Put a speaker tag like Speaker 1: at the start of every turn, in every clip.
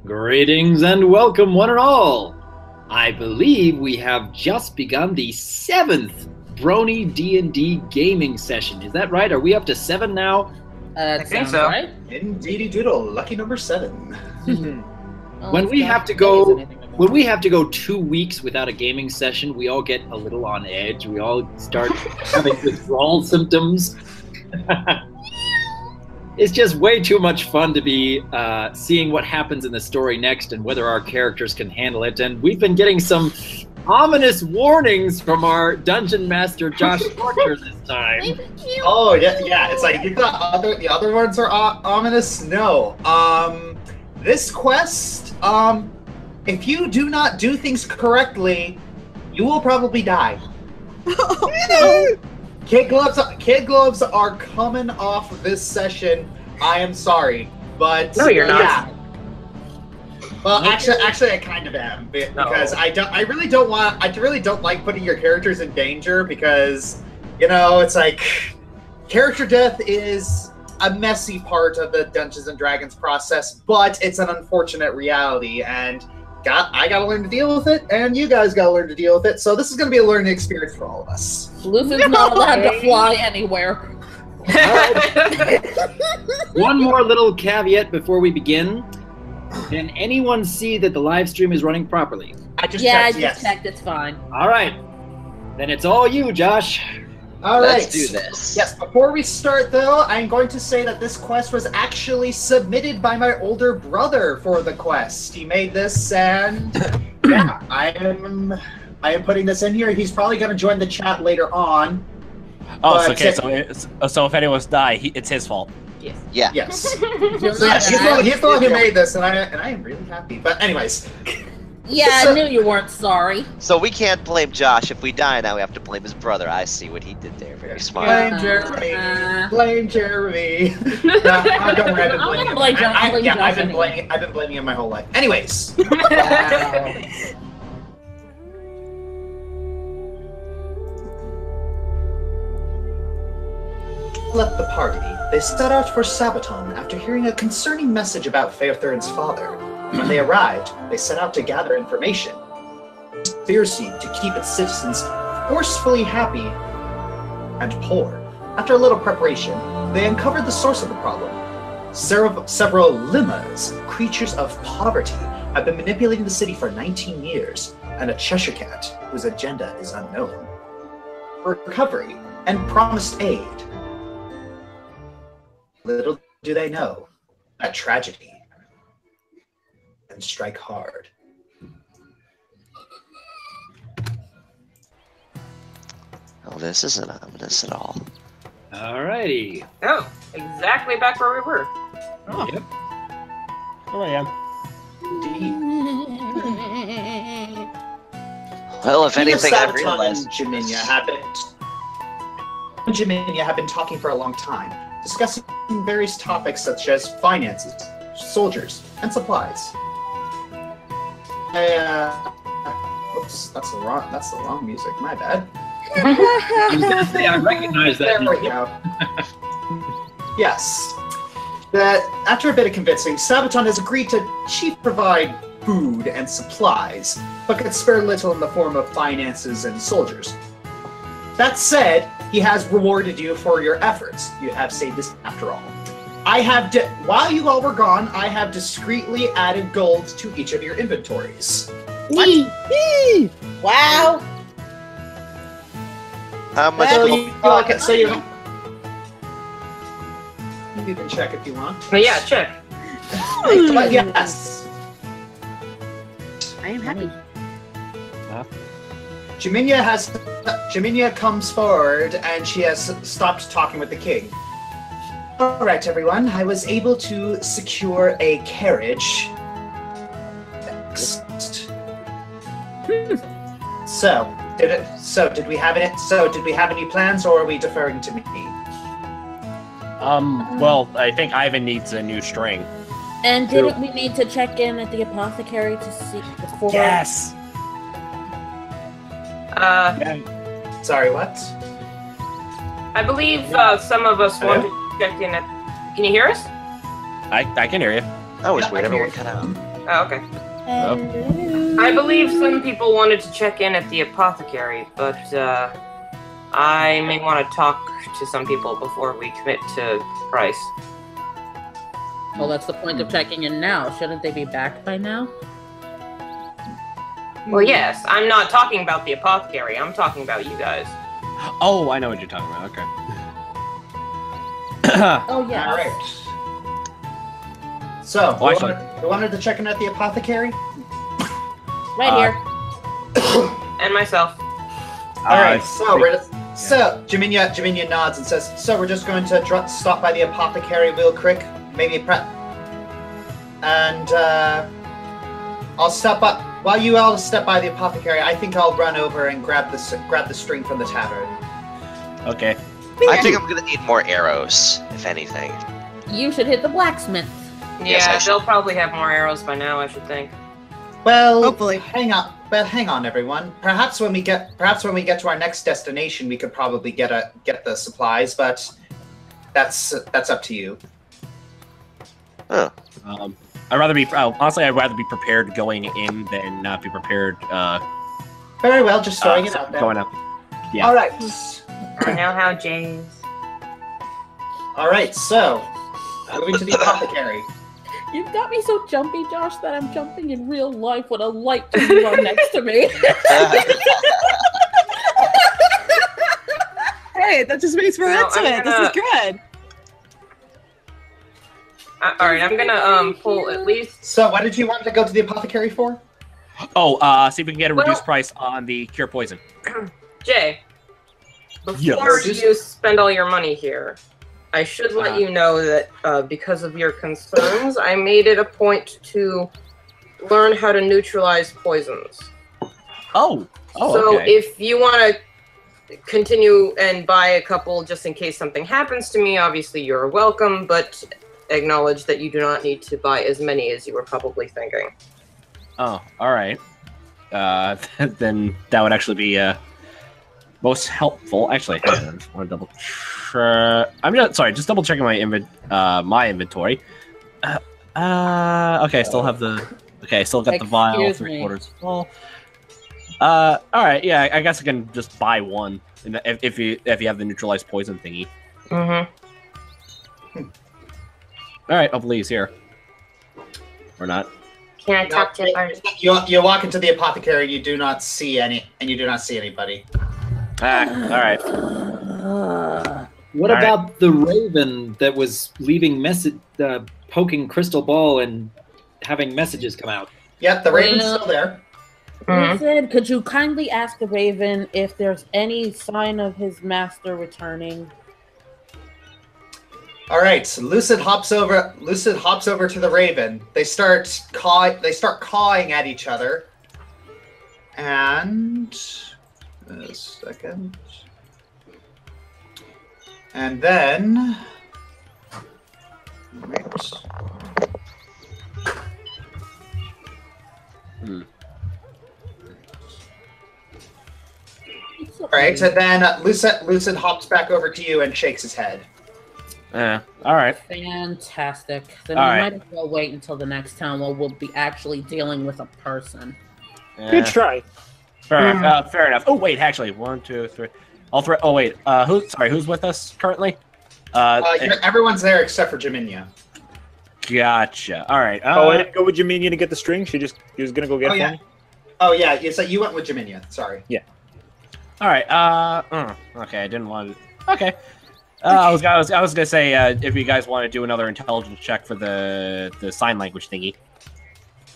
Speaker 1: Greetings and welcome, one and all. I believe we have just begun the 7th Brony D&D gaming session. Is that right? Are we up to 7 now?
Speaker 2: I think so.
Speaker 3: Right?
Speaker 4: Indeedy doodle, lucky number 7.
Speaker 1: When we have to go 2 weeks without a gaming session, we all get a little on edge. We all start having withdrawal symptoms. It's just way too much fun to be seeing what happens in the story next and whether our characters can handle it. And we've been getting some ominous warnings from our dungeon master, Josh Torture, this time.
Speaker 4: Oh, yeah. It's like, you thought the other ones are ominous? No. This quest, if you do not do things correctly, you will probably die. Kid gloves are coming off this session. I am sorry, but
Speaker 2: No, you're not.
Speaker 4: Yeah. Well, actually, I kind of am because I really don't like putting your characters in danger because, it's like character death is a messy part of the Dungeons and Dragons process, but it's an unfortunate reality, and I gotta learn to deal with it, and you guys gotta learn to deal with it. So this is gonna be a learning experience for all of us.
Speaker 3: Luthor's not allowed to fly anywhere.
Speaker 1: One more little caveat before we begin. Can anyone see that the live stream is running properly?
Speaker 3: I just checked. It's fine.
Speaker 1: All right. Then it's all you, Josh.
Speaker 4: All right.
Speaker 5: Let's do this.
Speaker 4: Yes, before we start, though, I'm going to say that this quest was actually submitted by my older brother for the quest. He made this, and yeah, I am putting this in here. He's probably going to join the chat later on.
Speaker 6: Oh, okay. So if anyone's die, it's his fault.
Speaker 3: Yes.
Speaker 5: Yeah.
Speaker 4: Yes. So he's the one who made this, and I am really happy. But anyways.
Speaker 3: Yeah, I knew you weren't sorry.
Speaker 5: So we can't blame Josh. If we die now, we have to blame his brother. I see what he did there. Very smart.
Speaker 4: Blame Jeremy. Blame Jeremy. No, don't worry, I've been blaming him my whole life. Anyways. Left the party. They set out for Sabaton after hearing a concerning message about Faerthurn's father. When they arrived, they set out to gather information. Conspiracy to keep its citizens forcefully happy and poor. After a little preparation, they uncovered the source of the problem. Several limas, creatures of poverty, have been manipulating the city for 19 years, and a Cheshire cat whose agenda is unknown. Recovery and promised aid. Little do they know that tragedy can strike hard.
Speaker 5: Oh, this isn't ominous at all.
Speaker 1: Alrighty.
Speaker 2: Oh, exactly back where we were.
Speaker 6: Oh.
Speaker 1: Yep.
Speaker 6: Oh, I am.
Speaker 4: Indeed.
Speaker 5: Well, if anything, I've
Speaker 4: Sabaton
Speaker 5: realized.
Speaker 4: and Jaminia have been talking for a long time, discussing various topics such as finances, soldiers, and supplies. Oops, that's the wrong music. My bad.
Speaker 1: I was gonna say I recognize that.
Speaker 4: There we go. Yes. After a bit of convincing, Sabaton has agreed to chief provide food and supplies, but could spare little in the form of finances and soldiers. That said, he has rewarded you for your efforts. You have saved this after all. While you all were gone, I have discreetly added gold to each of your inventories.
Speaker 3: Wow.
Speaker 5: How much?
Speaker 4: You can check if you want.
Speaker 2: But yeah, check.
Speaker 4: But yes.
Speaker 3: I am happy.
Speaker 4: Jaminia comes forward and she has stopped talking with the king. All right, everyone. I was able to secure a carriage. Next. Did we have any plans, or are we deferring to me?
Speaker 6: Well, I think Ivan needs a new string.
Speaker 3: And didn't we need to check in at the apothecary to see before?
Speaker 6: Yes.
Speaker 4: Sorry, what?
Speaker 2: I believe some of us want to check in at. Can you hear us?
Speaker 6: I can hear you.
Speaker 5: That was
Speaker 4: Yeah,
Speaker 5: weird.
Speaker 4: I can hear
Speaker 5: Everyone cut out.
Speaker 2: Oh, okay.
Speaker 3: Hello.
Speaker 2: I believe some people wanted to check in at the apothecary, but I may want to talk to some people before we commit to price.
Speaker 3: Well, that's the point of checking in now. Shouldn't they be back by now?
Speaker 2: Well, yes, I'm not talking about the apothecary. I'm talking about you guys.
Speaker 6: Oh, I know what you're talking about. Okay.
Speaker 3: Oh, yeah.
Speaker 4: All right. So,
Speaker 6: Oh,
Speaker 4: who wanted to check in at the apothecary?
Speaker 3: Right here.
Speaker 2: And myself.
Speaker 4: All right. So Jaminia nods and says, "So we're just going to stop by the apothecary real quick, maybe prep, and I'll stop up while you all step by the apothecary. I think I'll run over and grab the string from the tavern."
Speaker 6: Okay.
Speaker 5: I think I'm gonna need more arrows, if anything.
Speaker 3: You should hit the blacksmith.
Speaker 5: Yes, I
Speaker 2: Yeah,
Speaker 5: should.
Speaker 2: they'll probably have more arrows by now, I should think.
Speaker 4: Well,
Speaker 7: Hopefully.
Speaker 4: hang on. Well, hang on, everyone. Perhaps when we get to our next destination, we could probably get the supplies, but that's up to you.
Speaker 5: Huh.
Speaker 6: I'd rather be honestly. I'd rather be prepared going in than not be prepared.
Speaker 4: Very well, just throwing it out there.
Speaker 6: Going up. Yeah.
Speaker 4: All right.
Speaker 2: I know how Jays.
Speaker 4: All right. So, moving to the apothecary.
Speaker 3: You've got me so jumpy, Josh, that I'm jumping in real life with a light to run next to me.
Speaker 7: Hey, that just makes for
Speaker 2: No,
Speaker 7: into
Speaker 2: I'm
Speaker 7: it. This is good.
Speaker 2: Alright, I'm gonna pull at least.
Speaker 4: So, what did you want to go to the apothecary for?
Speaker 6: Oh, see if we can get a
Speaker 2: Well-
Speaker 6: reduced price on the cure poison.
Speaker 2: Jay, before
Speaker 6: Yes.
Speaker 2: you spend all your money here, I should let you know that because of your concerns, I made it a point to learn how to neutralize poisons.
Speaker 6: Oh.
Speaker 2: So
Speaker 6: Okay.
Speaker 2: if you want to continue and buy a couple just in case something happens to me, obviously you're welcome, but acknowledge that you do not need to buy as many as you were probably thinking.
Speaker 6: Oh, all right. Then that would actually be most helpful. Actually, hang on, I just want to double. Just double checking my inventory. Okay, still have the. Okay, still got the vial,
Speaker 3: Excuse me.
Speaker 6: 3/4 full. All right, yeah, I guess I can just buy one if you have the neutralized poison thingy.
Speaker 2: Mm-hmm.
Speaker 6: All right, oh please here. Or not.
Speaker 2: Can I talk to
Speaker 4: You walk into the apothecary. You do not see anybody.
Speaker 6: All right.
Speaker 1: What
Speaker 6: All right.
Speaker 1: about the raven that was leaving poking crystal ball and having messages come out?
Speaker 4: Yep, the raven's
Speaker 3: Well-
Speaker 4: still there.
Speaker 3: Listen, could you kindly ask the Raven if there's any sign of his master returning?
Speaker 4: All right, so Lucid hops over to the raven. They start cawing at each other. And a second. And then right. All right, and then Lucid hops back over to you and shakes his head.
Speaker 6: All right.
Speaker 3: Fantastic. Then
Speaker 6: All
Speaker 3: we
Speaker 6: right.
Speaker 3: might as well wait until the next time where we'll be actually dealing with a person.
Speaker 8: Good try.
Speaker 6: Fair enough. Oh wait, actually, 1, 2, 3. All three. Oh wait, who's with us currently?
Speaker 4: Everyone's there except for Jaminia.
Speaker 6: Gotcha. All right.
Speaker 8: I didn't go with Jaminia to get the string. She was gonna go get it for me.
Speaker 4: Oh yeah, so you went with Jaminia. Sorry.
Speaker 6: All right. Okay, I didn't want to. Okay. I was gonna say if you guys want to do another intelligence check for the sign language thingy.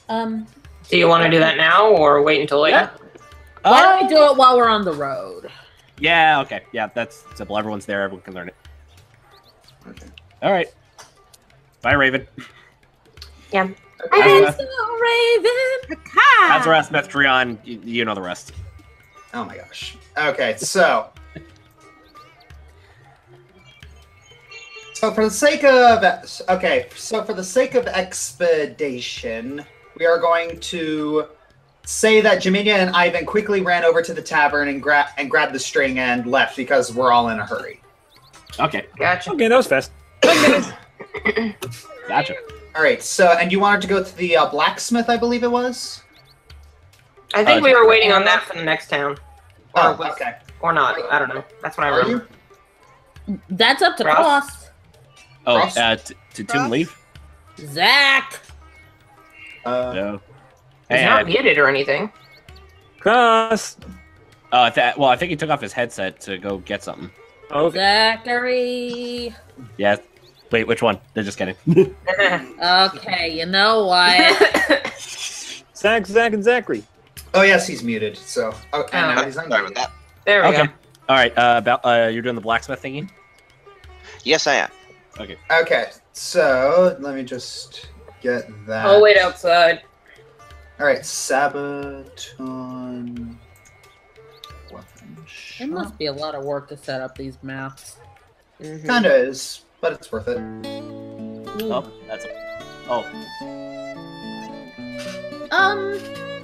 Speaker 2: Do you want to do that now or wait until later?
Speaker 3: Why don't we do it while we're on the road?
Speaker 6: Yeah. Okay. Yeah, that's simple. Everyone's there. Everyone can learn it.
Speaker 4: Okay.
Speaker 6: All right. Bye, Raven.
Speaker 2: Yeah.
Speaker 3: It's the Raven.
Speaker 6: Azaras, Metreon, you know the rest.
Speaker 4: Oh my gosh. Okay, so for the sake of expedition, we are going to say that Jaminia and Ivan quickly ran over to the tavern and grabbed the string and left because we're all in a hurry.
Speaker 6: Okay.
Speaker 2: Gotcha.
Speaker 8: Okay, that was fast.
Speaker 6: Gotcha.
Speaker 4: All right. So, and you wanted to go to the blacksmith, I believe it was.
Speaker 2: I think we were waiting on that for the next town.
Speaker 4: Oh, okay.
Speaker 2: Or not. I don't know. That's what I
Speaker 4: Are
Speaker 2: remember.
Speaker 4: you?
Speaker 3: That's up to
Speaker 2: Ross?
Speaker 3: Cross.
Speaker 6: Oh,
Speaker 4: Ross?
Speaker 6: to Toon leave?
Speaker 3: Zach.
Speaker 6: No.
Speaker 2: He's
Speaker 6: Hey,
Speaker 2: not muted or anything.
Speaker 8: Cross.
Speaker 6: I think he took off his headset to go get something.
Speaker 8: Okay.
Speaker 3: Zachary.
Speaker 6: Yeah. Wait, which one? They're just kidding.
Speaker 3: Okay, you know what?
Speaker 8: Zach, and Zachary.
Speaker 4: Oh yes, he's muted. So, oh, and now he's
Speaker 5: Sorry
Speaker 4: unmuted.
Speaker 5: about that.
Speaker 2: There we
Speaker 6: Okay.
Speaker 2: go.
Speaker 6: All right. You're doing the blacksmith thingy.
Speaker 5: Yes, I am.
Speaker 6: Okay.
Speaker 4: Okay, so let me just get that.
Speaker 2: I'll wait outside.
Speaker 4: All right, Sabaton. Weapon
Speaker 3: It
Speaker 4: shop.
Speaker 3: must be a lot of work to set up these maps.
Speaker 2: Mhm.
Speaker 4: Kinda is, but it's worth it.
Speaker 6: Oh, that's. Oh.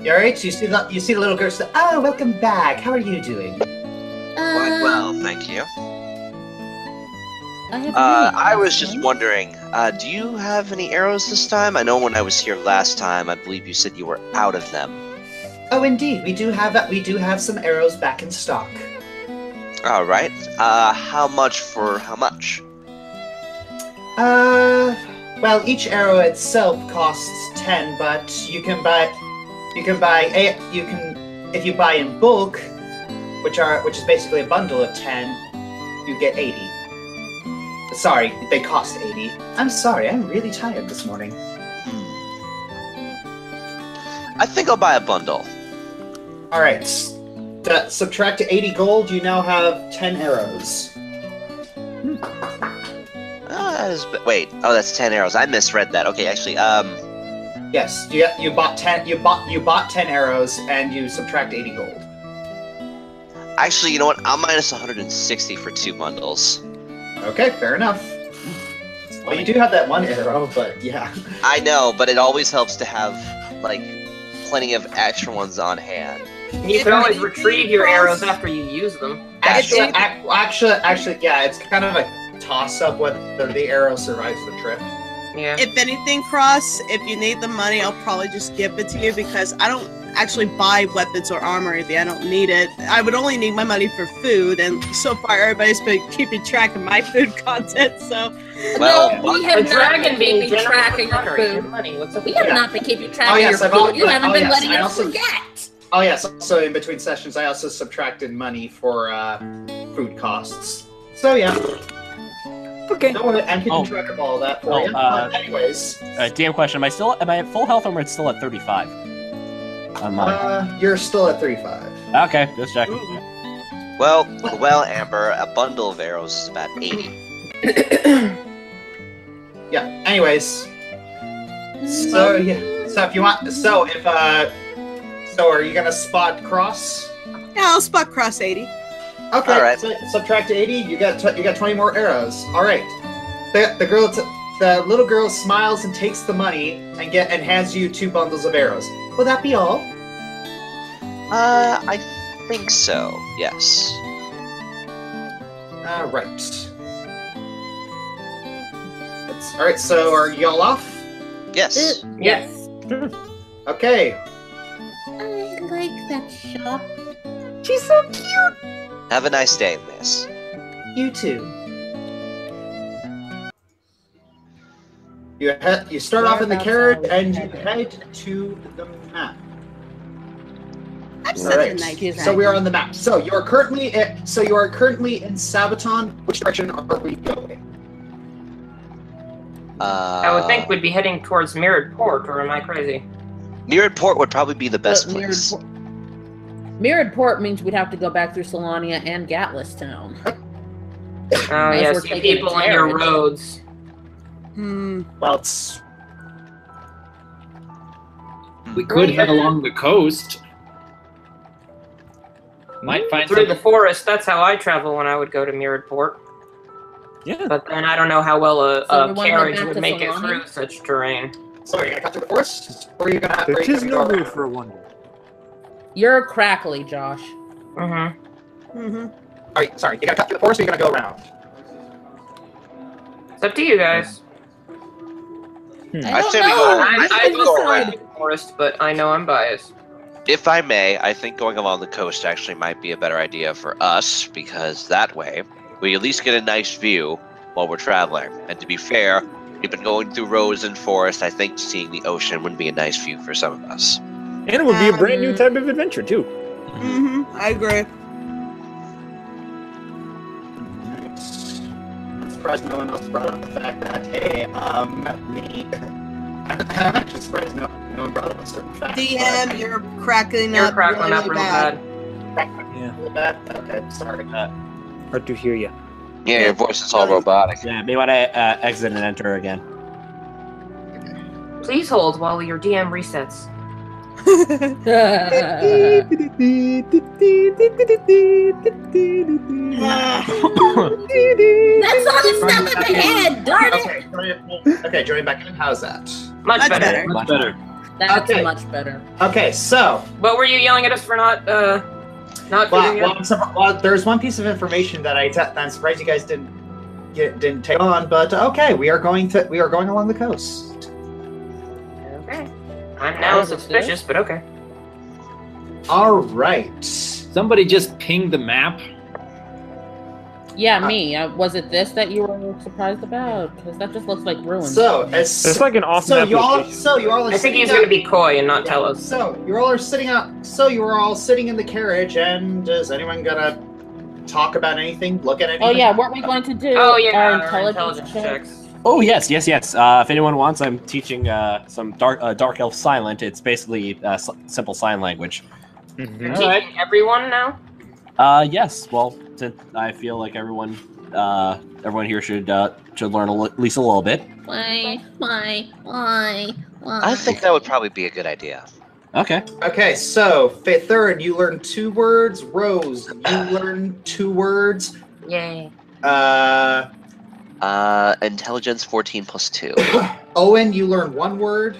Speaker 4: You alright? You see the little girl say, "Oh, welcome back. How are you doing?"
Speaker 5: Quite well, thank you.
Speaker 3: I have
Speaker 5: I was just wondering, do you have any arrows this time? I know when I was here last time, I believe you said you were out of them.
Speaker 4: Oh, indeed. We do have some arrows back in stock.
Speaker 5: All right. How much for how much?
Speaker 4: Well, each arrow itself costs 10, but if you buy in bulk, which is basically a bundle of 10, you get 80. Sorry, they cost 80. I'm sorry, I'm really tired this morning.
Speaker 5: I think I'll buy a bundle.
Speaker 4: Alright, subtract 80 gold, you now have 10 arrows.
Speaker 5: Wait, oh, that's 10 arrows. I misread that. Okay, actually,
Speaker 4: Yes, you bought 10 arrows and you subtract 80 gold.
Speaker 5: actually, you know what? I'll minus 160 for 2 bundles.
Speaker 4: Okay, fair enough. Well, you do have that one arrow, but yeah.
Speaker 5: I know, but it always helps to have, like, plenty of extra ones on hand.
Speaker 2: You can always retrieve your arrows after you use them.
Speaker 4: Actually, yeah, it's kind of a toss-up whether the arrow survives the trip.
Speaker 2: Yeah.
Speaker 7: If anything, Cross, if you need the money, I'll probably just give it to you because I don't actually buy weapons or armor or anything. I don't need it. I would only need my money for food, and so far everybody's been keeping track of my food content, so...
Speaker 5: Well,
Speaker 3: no, we
Speaker 2: The
Speaker 3: have not
Speaker 2: dragon
Speaker 3: been
Speaker 2: being
Speaker 3: keeping track of your food.
Speaker 2: money. What's up
Speaker 3: We
Speaker 2: with
Speaker 3: have
Speaker 2: that?
Speaker 3: not been keeping track
Speaker 4: Oh,
Speaker 3: of
Speaker 4: yes,
Speaker 3: your
Speaker 4: I've
Speaker 3: food.
Speaker 4: al-
Speaker 3: You haven't
Speaker 4: oh,
Speaker 3: been
Speaker 4: yes,
Speaker 3: letting
Speaker 4: I
Speaker 3: us
Speaker 4: also-
Speaker 3: forget.
Speaker 4: Oh yes, so in between sessions, I also subtracted money for food costs. So yeah.
Speaker 8: Okay.
Speaker 4: Don't worry, I'm keeping
Speaker 6: Oh.
Speaker 4: track of all of that for
Speaker 6: Oh,
Speaker 4: you. But anyways,
Speaker 6: DM question: Am I at full health or am I still at 35? On mine.
Speaker 4: you're still at 35.
Speaker 6: Okay, just checking.
Speaker 5: Well, Amber, a bundle of arrows is about 80.
Speaker 4: Yeah. Anyways, so yeah. So if you want, so are you gonna spot Cross?
Speaker 7: Yeah, I'll spot Cross 80.
Speaker 4: Okay.
Speaker 5: All right.
Speaker 4: So subtract 80. You got 20 more arrows. All right. The little girl smiles and takes the money and hands you 2 bundles of arrows. Will that be all?
Speaker 5: I think so, yes.
Speaker 4: All right. All right. So are y'all off?
Speaker 5: Yes.
Speaker 2: Yes.
Speaker 4: Okay.
Speaker 3: I like that shop.
Speaker 7: She's so cute!
Speaker 5: Have a nice day, miss.
Speaker 4: You too. You start off in the carriage and you head to the map.
Speaker 7: I'm
Speaker 4: All
Speaker 7: such a
Speaker 4: right.
Speaker 7: nice
Speaker 4: So we are on the map. So you are currently in Sabaton. Which direction are we going?
Speaker 2: I would think we'd be heading towards Mirrored Port, or am I crazy?
Speaker 5: Mirrored Port would probably be the best
Speaker 3: But
Speaker 5: place.
Speaker 3: Mirrored Port means we'd have to go back through Solania and Gatless Town.
Speaker 2: Oh,
Speaker 3: Unless
Speaker 2: yes,
Speaker 3: we're
Speaker 2: you
Speaker 3: taking
Speaker 2: people
Speaker 3: a
Speaker 2: on your
Speaker 3: carriage.
Speaker 2: roads.
Speaker 4: Well, it's
Speaker 1: We could head along the coast. Might find
Speaker 2: Through the
Speaker 1: something.
Speaker 2: forest, that's how I travel when I would go to Mirrored Port.
Speaker 8: Yeah.
Speaker 2: But then I don't know how well
Speaker 3: So
Speaker 2: a
Speaker 3: we wanna head
Speaker 2: carriage
Speaker 3: back
Speaker 2: would
Speaker 3: to
Speaker 2: make it
Speaker 3: Solani?
Speaker 2: through such terrain.
Speaker 4: so are you gonna cut through the forest, or are you gonna?
Speaker 8: There is no
Speaker 4: go
Speaker 8: room
Speaker 4: around?
Speaker 8: for a wonder.
Speaker 3: You're crackly, Josh.
Speaker 2: Mm-hmm.
Speaker 7: Mm-hmm.
Speaker 4: All right, sorry. You gotta cut through the forest, or you gonna go around?
Speaker 2: It's up to you guys.
Speaker 5: I say we go.
Speaker 2: I
Speaker 5: go
Speaker 2: decide
Speaker 5: around.
Speaker 2: the forest, but I know I'm biased.
Speaker 5: If I may, I think going along the coast actually might be a better idea for us, because that way we at least get a nice view while we're traveling. And to be fair, we've been going through roads and forest. I think seeing the ocean would be a nice view for some of us.
Speaker 8: And it would be a brand new type of adventure too.
Speaker 7: I agree.
Speaker 4: I'm surprised no one else brought up the fact that, hey, I'm actually surprised no one brought up a certain fact.
Speaker 7: DM, you're cracking
Speaker 2: You're
Speaker 7: up
Speaker 2: crackling
Speaker 7: really
Speaker 2: up real bad.
Speaker 8: Yeah.
Speaker 4: Okay, sorry.
Speaker 8: Hard to hear you.
Speaker 5: Yeah, your voice is all robotic.
Speaker 6: Yeah, may want to exit and enter again.
Speaker 2: Please hold while your DM resets.
Speaker 3: That's on the step of the head, darn it!
Speaker 4: Okay, join back in. How's that?
Speaker 2: Much better.
Speaker 1: Much better.
Speaker 3: That's
Speaker 4: Okay.
Speaker 3: much better.
Speaker 4: Okay, so
Speaker 2: What were you yelling at us for not doing it?
Speaker 4: well, there's one piece of information that I'm surprised you guys didn't take on, but okay, we are going along the coast.
Speaker 2: Okay. I'm now
Speaker 3: Is it
Speaker 2: suspicious, but okay.
Speaker 4: All right.
Speaker 1: Somebody just pinged the map.
Speaker 3: Yeah, me. Was it this that you were surprised about? Because that just looks like ruins.
Speaker 4: So
Speaker 8: It's like an off-map location.
Speaker 4: you all are
Speaker 2: I think
Speaker 4: sitting
Speaker 2: he's
Speaker 4: out-
Speaker 2: going to be coy and not tell us.
Speaker 4: So you all are sitting out. So you are all sitting in the carriage, and is anyone gonna talk about anything? Look at anything?
Speaker 3: Oh yeah, weren't we going to do
Speaker 2: Oh yeah,
Speaker 3: our
Speaker 2: our
Speaker 3: intelligence checks?
Speaker 2: checks.
Speaker 6: Oh yes. If anyone wants, I'm teaching some dark elf silent. It's basically simple sign language.
Speaker 2: You're
Speaker 1: All right.
Speaker 2: teaching everyone now?
Speaker 6: Yes. Well, since I feel like everyone here should learn at least a little bit.
Speaker 3: Why?
Speaker 5: I think that would probably be a good idea.
Speaker 6: Okay.
Speaker 4: Okay, so Third, you learn 2 words. Rose, you learn 2 words.
Speaker 2: Yay.
Speaker 5: Intelligence 14 plus 2.
Speaker 4: Owen, you learn 1 word.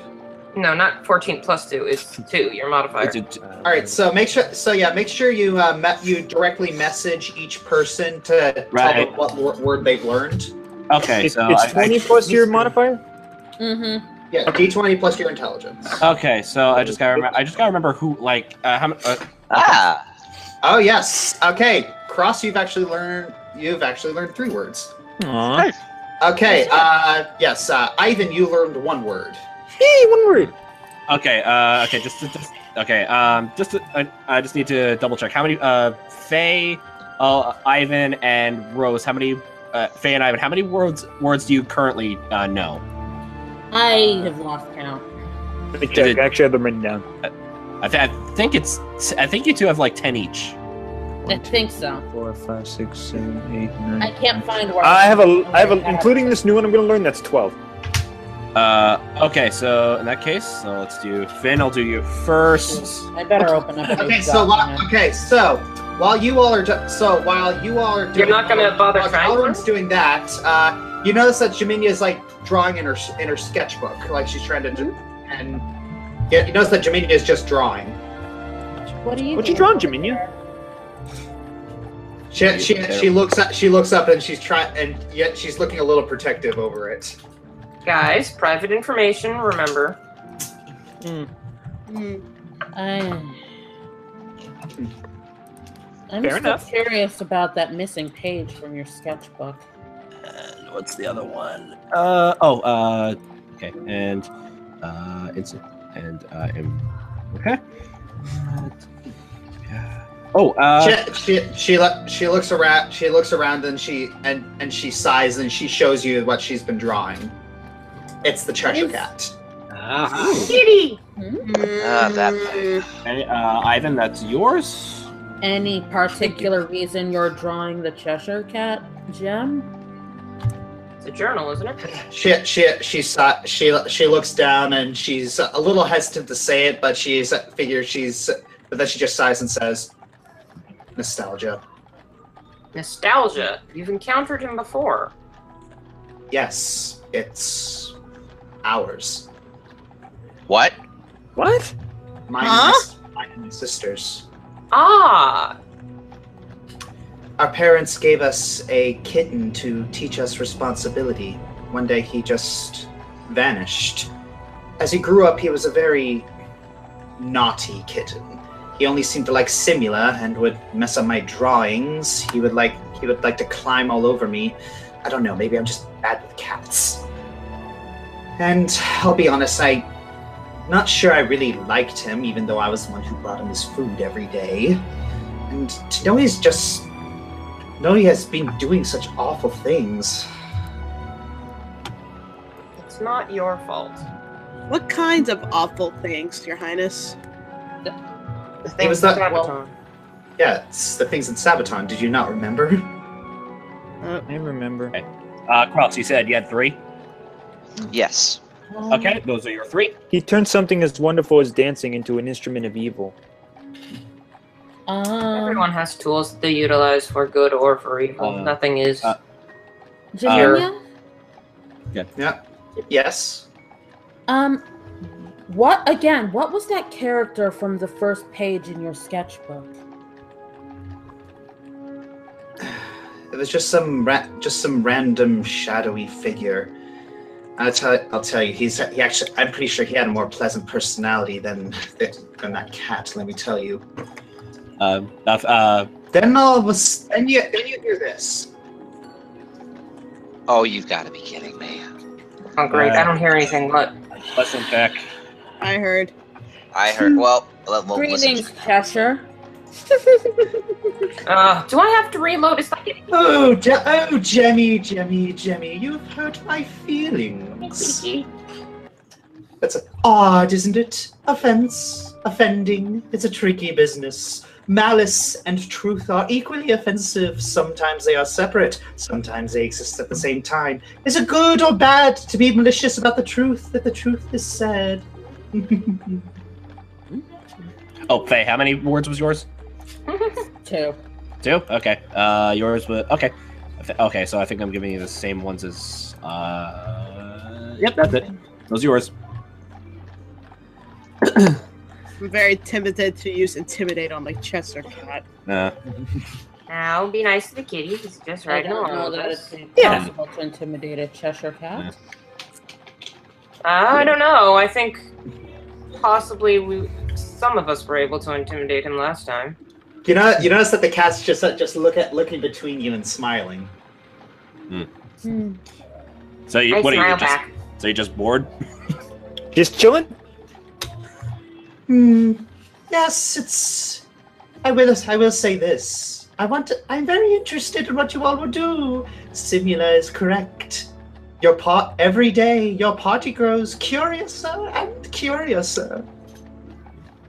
Speaker 2: No, not 14 plus 2. It's 2, your modifier.
Speaker 4: All right, so make sure you you directly message each person to tell
Speaker 6: Right.
Speaker 4: them what word they've learned.
Speaker 6: Okay.
Speaker 8: It's
Speaker 6: So
Speaker 8: 20 plus your modifier.
Speaker 3: Mm-hmm.
Speaker 4: Yeah, D20 plus your intelligence.
Speaker 6: Okay. So I just gotta remember who how.
Speaker 5: Ah,
Speaker 4: Oh yes. Okay, Cross, you've actually learned 3 words.
Speaker 8: Aww.
Speaker 4: Okay. Yes. Ivan, you learned 1 word.
Speaker 8: Hey, 1 word.
Speaker 6: Okay. Okay. Okay. I just need to double check how many. Faye, Ivan, and Rose. How many? Faye and Ivan. How many words do you currently know?
Speaker 3: I have lost count.
Speaker 8: Let me check. I actually have them written down.
Speaker 6: I think you two have like 10 each.
Speaker 3: I think so.
Speaker 8: 4, 5, 6, 7, 8, 9.
Speaker 3: I can't find where.
Speaker 8: I have including this new one I'm going to learn. That's 12.
Speaker 6: Okay, so in that case, so let's do Finn. I'll do you first.
Speaker 3: I better open up. a
Speaker 4: Okay,
Speaker 3: new
Speaker 4: so
Speaker 3: document.
Speaker 4: while you all are doing,
Speaker 2: You're not gonna bother
Speaker 4: while
Speaker 2: trying
Speaker 4: Elrond's
Speaker 2: one?
Speaker 4: doing that, you notice that Jaminia is like drawing in her sketchbook, like she's trying to, and yeah, you notice that Jaminia is just drawing.
Speaker 3: What are you?
Speaker 8: What you
Speaker 3: doing?
Speaker 8: drawing, Jaminia?
Speaker 4: She looks up and she's trying, and yet she's looking a little protective over it.
Speaker 2: Guys, private information, remember.
Speaker 3: I'm
Speaker 8: Fair
Speaker 3: still
Speaker 8: enough.
Speaker 3: curious about that missing page from your sketchbook.
Speaker 6: And what's the other one? Okay, and it's and okay.
Speaker 4: She looks around. She looks around and she sighs and she shows you what she's been drawing. It's the Cheshire Cat.
Speaker 2: Kitty!
Speaker 5: that.
Speaker 6: Ivan, that's yours.
Speaker 3: Any particular reason you're drawing the Cheshire Cat, Jem?
Speaker 2: It's a journal, isn't it?
Speaker 4: She looks down and she's a little hesitant to say it, but but then she just sighs and says, "Nostalgia."
Speaker 2: Nostalgia. You've encountered him before.
Speaker 4: Yes, it's ours.
Speaker 5: What?
Speaker 8: What?
Speaker 4: Mine
Speaker 7: Huh?
Speaker 4: and my sisters.
Speaker 2: Ah!
Speaker 4: Our parents gave us a kitten to teach us responsibility. One day he just vanished. As he grew up, he was a very naughty kitten. He only seemed to like Simula and would mess up my drawings. He would like to climb all over me. I don't know, maybe I'm just bad with cats. And I'll be honest, I'm not sure I really liked him, even though I was the one who brought him his food every day. And to know he has been doing such awful things.
Speaker 2: It's not your fault.
Speaker 7: What kinds of awful things, Your Highness?
Speaker 2: The things
Speaker 4: was
Speaker 2: in
Speaker 4: that-
Speaker 2: Sabaton.
Speaker 4: Yeah, it's the things in Sabaton. Did you not remember?
Speaker 8: I remember.
Speaker 6: Cross, you said you had 3?
Speaker 5: Yes.
Speaker 6: Okay, those are your 3.
Speaker 8: He turned something as wonderful as dancing into an instrument of evil.
Speaker 2: Everyone has tools that they utilize for good or for evil. Nothing is.
Speaker 3: Jaminia?
Speaker 4: Yeah. Yes.
Speaker 3: What was that character from the first page in your sketchbook?
Speaker 4: It was just some random shadowy figure. I'll tell you, I'm pretty sure he had a more pleasant personality than that cat. Let me tell you. Then you hear this.
Speaker 5: Oh, you've got to be kidding me.
Speaker 2: Oh, great. I don't hear anything, but.
Speaker 6: Listen, Beck.
Speaker 7: I heard.
Speaker 5: Well,
Speaker 3: Greetings, Cheshire.
Speaker 2: Do I have to reload? Is that getting...
Speaker 4: Oh, Jemmy, you've hurt my feelings. That's odd, isn't it? Offending. It's a tricky business. Malice and truth are equally offensive. Sometimes they are separate. Sometimes they exist at the same time. Is it good or bad to be malicious about the truth, that the truth is sad?
Speaker 6: Oh, Faye, how many words was yours?
Speaker 3: 2.
Speaker 6: 2? Okay. Yours was... Okay. Okay, so I think I'm giving you the same ones as... Yep, that's it. Those are yours.
Speaker 7: I'm very tempted to use Intimidate on my Chester cat.
Speaker 2: Now, be nice to the kitty. He's just
Speaker 3: I
Speaker 2: right
Speaker 3: don't know
Speaker 2: along.
Speaker 3: that it's impossible to intimidate a Cheshire cat.
Speaker 2: I don't know. I think possibly some of us were able to intimidate him last time.
Speaker 4: You notice that the cat's just looking between you and smiling.
Speaker 6: So you,
Speaker 2: I
Speaker 6: what are
Speaker 2: smile
Speaker 6: you just?
Speaker 2: back.
Speaker 6: So you just bored?
Speaker 8: Just chilling?
Speaker 4: Yes, I will say this. I'm very interested in what you all will do. Simula is correct. Every day, your party grows curiouser and curiouser.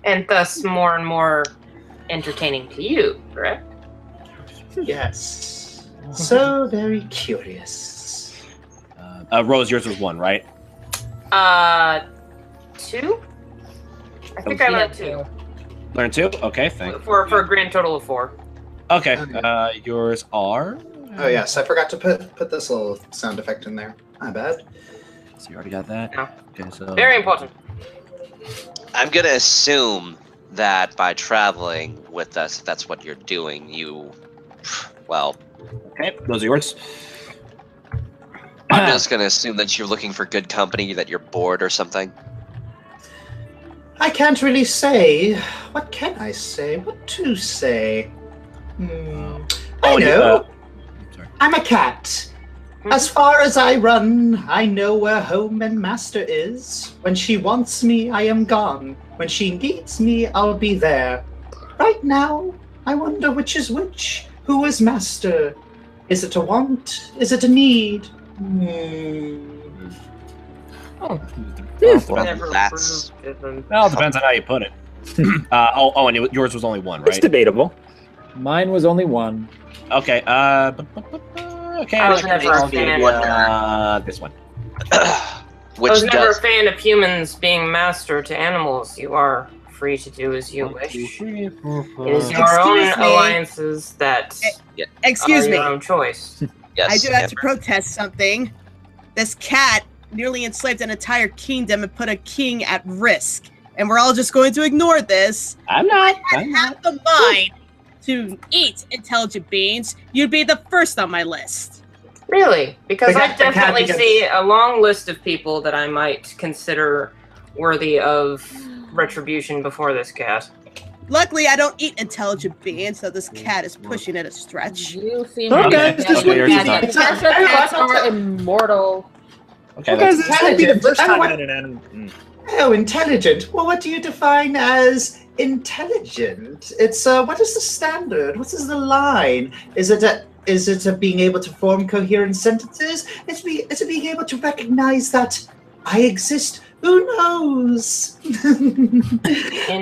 Speaker 2: And thus more and more entertaining to you, correct?
Speaker 4: Yes. So very curious.
Speaker 6: Rose, yours was 1, right?
Speaker 2: 2? I think I learned 2.
Speaker 6: Learned 2? Okay, thank
Speaker 2: For a grand total of 4.
Speaker 6: Okay, yours are...
Speaker 4: Oh yes, I forgot to put this little sound effect in there. My bad.
Speaker 6: So you already got that?
Speaker 2: No.
Speaker 6: Okay, so...
Speaker 2: Very important.
Speaker 5: I'm going to assume that by traveling with us, if that's what you're doing, well...
Speaker 6: Okay, those are yours.
Speaker 5: I'm just going to assume that you're looking for good company, that you're bored or something.
Speaker 4: I can't really say. What can I say? What to say? I know. I'm a cat. As far as I run, I know where home and master is. When she wants me, I am gone. When she needs me, I'll be there. Right now, I wonder which is which. Who is master? Is it a want? Is it a need?
Speaker 2: Never
Speaker 5: that's...
Speaker 2: proved him.
Speaker 6: Well, it depends on how you put it. And yours was only 1,
Speaker 8: It's
Speaker 6: right?
Speaker 8: debatable.
Speaker 1: Mine was only 1.
Speaker 6: Okay, okay.
Speaker 2: I was never a fan.
Speaker 6: This one.
Speaker 2: I
Speaker 5: Which
Speaker 2: was never a
Speaker 5: does...
Speaker 2: fan of humans being master to animals. You are free to do as you wish. It is your own
Speaker 7: Excuse me.
Speaker 2: alliances that
Speaker 7: Excuse
Speaker 2: are
Speaker 7: me.
Speaker 2: your own choice.
Speaker 5: Yes,
Speaker 7: I do have to
Speaker 5: Amber.
Speaker 7: protest something. This cat nearly enslaved an entire kingdom and put a king at risk. And we're all just going to ignore this.
Speaker 6: I'm not.
Speaker 7: I have the mind to eat intelligent beings. You'd be the first on my list.
Speaker 2: Really? Because
Speaker 4: The
Speaker 2: I
Speaker 4: cat- the cat
Speaker 2: definitely
Speaker 4: begins-
Speaker 2: see a long list of people that I might consider worthy of retribution before this cat.
Speaker 7: Luckily, I don't eat intelligent beings, so this cat is pushing it a stretch.
Speaker 3: You seem
Speaker 8: Okay,
Speaker 3: to
Speaker 8: this
Speaker 3: be
Speaker 6: would be
Speaker 3: cats are immortal.
Speaker 6: Okay,
Speaker 8: Okay,
Speaker 6: that's,
Speaker 8: this might be the
Speaker 4: intelligent.
Speaker 8: first
Speaker 4: I
Speaker 8: time
Speaker 4: want-
Speaker 8: in an anime.
Speaker 4: Oh, intelligent. Well, what do you define as intelligent? It's what is the standard? What is the line? Is it a being able to form coherent sentences? Is it being able to recognize that I exist? Who knows?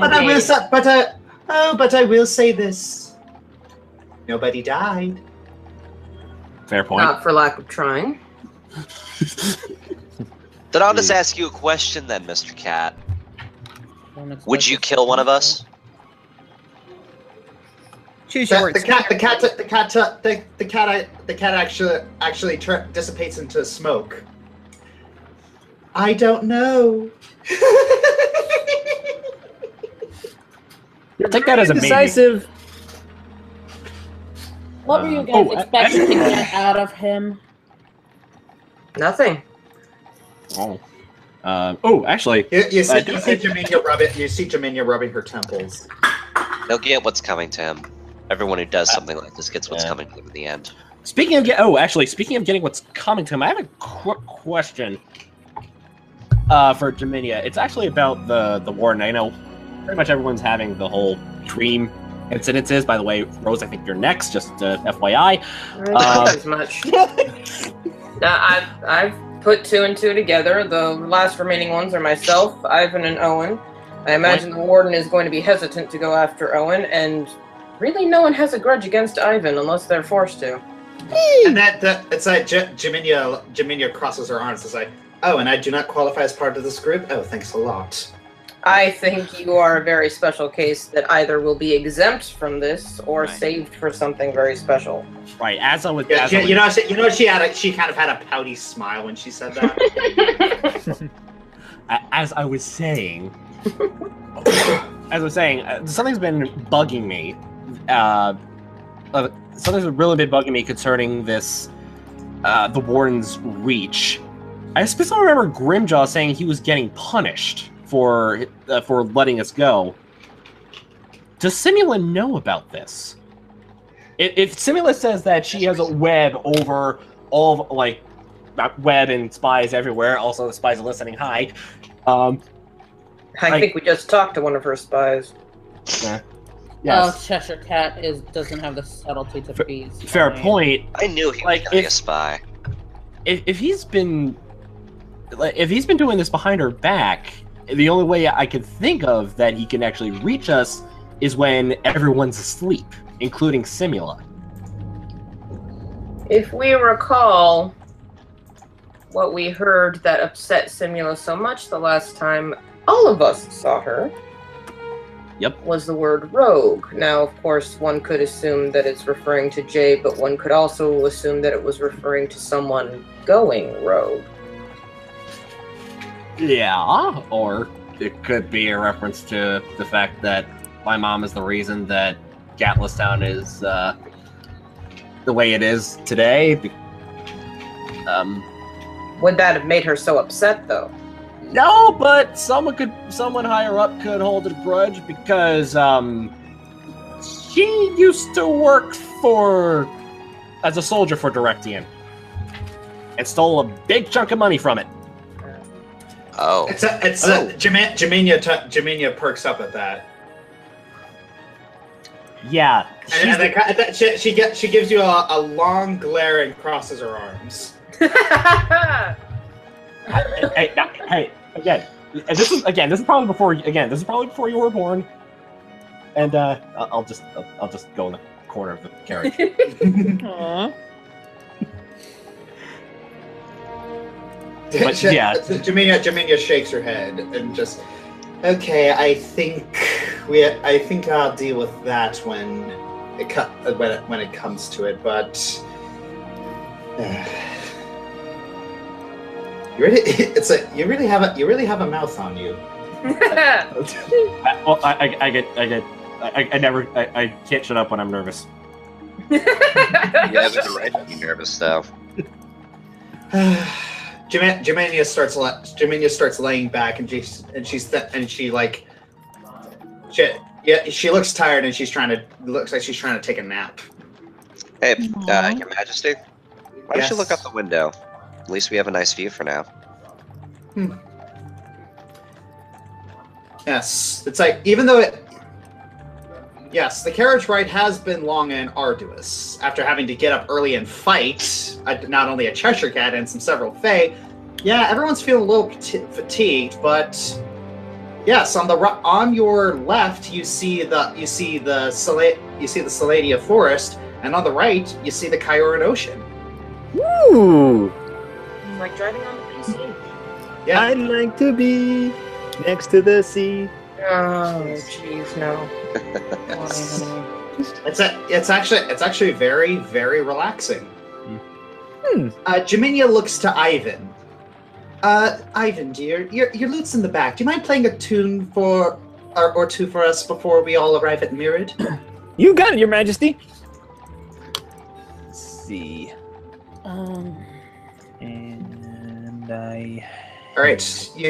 Speaker 4: But I will say, but I will say this: nobody died.
Speaker 6: fair point.
Speaker 2: Not for lack of trying.
Speaker 5: Then I'll just ask you a question then, Mr. Cat. Would you kill one of us?
Speaker 7: Choose your words.
Speaker 4: The cat actually dissipates into smoke. I don't know.
Speaker 6: Take that as a maybe.
Speaker 8: Decisive.
Speaker 3: What were you guys
Speaker 6: Oh,
Speaker 3: expecting to get out of him?
Speaker 2: Nothing.
Speaker 6: Actually,
Speaker 4: You see Jaminia rubbing her temples.
Speaker 5: He'll get what's coming to him. Everyone who does something like this gets what's
Speaker 6: Yeah.
Speaker 5: coming to them in the end.
Speaker 6: speaking of getting what's coming to him, I have a quick question for Jaminia. It's actually about the warden. I know pretty much everyone's having the whole dream incidences. By the way, Rose, I think you're next. Just FYI.
Speaker 2: Not as much. I've put two and two together. The last remaining ones are myself, Ivan, and Owen. I imagine the warden is going to be hesitant to go after Owen, and really no one has a grudge against Ivan unless they're forced to.
Speaker 4: And it's like Jaminia crosses her arms. It's like, oh, and I do not qualify as part of this group. Oh, thanks a lot.
Speaker 2: I think you are a very special case that either will be exempt from this or
Speaker 6: Right.
Speaker 2: saved for something very special.
Speaker 6: Right, as I was,
Speaker 4: Yeah,
Speaker 6: as I was-
Speaker 4: she kind of had a pouty smile when she said that.
Speaker 6: as I was saying, something's been bugging me. Something's really been bugging me concerning this, the warden's reach. I specifically remember Grimjaw saying he was getting punished for letting us go. Does Simula know about this? If Simula says that she has a web over all of, like, web and spies everywhere, also the spies are listening, hi.
Speaker 2: I think we just talked to one of her spies.
Speaker 6: Yes.
Speaker 3: Oh, Cheshire Cat doesn't have the subtlety to be.
Speaker 6: Fair
Speaker 3: spying.
Speaker 6: point.
Speaker 5: I knew he
Speaker 6: Like,
Speaker 5: was gonna be
Speaker 6: if-
Speaker 5: a spy.
Speaker 6: If he's been doing this behind our back, the only way I can think of that he can actually reach us is when everyone's asleep, including Simula.
Speaker 2: If we recall, what we heard that upset Simula so much the last time all of us saw her
Speaker 6: Yep.
Speaker 2: was the word rogue. Now, of course, one could assume that it's referring to Jay, but one could also assume that it was referring to someone going rogue.
Speaker 6: Yeah, or it could be a reference to the fact that my mom is the reason that Gatlistown is the way it is today.
Speaker 2: Would that have made her so upset, though?
Speaker 6: No, but someone higher up could hold a grudge because she used to work as a soldier for Directian and stole a big chunk of money from it.
Speaker 5: Oh.
Speaker 4: Jaminia perks up at that.
Speaker 6: Yeah,
Speaker 4: And she gives you a long glare and crosses her arms.
Speaker 6: hey, again, this is probably before you were born, and I'll just go in the corner of the carriage.
Speaker 3: Aww.
Speaker 6: But, yeah.
Speaker 4: Jaminia shakes her head and just, okay, I think I'll deal with that when it comes to it. But you really have a mouth on you.
Speaker 6: I can't shut up when I'm nervous.
Speaker 5: Yeah, it's right to be nervous though.
Speaker 4: Germania starts laying back, and she looks tired, and looks like she's trying to take a nap.
Speaker 5: Hey, Your Majesty, why don't you look out the window? At least we have a nice view for now.
Speaker 4: Yes, it's like Yes, the carriage ride has been long and arduous. After having to get up early and fight, not only a Cheshire Cat and several Fae, everyone's feeling a little fatigued. But yes, on your left you see the Saladia Forest, and on the right you see the Kyoran Ocean.
Speaker 8: Woo!
Speaker 2: It's like driving on the PC.
Speaker 4: Yeah,
Speaker 8: I'd like to be next to the sea.
Speaker 2: Oh, jeez, no.
Speaker 4: it's actually very, very relaxing. Jaminia looks to Ivan. Ivan, dear, your lute's in the back. Do you mind playing a tune or two for us before we all arrive at Mirrid?
Speaker 8: You got it, Your Majesty. Let's see. And I.
Speaker 4: All right, you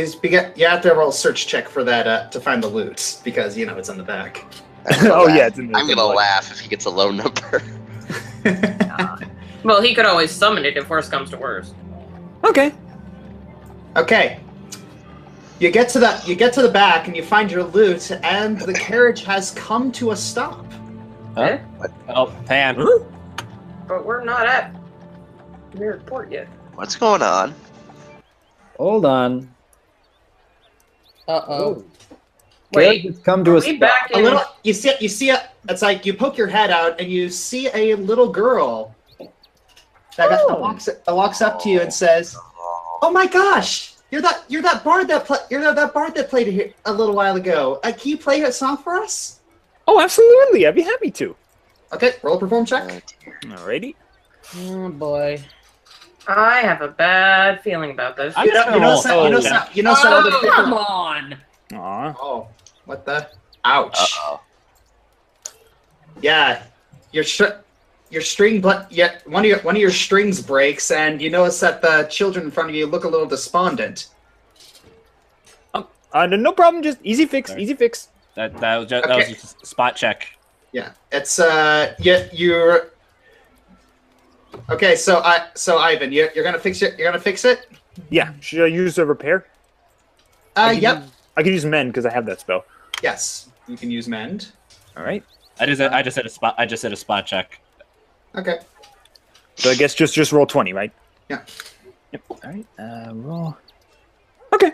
Speaker 4: have to roll a search check for that to find the loot because it's on the back.
Speaker 8: It's in the
Speaker 5: I'm gonna laugh if he gets a low number.
Speaker 2: Well, he could always summon it if worse comes to worse.
Speaker 8: Okay.
Speaker 4: Okay. You get to the back and you find your loot, and the carriage has come to a stop.
Speaker 6: Huh? Oh, Pan.
Speaker 2: But we're not at Mirrid Port yet.
Speaker 5: What's going on?
Speaker 9: Hold on.
Speaker 3: Uh-oh.
Speaker 2: Wait,
Speaker 9: It's come to
Speaker 2: are
Speaker 9: a
Speaker 2: we
Speaker 9: stop.
Speaker 2: back in...
Speaker 4: You see it's like you poke your head out and you see a little girl that walks up to you and says, "Oh my gosh, you're that bard that played here a little while ago. Can you play a song for us?"
Speaker 8: Oh, absolutely. I'd be happy to.
Speaker 4: Okay, roll a perform check.
Speaker 8: Alrighty.
Speaker 3: Oh boy.
Speaker 2: I have a bad feeling about this.
Speaker 4: Come
Speaker 3: on.
Speaker 8: Aw.
Speaker 4: Oh, what the? Ouch.
Speaker 5: Uh-oh.
Speaker 4: Yeah, your string, one of your strings breaks, and you notice that the children in front of you look a little despondent.
Speaker 8: No problem. Just easy fix.
Speaker 6: Sorry.
Speaker 8: Easy fix.
Speaker 6: That was just a spot check.
Speaker 4: Yeah, it's you're. Okay, so Ivan, you're gonna fix it. You're gonna fix it.
Speaker 8: Yeah. Should I use a repair?
Speaker 4: Yep.
Speaker 8: I can use mend because I have that spell.
Speaker 4: Yes, you can use mend.
Speaker 8: All right.
Speaker 6: I just said a spot. I just said a spot check.
Speaker 4: Okay.
Speaker 8: So I guess just roll 20, right?
Speaker 4: Yeah.
Speaker 8: Yep. All right. Roll. Okay.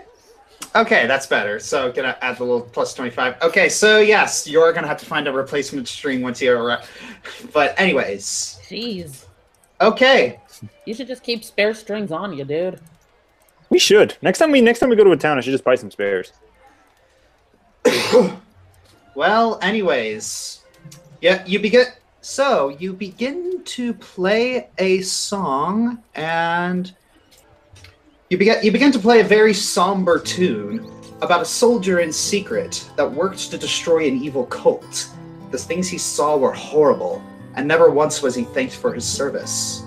Speaker 4: Okay, that's better. So gonna add the little plus 25. Okay, so yes, you're gonna have to find a replacement string once you arrive. But anyways.
Speaker 3: Jeez.
Speaker 4: Okay.
Speaker 3: You should just keep spare strings on you, dude.
Speaker 8: We should. Next time we go to a town, I should just buy some spares.
Speaker 4: Well, anyways. Yeah, you begin to play a song, and you begin to play a very somber tune about a soldier in secret that worked to destroy an evil cult. The things he saw were horrible, and never once was he thanked for his service.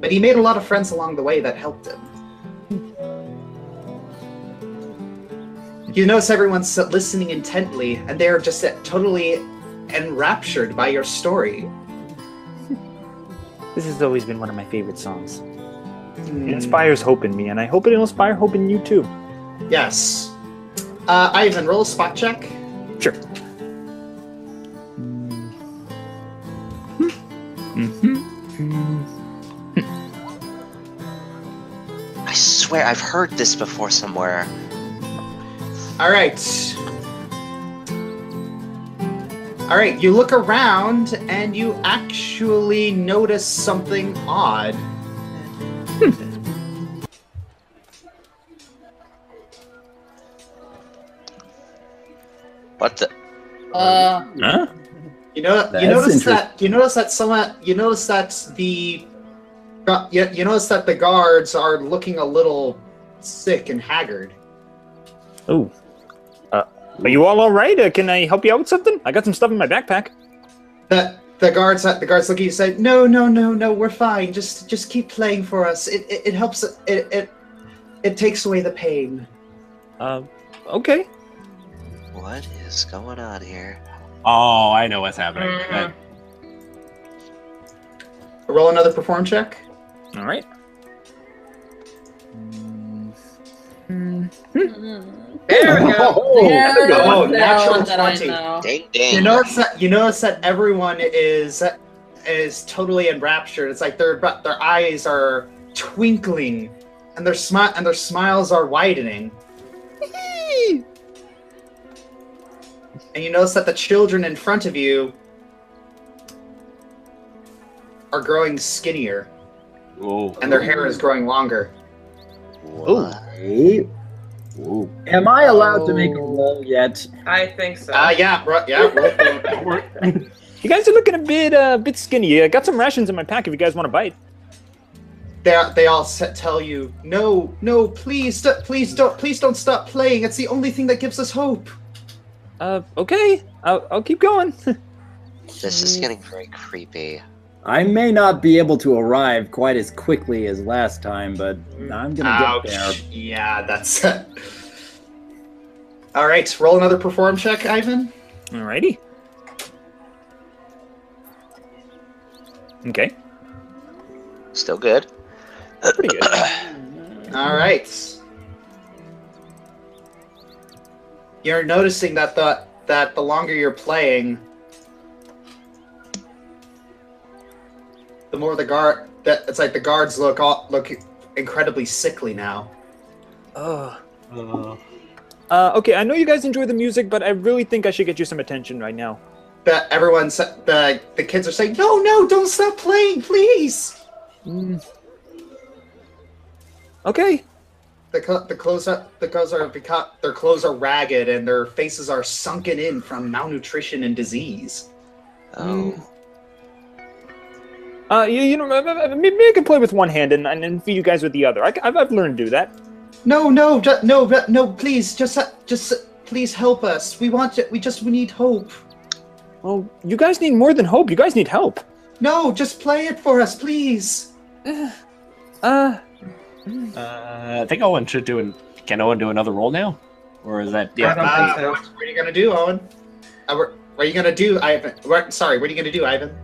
Speaker 4: But he made a lot of friends along the way that helped him. You notice everyone's listening intently, and they are just totally enraptured by your story.
Speaker 8: This has always been one of my favorite songs. It inspires hope in me, and I hope it'll inspire hope in you too.
Speaker 4: Yes. Ivan, roll a spot check.
Speaker 8: Sure.
Speaker 5: I swear I've heard this before somewhere.
Speaker 4: All right. All right, you look around and you actually notice something odd.
Speaker 5: What the?
Speaker 8: Huh?
Speaker 4: You notice that the guards are looking a little sick and haggard.
Speaker 8: Oh. Are you all right? Can I help you out with something? I got some stuff in my backpack.
Speaker 4: The guards look at you and say, no, we're fine. Just keep playing for us. It helps. It takes away the pain.
Speaker 8: Okay.
Speaker 5: What is going on here?
Speaker 6: Oh, I know what's happening.
Speaker 4: Roll another perform check.
Speaker 8: All right.
Speaker 2: There we go.
Speaker 4: Oh, natural 20.
Speaker 5: Dang, dang.
Speaker 4: You notice that everyone is totally enraptured. It's like their eyes are twinkling, and their smiles are widening. And you notice that the children in front of you are growing skinnier, and their hair is growing longer.
Speaker 5: What?
Speaker 1: Ooh. Am I allowed to make a roll yet?
Speaker 2: I think so.
Speaker 4: Yeah, bro. Yeah. Roll.
Speaker 8: You guys are looking a bit skinny. I got some rations in my pack if you guys want to bite.
Speaker 4: They all tell you, no, please don't stop playing. It's the only thing that gives us hope.
Speaker 8: Okay. I'll keep going.
Speaker 5: This is getting very creepy.
Speaker 1: I may not be able to arrive quite as quickly as last time, but I'm gonna get there.
Speaker 4: Yeah, that's it. All right, roll another perform check, Ivan.
Speaker 8: Alrighty. Okay.
Speaker 5: Still good.
Speaker 8: Pretty good.
Speaker 4: All right. You're noticing that the longer you're playing, the more it's like the guards look incredibly sickly now.
Speaker 8: Okay, I know you guys enjoy the music, but I really think I should get you some attention right now.
Speaker 4: The kids are saying, no, don't stop playing, please.
Speaker 8: Okay.
Speaker 4: Their clothes are ragged and their faces are sunken in from malnutrition and disease.
Speaker 5: Oh.
Speaker 8: You know, maybe I can play with one hand and feed you guys with the other. I've learned to do that.
Speaker 4: No, please, please help us. We need hope.
Speaker 8: Well, you guys need more than hope. You guys need help.
Speaker 4: No, just play it for us, please.
Speaker 6: I think Owen should can Owen do another roll now? Or is that...
Speaker 2: I don't think so.
Speaker 4: What are you gonna do, Owen? What are you gonna do, Ivan? What are you gonna do, Ivan?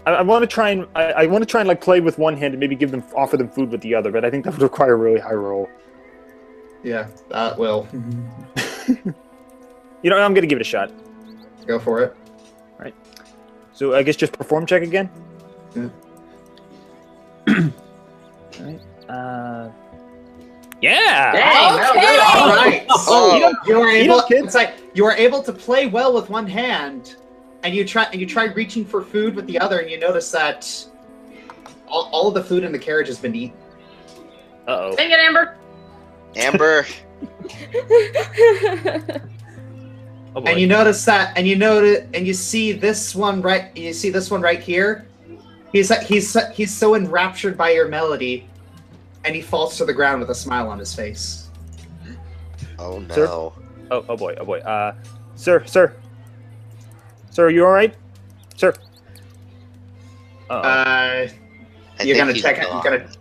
Speaker 8: I want to try and like play with one hand and maybe offer them food with the other, but I think that would require a really high roll.
Speaker 4: Yeah, that will.
Speaker 8: You know, I'm gonna give it a shot.
Speaker 4: Go for it.
Speaker 8: All right. So I guess just perform check again.
Speaker 4: Yeah.
Speaker 8: All right. Yeah.
Speaker 2: Dang,
Speaker 3: Okay.
Speaker 4: All right. So you are able to play well with one hand, and you try reaching for food with the other, and you notice that all of the food in the carriage has been eaten.
Speaker 8: Uh-oh.
Speaker 2: Dang it, Amber.
Speaker 5: Amber.
Speaker 8: Oh boy.
Speaker 4: And you notice that, and you see this one right. You see this one right here. He's so enraptured by your melody, and he falls to the ground with a smile on his face.
Speaker 5: Oh no.
Speaker 8: Sir? Oh boy. Sir, are you all right, sir?
Speaker 4: You're gonna check.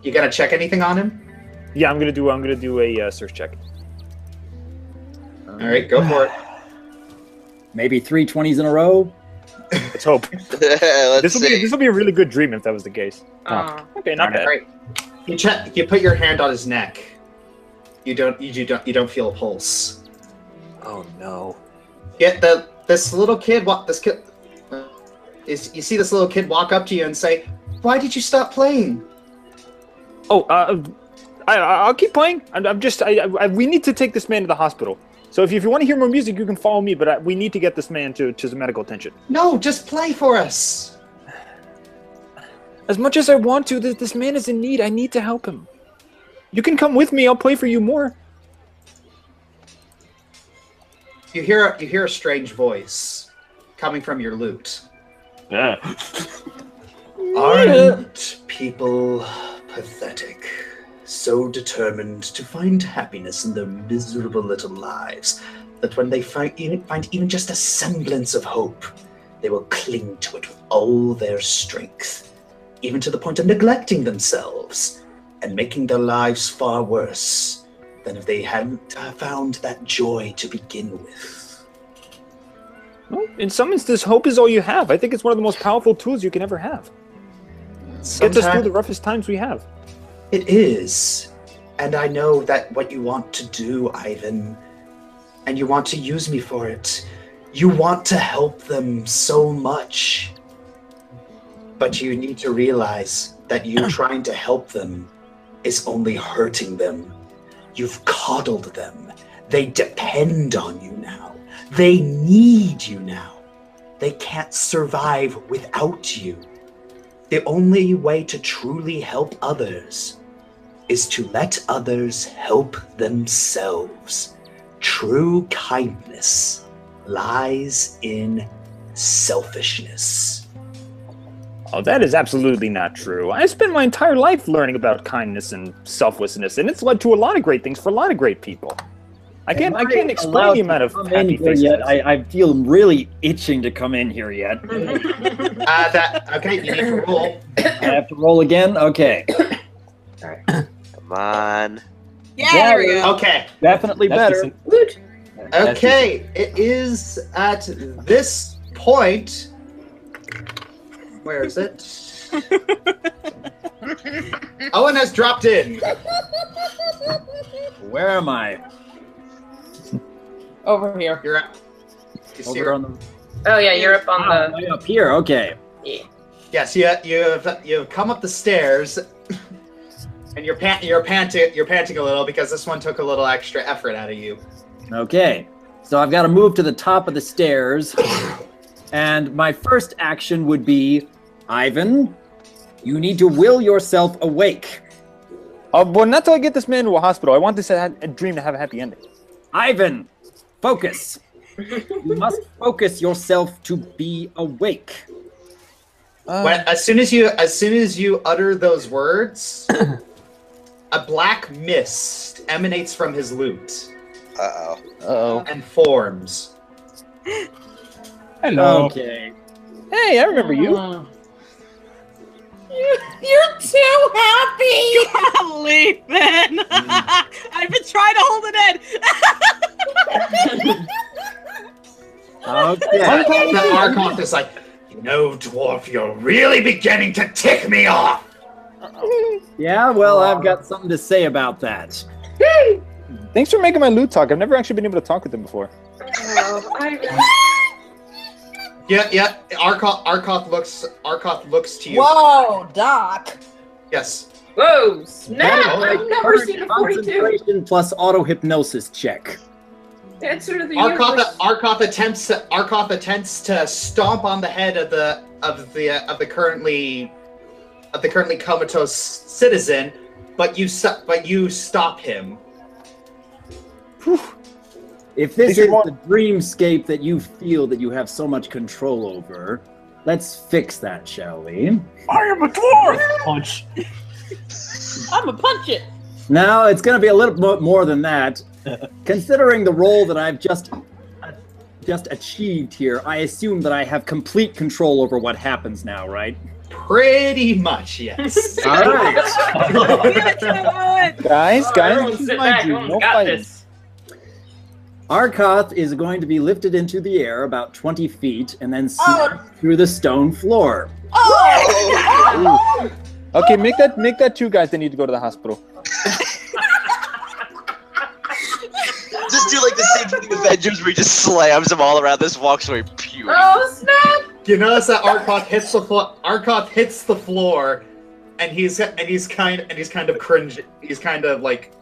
Speaker 4: You gonna check anything on him?
Speaker 8: Yeah, I'm gonna do a search check.
Speaker 4: All right, go for it.
Speaker 1: Maybe 3 20s in a row.
Speaker 8: Let's hope.
Speaker 5: Let's see.
Speaker 8: This will be a really good dream if that was the case. Okay, not bad.
Speaker 4: All right. You put your hand on his neck. You don't feel a pulse.
Speaker 8: Oh no.
Speaker 4: Yet this little kid you see this little kid walk up to you and say, "Why did you stop playing?"
Speaker 8: Oh, I'll keep playing. We need to take this man to the hospital. So if you want to hear more music, you can follow me. But we need to get this man to some medical attention.
Speaker 4: No, just play for us.
Speaker 8: As much as I want to, this man is in need. I need to help him. You can come with me. I'll play for you more.
Speaker 4: You hear a strange voice coming from your lute.
Speaker 6: Yeah.
Speaker 4: Aren't people pathetic? So determined to find happiness in their miserable little lives. that when they find even just a semblance of hope, they will cling to it with all their strength, even to the point of neglecting themselves and making their lives far worse than if they hadn't found that joy to begin with.
Speaker 8: Well, in some instances, hope is all you have. I think it's one of the most powerful tools you can ever have. Gets us through the roughest times we have.
Speaker 4: It is. And I know that what you want to do, Ivan, and you want to use me for it. You want to help them so much. But you need to realize that you trying to help them is only hurting them. You've coddled them. They depend on you now. They need you now. They can't survive without you. The only way to truly help others is to let others help themselves. True kindness lies in selfishness.
Speaker 8: Oh, that is absolutely not true. I spent my entire life learning about kindness and selflessness, and it's led to a lot of great things for a lot of great people. I can't explain the amount of happy faces.
Speaker 9: Yet. I feel really itching to come in here yet.
Speaker 4: Okay, you need to roll.
Speaker 9: I have to roll again? Okay.
Speaker 5: Come on.
Speaker 7: Yeah, there we go.
Speaker 4: Okay.
Speaker 9: Definitely better.
Speaker 4: Okay, it is at this point. Where is it? Owen has dropped in.
Speaker 9: Where am I?
Speaker 2: Over here.
Speaker 4: You're up. You see
Speaker 9: Over
Speaker 4: her?
Speaker 9: on the...
Speaker 2: Oh yeah, you're up on the.
Speaker 9: Way up here, okay.
Speaker 2: Yeah.
Speaker 4: Yes, you've come up the stairs, and you're panting a little because this one took a little extra effort out of you.
Speaker 9: Okay, so I've got to move to the top of the stairs, and my first action would be, Ivan, you need to will yourself awake.
Speaker 8: Well, not till I get this man to a hospital. I want this a dream to have a happy ending.
Speaker 9: Ivan, focus. You must focus yourself to be awake.
Speaker 4: As soon as you utter those words, a black mist emanates from his lute.
Speaker 5: Uh-oh.
Speaker 4: And forms.
Speaker 8: Hello.
Speaker 9: Okay.
Speaker 8: Hey, I remember you.
Speaker 3: You're too happy.
Speaker 7: Golly, man. I've been trying to hold it in.
Speaker 9: Okay.
Speaker 4: The Archon is like, you know, dwarf, you're really beginning to tick me off.
Speaker 9: Yeah, well, I've got something to say about that.
Speaker 8: Thanks for making my lute talk. I've never actually been able to talk with him before.
Speaker 4: Yeah. Arkoth looks to you.
Speaker 3: Whoa, Doc.
Speaker 4: Yes.
Speaker 2: Whoa, snap! I've never seen a 42.
Speaker 9: Concentration plus auto hypnosis check.
Speaker 2: Answer to the
Speaker 4: Arkoth attempts to stomp on the head of the currently comatose citizen, but you stop him.
Speaker 9: If this is the dreamscape that you feel that you have so much control over, let's fix that, shall we?
Speaker 6: I am a dwarf! Punch.
Speaker 3: I'ma punch it.
Speaker 9: Now, it's going to be a little bit more than that. Considering the role that I've just achieved here, I assume that I have complete control over what happens now, right?
Speaker 4: Pretty much, yes.
Speaker 9: All right.
Speaker 8: Guys,
Speaker 2: Everyone
Speaker 8: this is
Speaker 2: sit
Speaker 8: my
Speaker 2: back.
Speaker 8: dream.
Speaker 2: Owen's
Speaker 8: No
Speaker 2: got
Speaker 8: fighting.
Speaker 2: this.
Speaker 9: Arkoth is going to be lifted into the air about 20 feet and then smacked through the stone floor.
Speaker 8: Okay, make that two guys that need to go to the hospital.
Speaker 5: Just do like the same thing with Avengers where he just slams them all around this walkway. Pew.
Speaker 2: Oh snap!
Speaker 4: You notice that Arkoth hits the floor. Arkoth hits the floor, and he's kind of cringe. He's kind of like.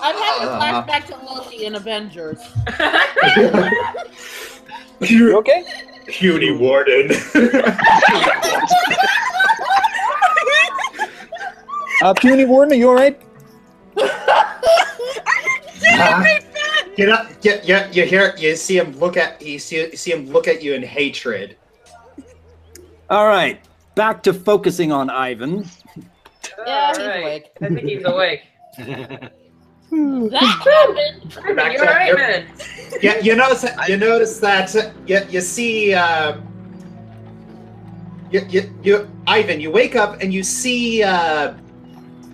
Speaker 3: I'm having a flashback to Loki in Avengers.
Speaker 8: You okay?
Speaker 4: Puny Warden.
Speaker 8: Puny Warden, are you alright?
Speaker 4: Get up! You see him look at you in hatred.
Speaker 9: All right, back to focusing on Ivan.
Speaker 3: Yeah, he's
Speaker 2: Alright.
Speaker 3: awake.
Speaker 2: I think he's awake.
Speaker 3: That happened.
Speaker 4: Back
Speaker 2: You're
Speaker 4: to-
Speaker 2: right,
Speaker 4: you're-
Speaker 2: man.
Speaker 4: Yeah, you notice that you see you Ivan. You wake up and you see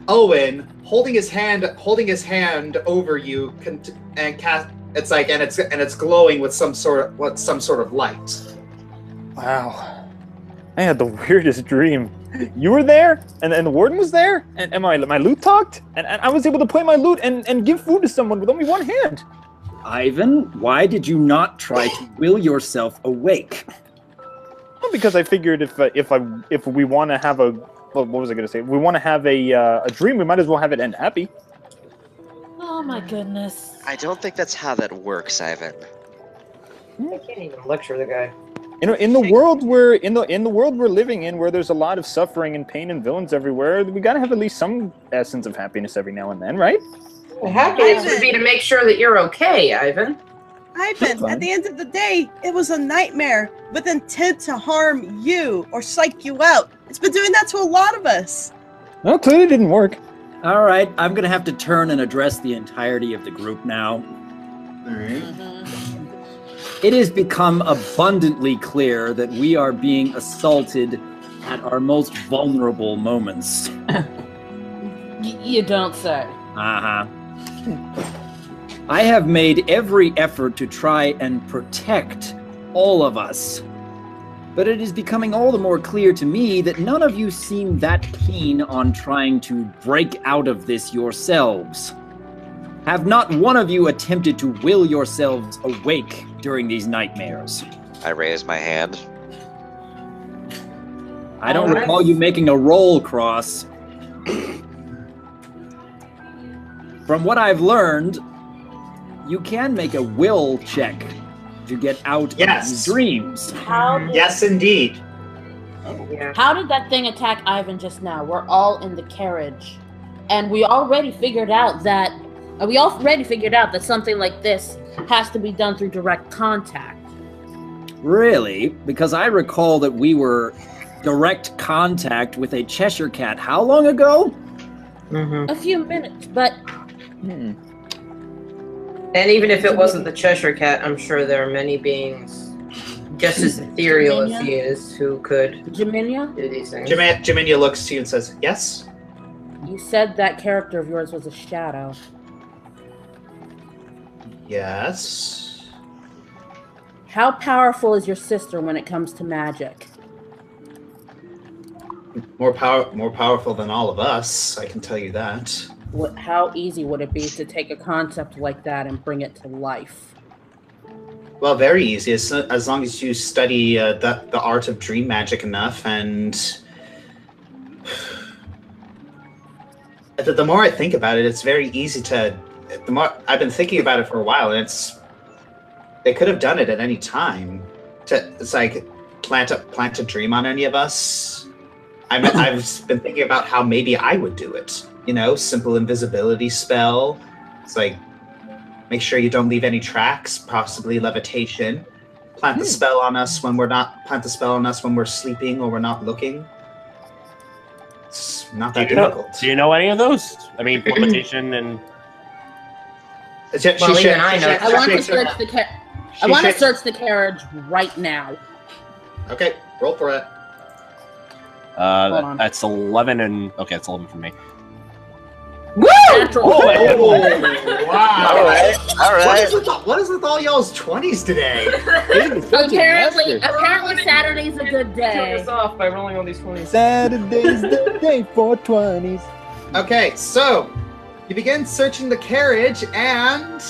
Speaker 4: Owen holding his hand over you, and it's glowing with some sort of light.
Speaker 8: Wow. I had the weirdest dream. You were there, and the warden was there, and my lute talked, and I was able to play my lute and give food to someone with only one hand.
Speaker 9: Ivan, why did you not try to will yourself awake?
Speaker 8: Well, because I figured if we want to have what was I going to say? If we want to have a dream, we might as well have it end happy.
Speaker 3: Oh my goodness.
Speaker 5: I don't think that's how that works, Ivan.
Speaker 2: I can't even lecture the guy.
Speaker 8: In the world we're living in, where there's a lot of suffering and pain and villains everywhere, we gotta have at least some essence of happiness every now and then, right?
Speaker 2: The happiness would be to make sure that you're okay, Ivan.
Speaker 7: Ivan, at the end of the day, it was a nightmare with intent to harm you or psych you out. It's been doing that to a lot of us.
Speaker 8: Well, clearly didn't work.
Speaker 9: All right, I'm going to have to turn and address the entirety of the group now.
Speaker 4: All right.
Speaker 9: It has become abundantly clear that we are being assaulted at our most vulnerable moments.
Speaker 3: You don't say.
Speaker 9: Uh-huh. I have made every effort to try and protect all of us. But it is becoming all the more clear to me that none of you seem that keen on trying to break out of this yourselves. Have not one of you attempted to will yourselves awake during these nightmares?
Speaker 5: I raise my hand.
Speaker 9: I don't recall you making a roll, Cross. From what I've learned, you can make a will check to get out of these dreams.
Speaker 4: Yes, indeed.
Speaker 2: Yeah.
Speaker 3: How did that thing attack Ivan just now? We're all in the carriage, and we already figured out that something like this has to be done through direct contact.
Speaker 9: Really? Because I recall that we were direct contact with a Cheshire cat. How long ago?
Speaker 2: Mm-hmm.
Speaker 3: A few minutes, but
Speaker 2: And even if it wasn't the Cheshire Cat, I'm sure there are many beings just as ethereal as he is who could
Speaker 3: Jaminia?
Speaker 2: do these things.
Speaker 4: Jaminia looks to you and says, "Yes."
Speaker 3: You said that character of yours was a shadow.
Speaker 4: Yes.
Speaker 3: How powerful is your sister when it comes to magic?
Speaker 4: More powerful than all of us, I can tell you that.
Speaker 3: How easy would it be to take a concept like that and bring it to life?
Speaker 4: Well, very easy, as long as you study the art of dream magic enough, and the more I think about it, it's very easy to. The more I've been thinking about it for a while, and they could have done it at any time. It's like plant a dream on any of us. I've been thinking about how maybe I would do it. You know, simple invisibility spell. It's like, make sure you don't leave any tracks, possibly levitation. Plant the spell on us when we're sleeping or we're not looking. It's not that difficult.
Speaker 6: Do you know any of those? I mean, levitation and.
Speaker 3: Well, even I know. I want to search the I want to search the carriage right now.
Speaker 4: Okay, roll for it.
Speaker 6: That's 11 and okay, it's 11 for me.
Speaker 3: Woo!
Speaker 4: Oh, wow!
Speaker 5: All right.
Speaker 4: What is with all y'all's 20s today?
Speaker 3: Apparently Saturday's a good
Speaker 2: Turn
Speaker 3: day.
Speaker 2: us off by rolling all these 20s.
Speaker 8: Saturday's the day for 20s.
Speaker 4: Okay, so you begin searching the carriage, and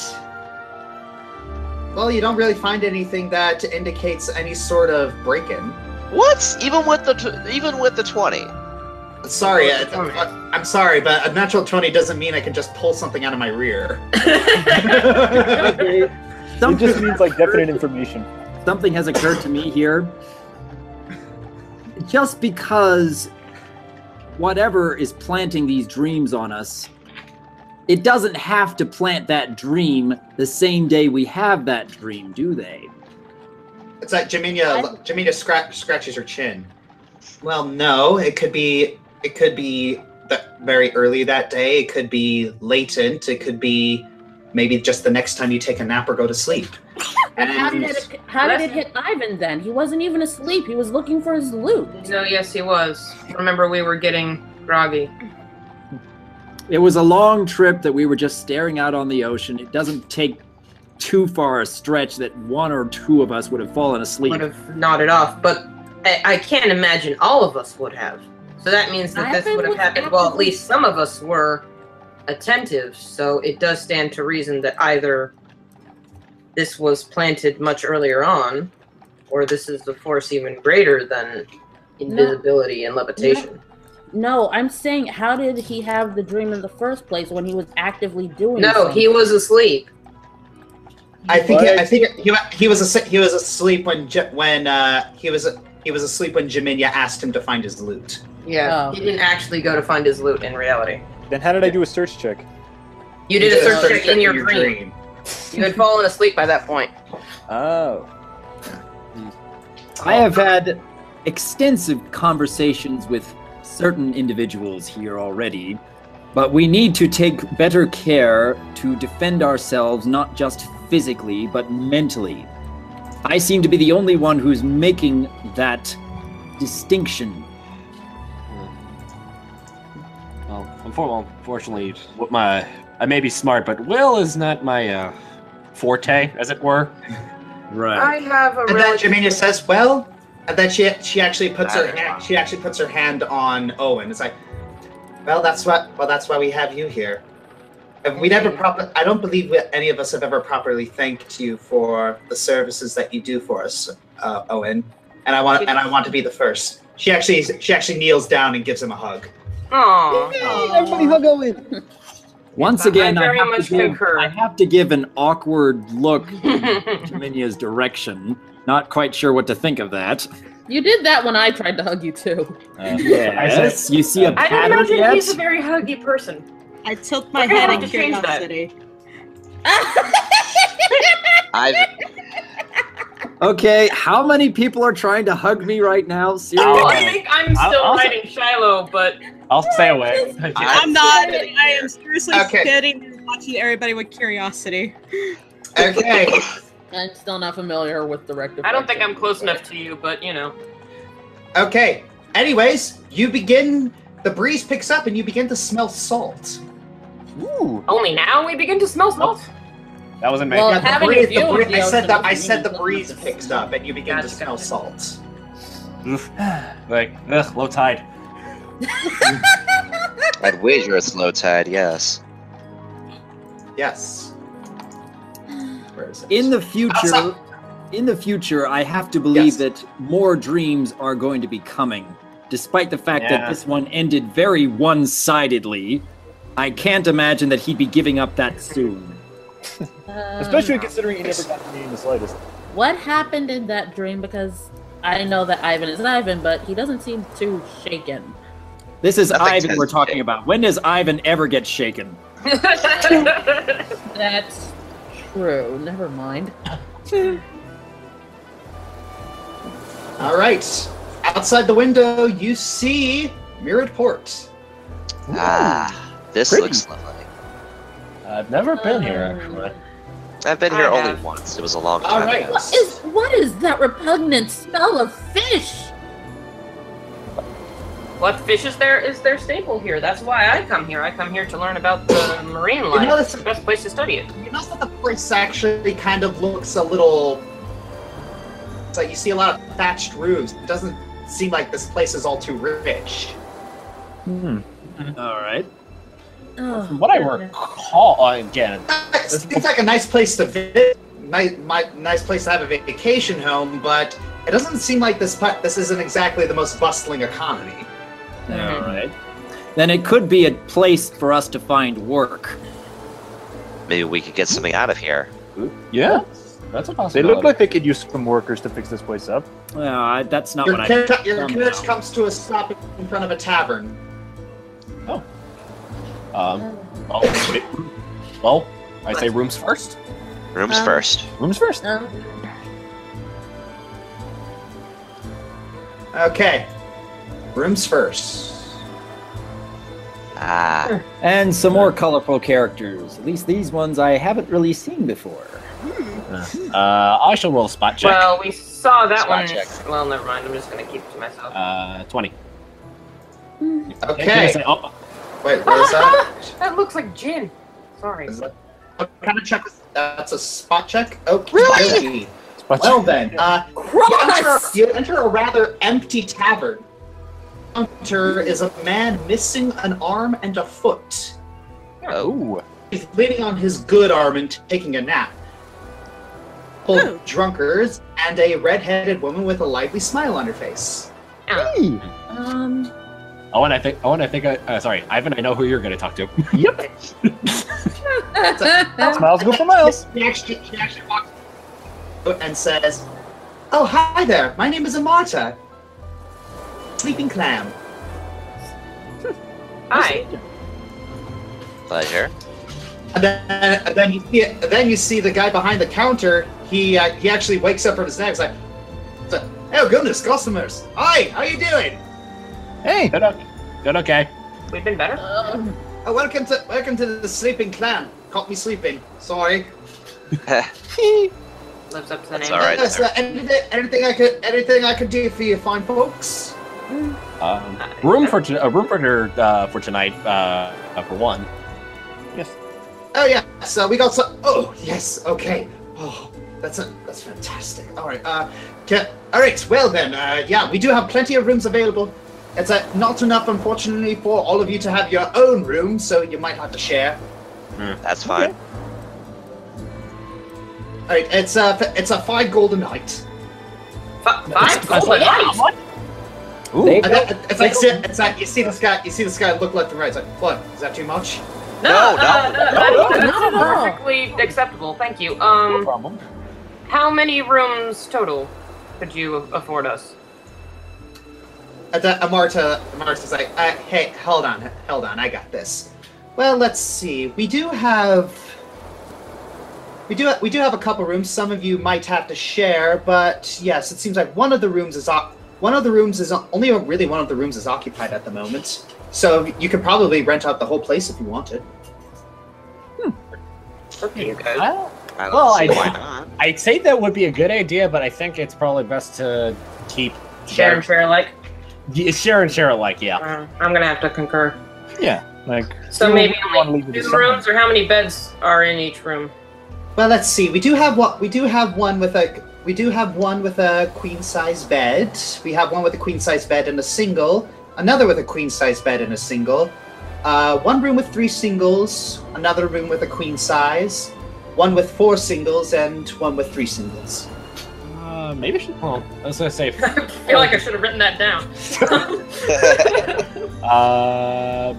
Speaker 4: well, you don't really find anything that indicates any sort of break-in.
Speaker 5: What? Even with the 20?
Speaker 4: Sorry, I'm sorry, but a natural 20 doesn't mean I can just pull something out of my rear.
Speaker 8: It just means like definite information.
Speaker 9: Something has occurred to me here. Just because whatever is planting these dreams on us, it doesn't have to plant that dream the same day we have that dream, do they?
Speaker 4: It's like Jaminia scratches her chin. Well, no, it could be very early that day. It could be latent. It could be maybe just the next time you take a nap or go to sleep. And
Speaker 3: How did it hit Ivan then? He wasn't even asleep. He was looking for his loot.
Speaker 2: No, yes, he was. Remember, we were getting groggy.
Speaker 9: It was a long trip that we were just staring out on the ocean. It doesn't take too far a stretch that one or two of us would have fallen asleep.
Speaker 2: Would have nodded off, but I can't imagine all of us would have. So that means that this would have happened. Well, at least some of us were attentive, so it does stand to reason that either this was planted much earlier on, or this is a force even greater than invisibility and levitation.
Speaker 3: No, I'm saying, how did he have the dream in the first place when he was actively doing
Speaker 2: No,
Speaker 3: something?
Speaker 2: he was asleep.
Speaker 4: I think he was asleep when he was asleep when Jaminia asked him to find his loot.
Speaker 2: Yeah,
Speaker 3: Oh.
Speaker 2: he didn't actually go to find his loot in reality.
Speaker 8: Then how did I do a search check?
Speaker 2: You did a search check in your dream. You had fallen asleep by that point.
Speaker 8: Oh.
Speaker 9: I have had extensive conversations with certain individuals here already, but we need to take better care to defend ourselves, not just physically, but mentally. I seem to be the only one who's making that distinction.
Speaker 6: Well, unfortunately, I may be smart, but will is not my forte, as it were.
Speaker 9: Right.
Speaker 2: I have a
Speaker 4: And then Jaminia says, "Well," and then she actually puts her hand on Owen. It's like, "Well, that's why we have you here. And we never I don't believe any of us have ever properly thanked you for the services that you do for us, Owen. And I want to be the first." She actually kneels down and gives him a hug.
Speaker 2: Aww.
Speaker 8: Everybody hug Owen.
Speaker 9: Once again,
Speaker 2: I very much concur.
Speaker 9: I have to give an awkward look in Jaminia's direction. Not quite sure what to think of that.
Speaker 3: You did that when I tried to hug you too.
Speaker 9: Yes, you see a
Speaker 2: I don't
Speaker 9: pattern
Speaker 2: imagine
Speaker 9: yet?
Speaker 2: he's a very huggy person.
Speaker 7: I tilt my
Speaker 2: We're gonna
Speaker 7: head
Speaker 2: have
Speaker 7: in
Speaker 2: to change that.
Speaker 7: curiosity.
Speaker 9: Okay, how many people are trying to hug me right now? Seriously?
Speaker 2: Oh, I think I'm still
Speaker 6: I'll-
Speaker 2: writing Shiloh, but
Speaker 6: I'll stay away.
Speaker 7: I'm not. I am seriously
Speaker 4: Okay.
Speaker 7: sitting and watching everybody with curiosity.
Speaker 4: Okay.
Speaker 3: I'm still not familiar with directive.
Speaker 2: I don't think I'm close enough to you, but you know.
Speaker 4: Okay. Anyways, the breeze picks up and you begin to smell salt.
Speaker 6: Ooh,
Speaker 2: Only now we begin to smell salt?
Speaker 6: that wasn't me.
Speaker 3: Well,
Speaker 4: Yeah,
Speaker 3: having a view of the
Speaker 4: I
Speaker 3: ocean
Speaker 4: said the
Speaker 3: is
Speaker 4: breeze
Speaker 3: delicious.
Speaker 4: picks up and you begin to
Speaker 2: Gotcha,
Speaker 4: smell
Speaker 2: gotcha.
Speaker 4: salt.
Speaker 6: Oof. Like, low tide.
Speaker 5: I'd wager it's low tide, yes.
Speaker 4: Yes. Where is it?
Speaker 9: In the future, I have to believe
Speaker 4: Yes.
Speaker 9: that more dreams are going to be coming. Despite the fact that
Speaker 6: Yeah.
Speaker 9: this one ended very one-sidedly, I can't imagine that he'd be giving up that soon.
Speaker 8: Especially considering he never got to me in the slightest.
Speaker 3: What happened in that dream? Because I know that Ivan is Ivan, but he doesn't seem too shaken.
Speaker 9: This is
Speaker 5: Nothing
Speaker 9: Ivan
Speaker 5: says
Speaker 9: we're talking
Speaker 5: shake.
Speaker 9: about. When does Ivan ever get shaken?
Speaker 3: That's true. Never mind.
Speaker 4: All right. Outside the window, you see Mirrored Port.
Speaker 5: This
Speaker 8: Pretty.
Speaker 5: looks lovely.
Speaker 6: I've never been here, actually.
Speaker 5: I've been here
Speaker 2: I
Speaker 5: only
Speaker 2: have.
Speaker 5: once. It was a long
Speaker 4: All
Speaker 5: time
Speaker 4: right.
Speaker 5: ago.
Speaker 3: What is that repugnant smell of fish?
Speaker 2: What fish is their staple here? That's why I come here. I come here to learn about the marine life.
Speaker 4: know,
Speaker 2: It's the best place to study it.
Speaker 4: You notice that the place actually kind of looks a little. It's like you see a lot of thatched roofs. It doesn't seem like this place is all too rich.
Speaker 9: All right.
Speaker 3: Oh,
Speaker 6: From what I
Speaker 3: goodness.
Speaker 6: recall, again,
Speaker 4: It seems like a nice place to visit. Nice place to have a vacation home, but it doesn't seem like this isn't exactly the most bustling economy.
Speaker 9: All right. Then it could be a place for us to find work.
Speaker 5: Maybe we could get something out of here.
Speaker 6: yeah, that's a
Speaker 8: They
Speaker 6: possibility.
Speaker 8: look like they could use some workers to fix this place up.
Speaker 9: Well, that's not
Speaker 4: Your
Speaker 9: what
Speaker 4: carriage
Speaker 9: somehow.
Speaker 4: comes to a stop in front of a tavern.
Speaker 6: Well, I say rooms first.
Speaker 5: Rooms first.
Speaker 8: Rooms first.
Speaker 4: Okay. Rooms first.
Speaker 5: Ah,
Speaker 9: And some more colorful characters. At least these ones I haven't really seen before.
Speaker 6: I shall roll a spot check.
Speaker 2: Well, we saw that
Speaker 6: Spot
Speaker 2: one.
Speaker 6: check.
Speaker 2: Well, never mind. I'm just gonna keep it to myself.
Speaker 6: 20.
Speaker 4: Okay.
Speaker 6: Oh,
Speaker 4: Wait, what is that?
Speaker 2: That looks like gin. Sorry.
Speaker 4: Is that what kind of check? That's a spot check. Okay.
Speaker 3: Really?
Speaker 4: Well then,
Speaker 3: Cross!
Speaker 4: you enter a rather empty tavern. Enter is a man missing an arm and a foot.
Speaker 6: oh.
Speaker 4: He's leaning on his good arm and taking a nap.
Speaker 7: Oh.
Speaker 4: Drunkards and a red-headed woman with a lively smile on her face.
Speaker 9: Hey!
Speaker 6: Oh, and I think, sorry, Ivan, I know who you're going to talk to.
Speaker 8: Yep. Smiles go for miles.
Speaker 4: She actually walks out and says, "Oh, hi there. My name is Amarta. Sleeping Clam."
Speaker 2: Hi.
Speaker 5: pleasure.
Speaker 4: And then you see the guy behind the counter. He actually wakes up from his nap. He's like, "Oh goodness, customers! Hi, how you doing?
Speaker 8: Hey.
Speaker 6: Good, okay.
Speaker 2: We've been better.
Speaker 4: Oh, welcome to the Sleeping Clan. Caught me sleeping. Sorry.
Speaker 2: Lives up to the
Speaker 5: That's
Speaker 2: name.
Speaker 5: all right.
Speaker 4: Yes, anything I could do for you, fine folks?
Speaker 6: Room for tonight, for one.
Speaker 8: Yes.
Speaker 4: Oh yeah. So we got some. Oh yes. Okay. Oh, that's fantastic. All right. All right. Well then, yeah, we do have plenty of rooms available. It's not enough, unfortunately, for all of you to have your own room, so you might have to share.
Speaker 5: That's fine.
Speaker 4: All right. It's a 5 gold a night.
Speaker 2: 5 gold a night?
Speaker 6: Ooh.
Speaker 9: They-
Speaker 4: It's like you see this guy look left and right. It's like, what? Is that too much?
Speaker 5: No.
Speaker 2: That's
Speaker 3: not at all.
Speaker 2: perfectly acceptable. Thank you.
Speaker 6: No problem.
Speaker 2: How many rooms total could you afford us?
Speaker 4: Amarta's like, hey, hold on, I got this. Well, let's see. We do have a couple rooms. Some of you might have to share, but yes, it seems like only one of the rooms is occupied at the moment. So you could probably rent out the whole place if you wanted.
Speaker 2: Okay, you guys.
Speaker 5: I don't
Speaker 6: Well,
Speaker 5: see why not.
Speaker 6: I'd say that would be a good idea, but I think it's probably best to keep
Speaker 2: Share and share alike.
Speaker 6: share alike, yeah.
Speaker 2: I'm gonna have to concur.
Speaker 8: Yeah. Like.
Speaker 2: So
Speaker 8: you
Speaker 2: maybe
Speaker 8: wouldn't wanna
Speaker 2: only
Speaker 8: leave it to
Speaker 2: 2
Speaker 8: someone.
Speaker 2: rooms, or how many beds are in each room?
Speaker 4: Well, let's see. We do have one with a queen size bed. We have one with a queen size bed and a single. Another with a queen size bed and a single. One room with 3 singles. Another room with a queen size. One with 4 singles and one with 3 singles.
Speaker 6: Maybe I should. Well, I was gonna say.
Speaker 2: I feel like I should have written that down.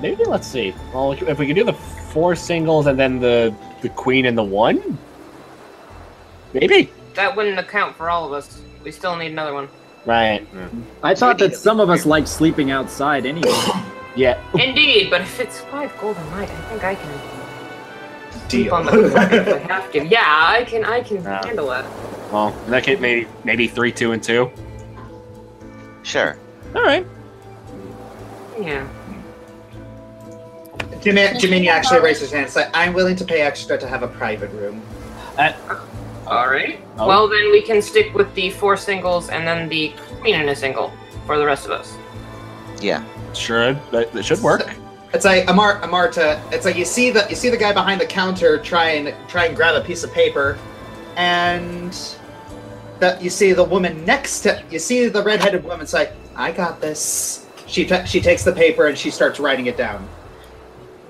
Speaker 6: Maybe let's see. Well, if we could do the 4 singles and then the queen and the 1, maybe.
Speaker 2: That wouldn't account for all of us. We still need another one.
Speaker 6: Right.
Speaker 9: I thought that some of us liked sleeping outside anyway.
Speaker 6: Yeah.
Speaker 2: Indeed, but if it's 5 gold a night, I think I can sleep
Speaker 4: Deal.
Speaker 2: on the floor if I have to. Yeah, I can
Speaker 6: Yeah.
Speaker 2: handle that.
Speaker 6: Well, in that case, maybe 3, 2, and 2.
Speaker 5: Sure.
Speaker 6: All right.
Speaker 2: Yeah.
Speaker 4: Jiminy actually raised his hand and said, "I'm willing to pay extra to have a private room."
Speaker 2: Alright.
Speaker 6: Oh.
Speaker 2: Well, then we can stick with the 4 singles and then the queen in a single for the rest of us.
Speaker 5: Yeah.
Speaker 6: Sure, that should work.
Speaker 4: It's like Amarta. It's like you see the guy behind the counter try and grab a piece of paper, and that you see the woman next to you see the redheaded woman say, "I got this." She takes the paper and she starts writing it down.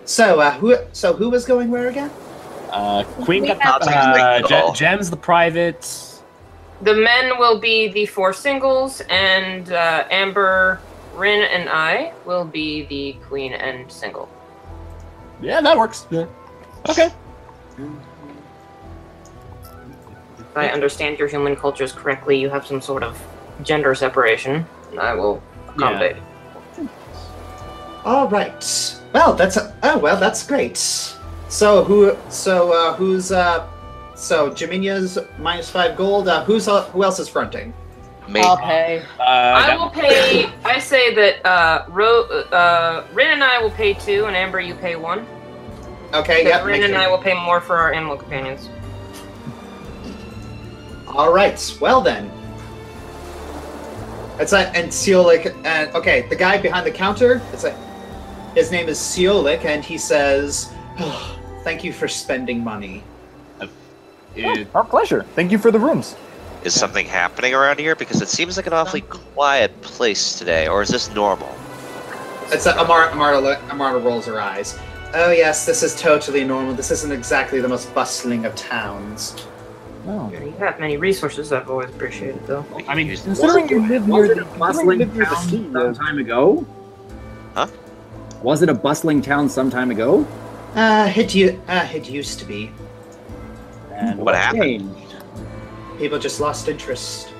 Speaker 4: So who was going where again?
Speaker 6: Queen
Speaker 3: We
Speaker 6: got
Speaker 5: have-
Speaker 6: Gem's the private.
Speaker 2: The men will be the 4 singles, and Amber, Rin, and I will be the queen and single.
Speaker 6: Yeah, that works. Yeah. Okay.
Speaker 2: If I understand your human cultures correctly, you have some sort of gender separation. I will accommodate.
Speaker 4: All right. Well, that's great. So Jaminia minus 5 gold. Who else is fronting?
Speaker 5: Maybe.
Speaker 3: I'll pay.
Speaker 2: I will pay. I say that Rin and I will pay 2, and Amber, you pay 1.
Speaker 4: Okay, yeah.
Speaker 2: Rin and I will pay more for our animal companions.
Speaker 4: All right. Well then. It's like, and Seolik, and okay, the guy behind the counter. It's like, his name is Seolik, and he says, oh, "Thank you for spending money."
Speaker 8: Our pleasure. Thank you for the rooms.
Speaker 5: Is something happening around here? Because it seems like an awfully quiet place today. Or is this normal?
Speaker 4: It's Amara rolls her eyes. Oh yes, this is totally normal. This isn't exactly the most bustling of towns.
Speaker 8: Oh.
Speaker 2: You have many resources. I've always appreciated, though.
Speaker 6: I mean,
Speaker 8: Considering you live near
Speaker 9: Was it
Speaker 8: the
Speaker 9: a bustling town some time ago?
Speaker 5: Huh?
Speaker 9: Was it a bustling town some time ago?
Speaker 4: It used to be.
Speaker 9: And
Speaker 5: What happened?
Speaker 9: changed?
Speaker 4: People just lost interest.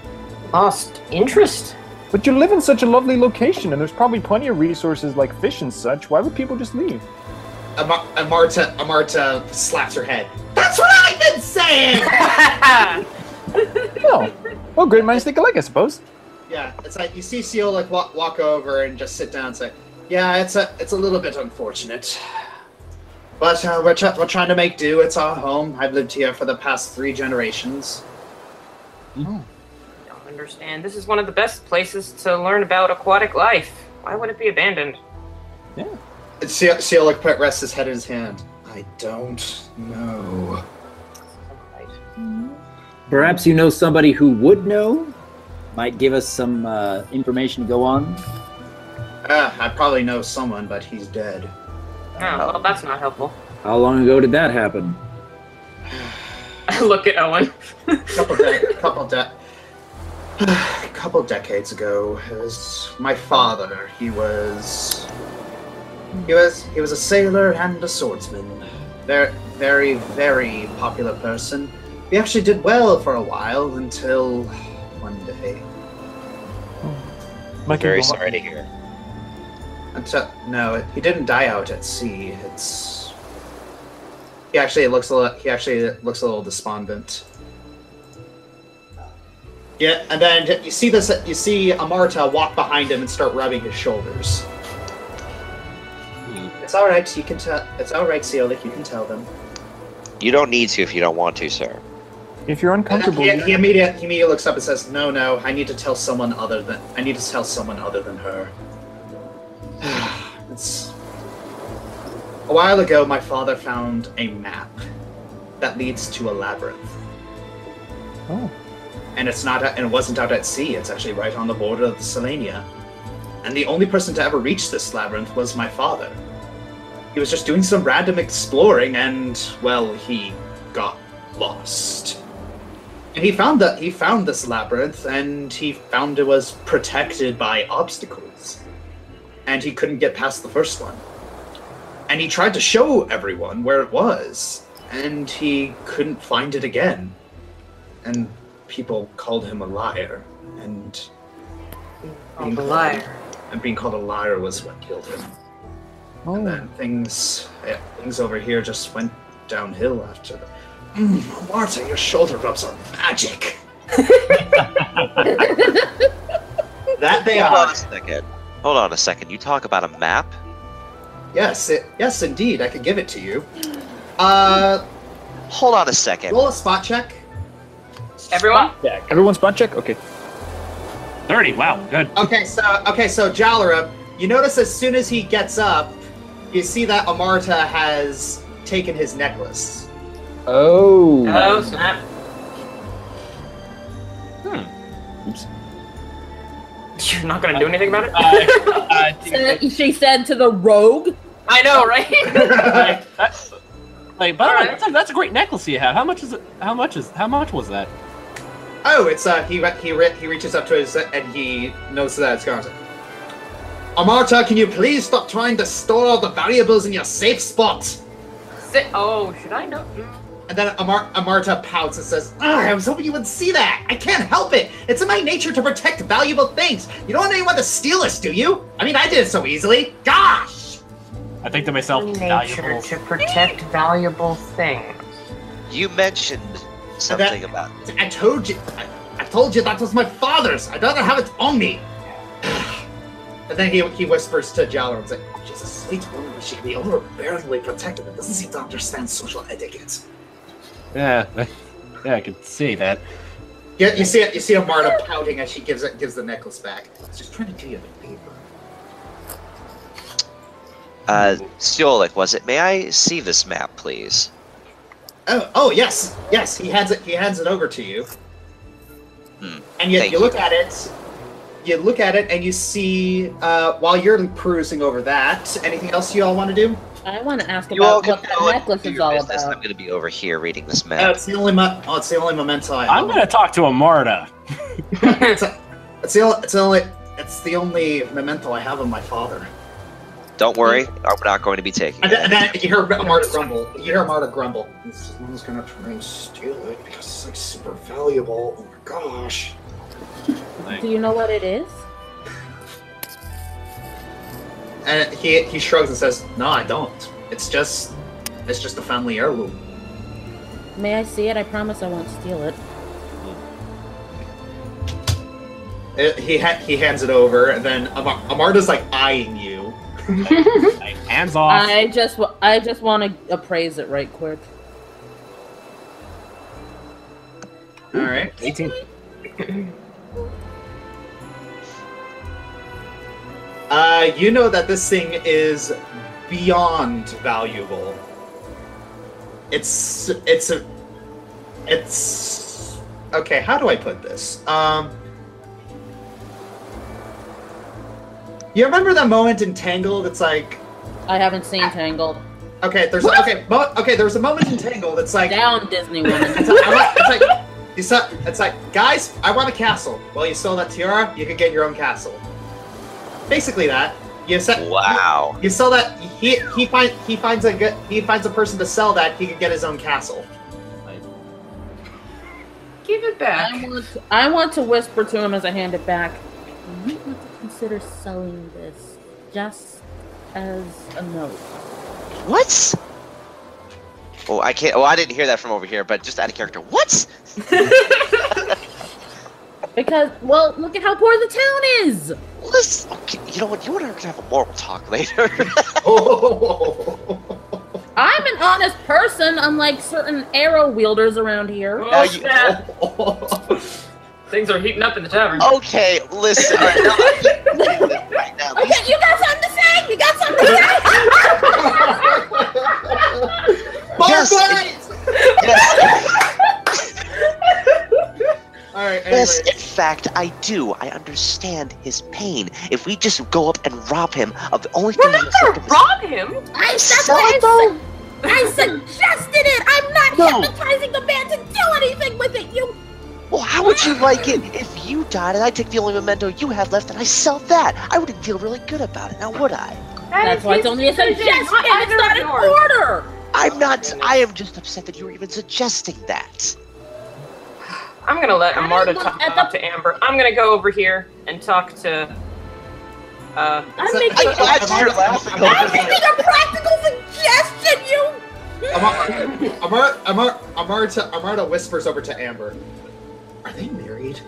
Speaker 2: Lost interest?
Speaker 8: But you live in such a lovely location, and there's probably plenty of resources like fish and such. Why would people just leave?
Speaker 4: Amarta slaps her head. That's what I've been saying!
Speaker 8: No. Well, great minds think alike, I suppose.
Speaker 4: Yeah, it's like you see Seal like walk over and just sit down and say, "Yeah, it's a little bit unfortunate, but we're trying to make do. It's our home. I've lived here for the past 3 generations."
Speaker 2: Don't understand. This is one of the best places to learn about aquatic life. Why would it be abandoned?
Speaker 8: Yeah.
Speaker 4: Seal like rests his head in his hand. I don't know.
Speaker 9: Perhaps you know somebody who would know? Might give us some information to go on?
Speaker 4: I probably know someone, but he's dead.
Speaker 2: Oh, well, that's not helpful.
Speaker 9: How long ago did that happen?
Speaker 2: I look at Owen.
Speaker 4: Couple decades ago. It was my father. He was a sailor and a swordsman. Very, very popular person. He actually did well for a while until one day.
Speaker 8: Mike,
Speaker 5: Very
Speaker 8: go on.
Speaker 5: sorry to hear.
Speaker 4: He didn't die out at sea. He actually looks a little despondent. Yeah, and then you see Amarta walk behind him and start rubbing his shoulders. It's all right. You can tell. It's all right, Seolik. You can tell them.
Speaker 5: You don't need to if you don't want to, sir.
Speaker 8: If you're uncomfortable,
Speaker 4: He immediately looks up and says, "No. I need to tell someone other than her." It's a while ago. My father found a map that leads to a labyrinth.
Speaker 8: Oh.
Speaker 4: And it wasn't out at sea. It's actually right on the border of the Selenia. And the only person to ever reach this labyrinth was my father. He was just doing some random exploring, and well, he got lost. And he found this labyrinth, and he found it was protected by obstacles, and he couldn't get past the first one. And he tried to show everyone where it was, and he couldn't find it again. And people called him a liar, and being called a liar was what killed him.
Speaker 8: Oh.
Speaker 4: And then things over here just went downhill after that. Marta, your shoulder rubs are magic. That they
Speaker 5: Hold
Speaker 4: are.
Speaker 5: on a second. Hold on a second. You talk about a map?
Speaker 4: Yes, indeed. I could give it to you.
Speaker 5: Hold on a second.
Speaker 4: Roll a spot check.
Speaker 2: Everyone?
Speaker 8: Yeah, everyone spot check? Okay.
Speaker 6: 30. Wow, good.
Speaker 4: Okay, so Jalera, you notice as soon as he gets up, you see that Amarta has taken his necklace.
Speaker 8: Oh.
Speaker 2: Oh, snap.
Speaker 8: Oops.
Speaker 2: You're not gonna do anything about it?
Speaker 3: She said to the rogue.
Speaker 2: I know, right?
Speaker 6: By the way, that's a great necklace you have. How much is it? How much was that?
Speaker 4: Oh, it's he reaches up to his and he notices that it's gone. Amarta, can you please stop trying to store all the valuables in your safe spot?
Speaker 2: Oh, should I know?
Speaker 4: And then Amarta pouts and says, I was hoping you would see that. I can't help it. It's in my nature to protect valuable things. You don't want anyone to steal us, do you? I mean, I did it so easily. Gosh!
Speaker 6: I think to myself,
Speaker 2: Nature
Speaker 6: valuable.
Speaker 2: to protect valuable things.
Speaker 5: You mentioned something about.
Speaker 4: I told you told you that was my father's. I'd rather have it on me. And then he whispers to Jalor and says, she's a sweet woman, but she can be overbearingly protective and doesn't seem to understand social etiquette.
Speaker 6: Yeah, I could see that.
Speaker 4: Yeah, you see Amarta pouting as she gives the necklace back. I was just trying to do you a favor.
Speaker 5: Stiolik, was it? May I see this map, please?
Speaker 4: Oh, yes. He hands it over to you. And you look at it. You look at it and you see, while you're perusing over that, anything else you all want to do?
Speaker 3: I want to ask about what that necklace is all about.
Speaker 5: I'm going to be over here reading this map.
Speaker 4: It's the only memento I have.
Speaker 6: I'm going to talk to Amarta.
Speaker 4: It's the only memento I have of my father.
Speaker 5: Don't worry, I'm not going to be taking it.
Speaker 4: And then you hear Amarta grumble. Someone's gonna try and steal it because it's like super valuable. Oh my gosh.
Speaker 3: Do you know what it is?
Speaker 4: And he shrugs and says, "No, I don't. It's just a family heirloom."
Speaker 3: May I see it? I promise I won't steal it.
Speaker 4: He hands it over, and then Amarta's like eyeing you.
Speaker 6: Hands off.
Speaker 3: I just want to appraise it right quick.
Speaker 4: All right,
Speaker 6: 18.
Speaker 4: You know that this thing is beyond valuable. It's okay. How do I put this? You remember that moment in Tangled? It's like
Speaker 3: I haven't seen Tangled.
Speaker 4: Okay, there's a moment in Tangled. It's like
Speaker 3: down Disney woman.
Speaker 4: It's like guys, I want a castle. Well, you sell that tiara, you can get your own castle. Basically that.
Speaker 5: Wow.
Speaker 4: You sell that. He finds a person to sell that. He can get his own castle.
Speaker 2: Give it back.
Speaker 3: I want to whisper to him as I hand it back. You might want to consider selling this just as a note.
Speaker 5: What? Oh, I can't. Oh, I didn't hear that from over here. But just out of character, what?
Speaker 3: Because, well, look at how poor the town is.
Speaker 5: Listen, okay, you know what? You and I are gonna have a moral talk later.
Speaker 3: I'm an honest person, unlike certain arrow wielders around here.
Speaker 2: Things are heating up in the tavern.
Speaker 5: Okay, listen. Right now,
Speaker 3: Okay, you got something to say? You got something to say?
Speaker 5: Yes.
Speaker 4: All right.
Speaker 5: Yes, in fact, I do. I understand his pain. If we just go up and rob him of the only thing
Speaker 2: We're not gonna rob him.
Speaker 3: I suggested it. I'm not hypnotizing the man to do anything with it.
Speaker 5: Well, how would you like it if you died and I take the only memento you have left and I sell that? I wouldn't feel really good about it, now would I?
Speaker 3: That's why it's only a suggestion. It's not an order.
Speaker 5: I'm not. I am just upset that you're even suggesting that.
Speaker 2: I'm gonna let Amarta talk to Amber. I'm gonna go over here and talk to.
Speaker 3: I'm making a practical suggestion,
Speaker 4: Amarta whispers over to Amber. Are they married?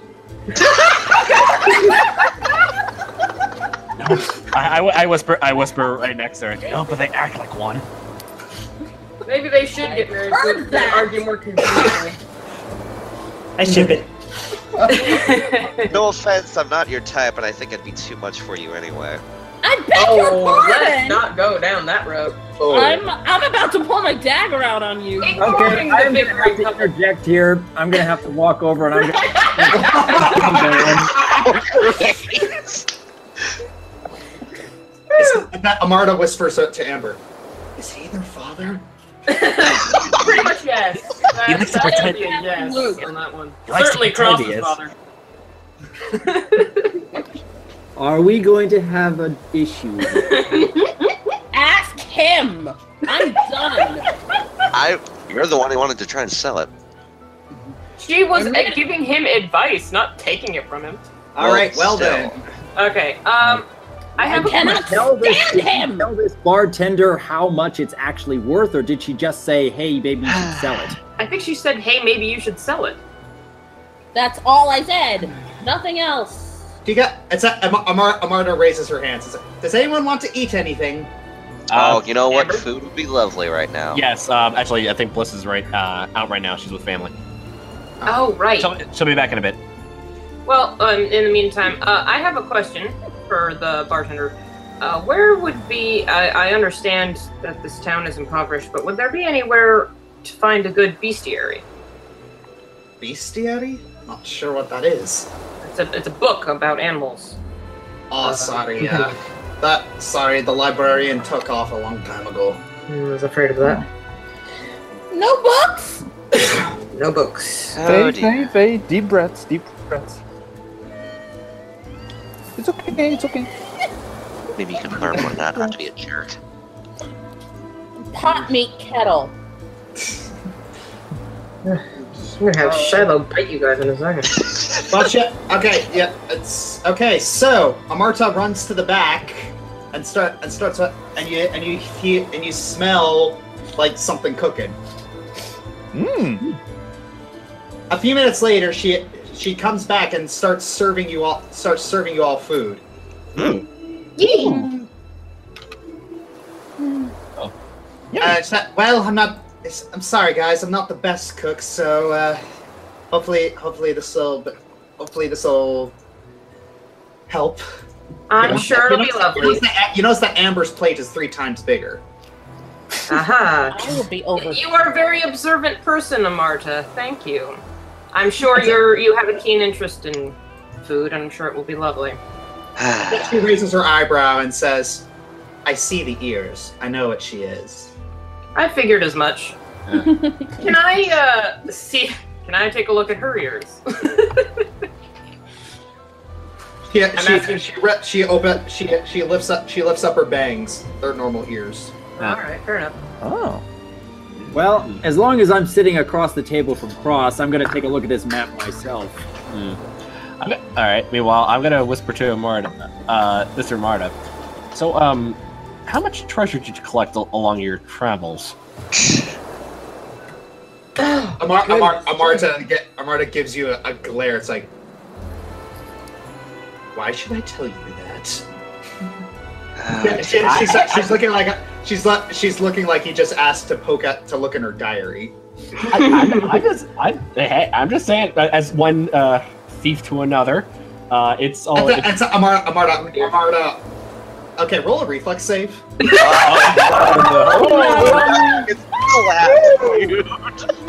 Speaker 6: No, I whisper right next to her. No, but they act like one.
Speaker 2: Maybe they should get married so they argue more conveniently.
Speaker 8: I ship it.
Speaker 5: No offense, I'm not your type, and I think it'd be too much for you anyway.
Speaker 3: I beg your pardon.
Speaker 2: Let's not go down that road.
Speaker 4: Oh.
Speaker 3: I'm about to pull my dagger out on you.
Speaker 9: Okay, I'm going to have to interject here. I'm going to have to walk over and I'm going
Speaker 4: to... Amarta whispers to Amber. Is he their father?
Speaker 2: Pretty much yes.
Speaker 6: He likes to pretend.
Speaker 2: Yes on that one.
Speaker 6: Certainly
Speaker 2: Cross's father.
Speaker 9: Are we going to have an issue?
Speaker 3: Ask him. I'm done.
Speaker 5: You're the one who wanted to try and sell it.
Speaker 2: She was giving him advice, not taking it from him.
Speaker 4: All right, well then.
Speaker 2: Okay, I have
Speaker 3: cannot stand him.
Speaker 9: Tell this bartender how much it's actually worth, or did she just say, "Hey, baby, you should sell it"?
Speaker 2: I think she said, "Hey, maybe you should sell it."
Speaker 3: That's all I said. Nothing else.
Speaker 4: Do you got? Amarta raises her hands. Does anyone want to eat anything?
Speaker 5: Oh, you know what?
Speaker 2: Amber?
Speaker 5: Food would be lovely right now.
Speaker 6: Yes, actually, I think Bliss is out right now. She's with family.
Speaker 2: Oh, right.
Speaker 6: She'll be back in a bit.
Speaker 2: Well, in the meantime, I have a question for the bartender. Where would be? I understand that this town is impoverished, but would there be anywhere to find a good bestiary?
Speaker 4: Bestiary? Not sure what that is.
Speaker 2: It's a book about animals.
Speaker 4: Oh, sorry. Sorry, the librarian took off a long time ago.
Speaker 2: I was afraid of that.
Speaker 3: No books.
Speaker 2: No books.
Speaker 8: Faye, deep breaths, deep breaths. It's okay, it's okay.
Speaker 5: Maybe you can learn from that, not to be a jerk.
Speaker 3: Pot meat kettle.
Speaker 2: I'm gonna have Shiloh bite you guys in a second.
Speaker 4: Gotcha. Okay, yeah, it's okay. So Amarta runs to the back and starts and you smell like something cooking.
Speaker 8: Mmm.
Speaker 4: A few minutes later, she comes back and starts serving you all food.
Speaker 8: Oh.
Speaker 4: Well, I'm sorry, guys. I'm not the best cook, so hopefully this will help.
Speaker 2: I'm sure it'll be lovely.
Speaker 4: You notice that Amber's plate is 3 times bigger.
Speaker 2: Aha.
Speaker 3: I will be over.
Speaker 2: You are a very observant person, Amarta. Thank you. I'm sure you have a keen interest in food, and I'm sure it will be lovely.
Speaker 4: She raises her eyebrow and says, "I see the ears. I know what she is."
Speaker 2: I figured as much. Can I see? Can I take a look at her ears?
Speaker 4: Yeah, she lifts up her bangs. They're normal ears.
Speaker 2: All right, fair enough.
Speaker 8: Oh.
Speaker 9: Well, as long as I'm sitting across the table from Cross, I'm going to take a look at this map myself.
Speaker 6: All right. Meanwhile, I'm gonna whisper to Mr. Marta. So, how much treasure did you collect along your travels?
Speaker 4: Amarta gives you a glare. It's like, why should I tell you that? She's looking like she's looking like he just asked to look in her diary.
Speaker 6: I'm just saying, as one thief to another, it's all.
Speaker 4: Amarta. Okay, roll a reflex save.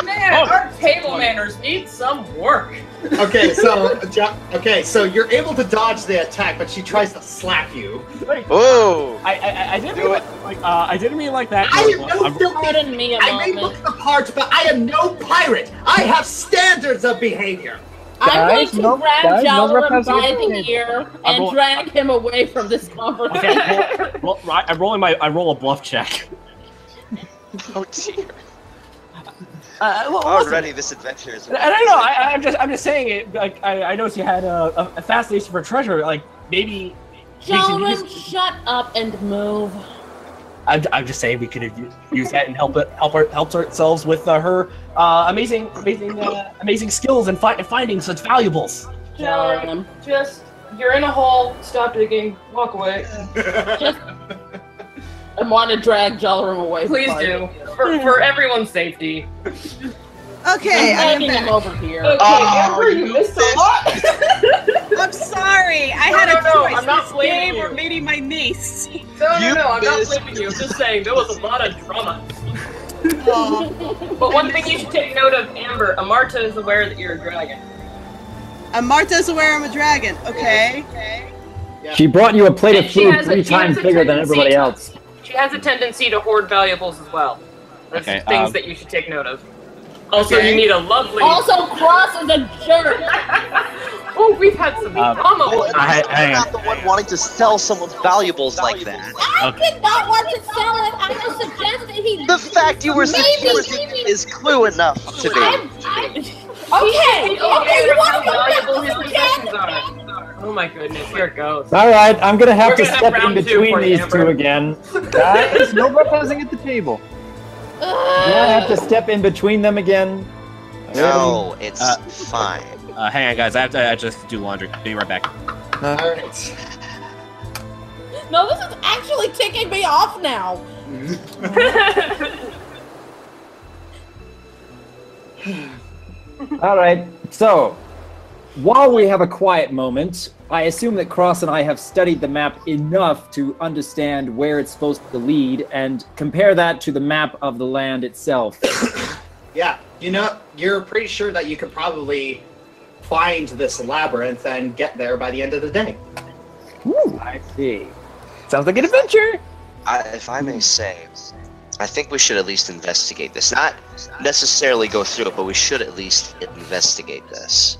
Speaker 2: Man, our table manners need some work.
Speaker 4: Okay, so you're able to dodge the attack, but she tries to slap you.
Speaker 5: Oh!
Speaker 6: I didn't mean I didn't mean like that.
Speaker 3: Pardon me a
Speaker 4: I may
Speaker 3: moment.
Speaker 4: look the part, but I am no pirate. I have standards of behavior.
Speaker 3: I'm going to grab Jalaram by the
Speaker 8: representation.
Speaker 3: ear and drag him away from this conversation.
Speaker 6: Okay, I roll a bluff check.
Speaker 5: Oh dear.
Speaker 6: Listen,
Speaker 5: Already this adventure is...
Speaker 6: I don't know. I'm just saying it. Like I noticed you had a fascination for treasure. Like maybe.
Speaker 3: Jalaram, shut up and move.
Speaker 6: I'm just saying we could use that and help ourselves with her amazing skills and finding such valuables.
Speaker 2: Jalaram, you're in a hole. Stop digging. Walk away.
Speaker 3: I want to drag Jalaram away.
Speaker 2: Please do. For everyone's safety.
Speaker 7: Okay,
Speaker 3: I'm
Speaker 7: I'm
Speaker 3: dragging him
Speaker 7: back.
Speaker 3: over here.
Speaker 2: Okay, Amber, you missed a lot.
Speaker 7: I'm sorry. I had a
Speaker 2: No,
Speaker 7: choice.
Speaker 2: I'm not
Speaker 7: this
Speaker 2: blaming
Speaker 7: game
Speaker 2: you.
Speaker 7: or meeting my niece.
Speaker 2: No, I'm not
Speaker 5: missed.
Speaker 2: blaming you. I'm just saying there was a lot of drama.
Speaker 7: Aw.
Speaker 2: But one thing you should take note of, Amber, Amarta is aware that you're a dragon.
Speaker 7: Marta's aware I'm a dragon. Okay.
Speaker 9: She brought you a plate of
Speaker 2: And she
Speaker 9: food
Speaker 2: has
Speaker 9: 3 times
Speaker 2: a
Speaker 9: bigger than
Speaker 2: tendency
Speaker 9: everybody
Speaker 2: to-
Speaker 9: else.
Speaker 2: She has a tendency to hoard valuables as well. That's
Speaker 6: Okay,
Speaker 2: things that you should take note of. Also,
Speaker 7: Okay.
Speaker 2: you need a lovely...
Speaker 3: Also, Cross is a jerk.
Speaker 2: Oh, we've had some drama.
Speaker 5: I'm not the one wanting to sell someone's valuables like that.
Speaker 3: I did not want to sell it. I just suggested he.
Speaker 5: The fact you were
Speaker 3: Maybe-
Speaker 5: suggesting is clue enough to me.
Speaker 3: Okay, you want to go
Speaker 2: valuable
Speaker 3: back
Speaker 2: his
Speaker 3: to
Speaker 2: possessions
Speaker 3: the
Speaker 2: are. Oh my goodness, here it goes.
Speaker 9: All right, I'm gonna have
Speaker 2: We're
Speaker 9: to
Speaker 2: gonna have
Speaker 9: step in
Speaker 2: round two
Speaker 9: between
Speaker 2: for you,
Speaker 9: these
Speaker 2: Amber.
Speaker 9: two again.
Speaker 8: Guys, no roughhousing at the table.
Speaker 9: Do I have to step in between them again?
Speaker 5: No, it's fine.
Speaker 6: Hang on, guys. I just have to do laundry. Be right back.
Speaker 4: Alright.
Speaker 3: No, this is actually ticking me off now.
Speaker 9: All right. So, while we have a quiet moment, I assume that Cross and I have studied the map enough to understand where it's supposed to lead and compare that to the map of the land itself.
Speaker 4: Yeah, you know, you're pretty sure that you could probably find this labyrinth and get there by the end of the day.
Speaker 9: Ooh, I see.
Speaker 8: Sounds like an adventure.
Speaker 5: If I may say, I think we should at least investigate this. Not necessarily go through it, but we should at least investigate this.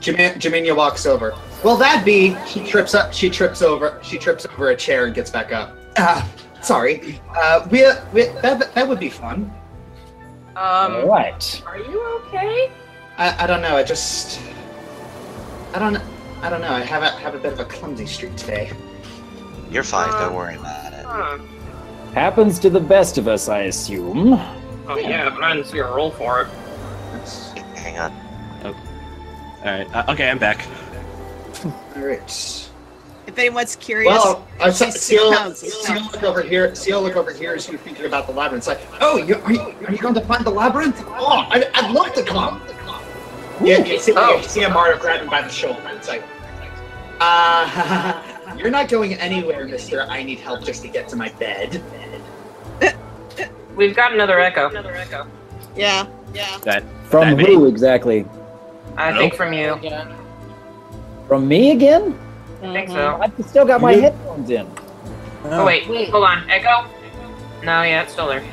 Speaker 4: Jaminia walks over. Well, that be she trips over a chair and gets back up. Sorry. That would be fun.
Speaker 9: All right.
Speaker 2: Are you okay?
Speaker 4: I don't know. I don't know. I have a bit of a clumsy streak today.
Speaker 5: You're fine. Don't worry about it.
Speaker 9: Happens to the best of us, I assume.
Speaker 2: Oh yeah, but I didn't see a roll for it.
Speaker 5: Hang on.
Speaker 6: All right. Okay, I'm back.
Speaker 4: All right.
Speaker 7: If anyone's curious,
Speaker 4: Well,
Speaker 7: she's 6 pounds.
Speaker 4: See, look over here. Look over here as you're thinking about the labyrinth. It's like, oh, are you going to find the labyrinth? Oh, I'd love to come. Yeah, you see a Mario grab him by the shoulder. It's like, you're not going anywhere, mister. I need help just to get to my bed.
Speaker 2: We've got another echo.
Speaker 7: Yeah.
Speaker 9: From
Speaker 6: That
Speaker 9: who exactly?
Speaker 2: I think from you.
Speaker 9: From me again?
Speaker 2: I think so.
Speaker 9: I've still got my headphones in.
Speaker 2: Oh wait, hold on. Echo? No, yeah, it's still there.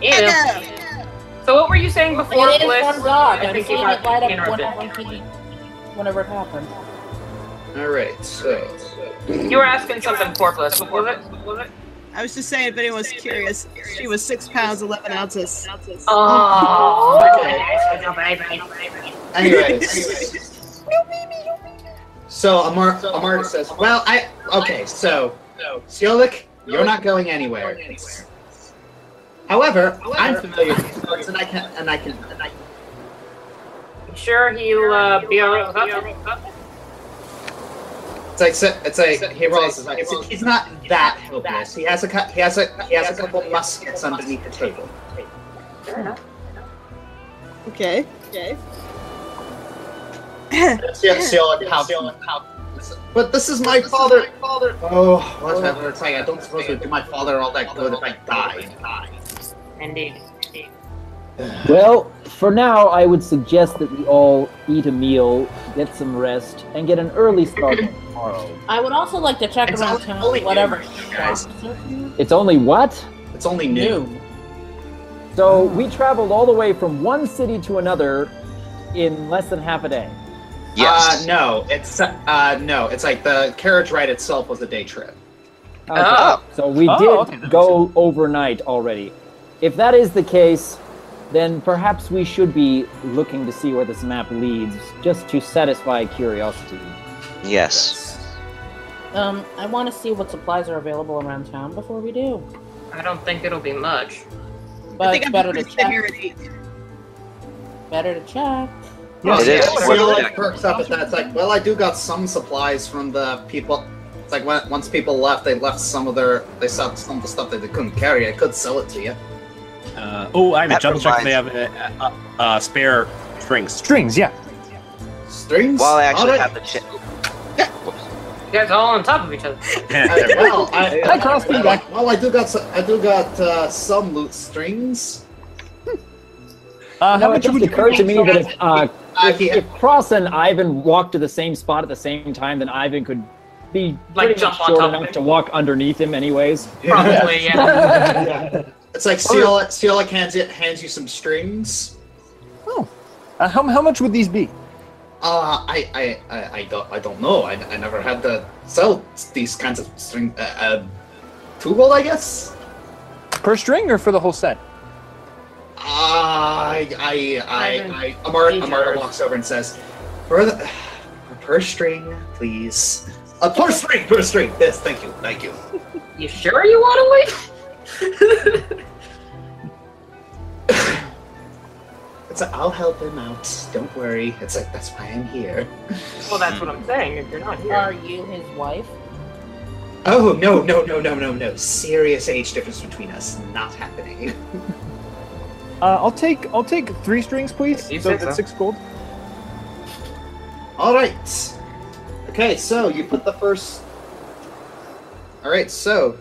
Speaker 2: Ew.
Speaker 7: Echo!
Speaker 2: So what were you saying before,
Speaker 3: It is
Speaker 2: Bliss?
Speaker 3: from God.
Speaker 2: I
Speaker 3: I'm
Speaker 2: think
Speaker 3: seeing
Speaker 2: you
Speaker 3: it light up
Speaker 2: interrupted.
Speaker 3: whenever it happens.
Speaker 4: All right, so
Speaker 2: You were asking something for Bliss. What was it?
Speaker 7: I was just saying, if anyone's curious, she was 6 pounds 11 ounces.
Speaker 2: Oh.
Speaker 4: anyways. So Amar says, well, so Siolik, you're not going anywhere. However, I'm familiar with these parts, and I can.
Speaker 2: You sure he'll be alright with that?
Speaker 4: It's like he rolls his eyes. He's not that helpless. He has a couple muskets underneath the table.
Speaker 7: Okay.
Speaker 4: But this is my father. Oh, whatever. It's like I don't suppose it would do my father all that good if I died.
Speaker 2: Indeed.
Speaker 9: Well, for now, I would suggest that we all eat a meal, get some rest, and get an early start on tomorrow.
Speaker 3: I would also like to check
Speaker 4: It's
Speaker 3: around
Speaker 4: only
Speaker 3: town, whatever.
Speaker 4: noon, guys.
Speaker 9: It's only what?
Speaker 4: It's only noon.
Speaker 9: So we traveled all the way from one city to another in less than half a day.
Speaker 5: Yes.
Speaker 4: No. It's like the carriage ride itself was a day trip.
Speaker 9: Okay.
Speaker 2: Oh.
Speaker 9: So we did go overnight already. If that is the case, then perhaps we should be looking to see where this map leads, just to satisfy curiosity.
Speaker 5: Yes.
Speaker 3: I want to see what supplies are available around town before we do.
Speaker 2: I don't think it'll be much.
Speaker 3: But
Speaker 7: I think
Speaker 3: it's
Speaker 7: I'm
Speaker 3: better
Speaker 7: gonna
Speaker 3: to
Speaker 7: sit here
Speaker 3: check.
Speaker 7: and eat.
Speaker 3: Better to check.
Speaker 5: It is.
Speaker 4: Siolik perks up at that. It's like, well, I do got some supplies from the people. It's like once people left, they left some of they sold some of the stuff that they couldn't carry. I could sell it to you.
Speaker 6: I have a double check if they have spare strings.
Speaker 8: Strings, yeah.
Speaker 4: Strings?
Speaker 5: Well, I actually
Speaker 4: Alright.
Speaker 5: have the chip.
Speaker 2: You guys are all on top of each other.
Speaker 4: I do got some loot strings.
Speaker 9: No, it just occurred to me that if Cross and Ivan walked to the same spot at the same time, then Ivan could be
Speaker 2: Like
Speaker 9: pretty
Speaker 2: jump
Speaker 9: much
Speaker 2: on
Speaker 9: short
Speaker 2: top of
Speaker 9: enough
Speaker 2: him.
Speaker 9: to walk underneath him anyways.
Speaker 2: Probably, yeah.
Speaker 4: It's like Siolik hands you some strings.
Speaker 8: Oh, how much would these be?
Speaker 4: I don't know. I never had to sell these kinds of string. 2 gold, I guess.
Speaker 8: Per string or for the whole set?
Speaker 4: Amara walks over and says, per string, please. Per string. Yes, thank you.
Speaker 2: You sure you want to leave?
Speaker 4: I'll help him out. Don't worry. It's like, that's why I'm here.
Speaker 2: Well, that's what I'm saying. If you're not here.
Speaker 3: Are you his wife?
Speaker 4: Oh, no. Serious age difference between us. Not happening.
Speaker 8: I'll take 3 strings, please.
Speaker 2: You
Speaker 8: So
Speaker 2: said
Speaker 8: that's
Speaker 2: so.
Speaker 8: 6 gold.
Speaker 4: All right. Okay, so you put the first. All right, so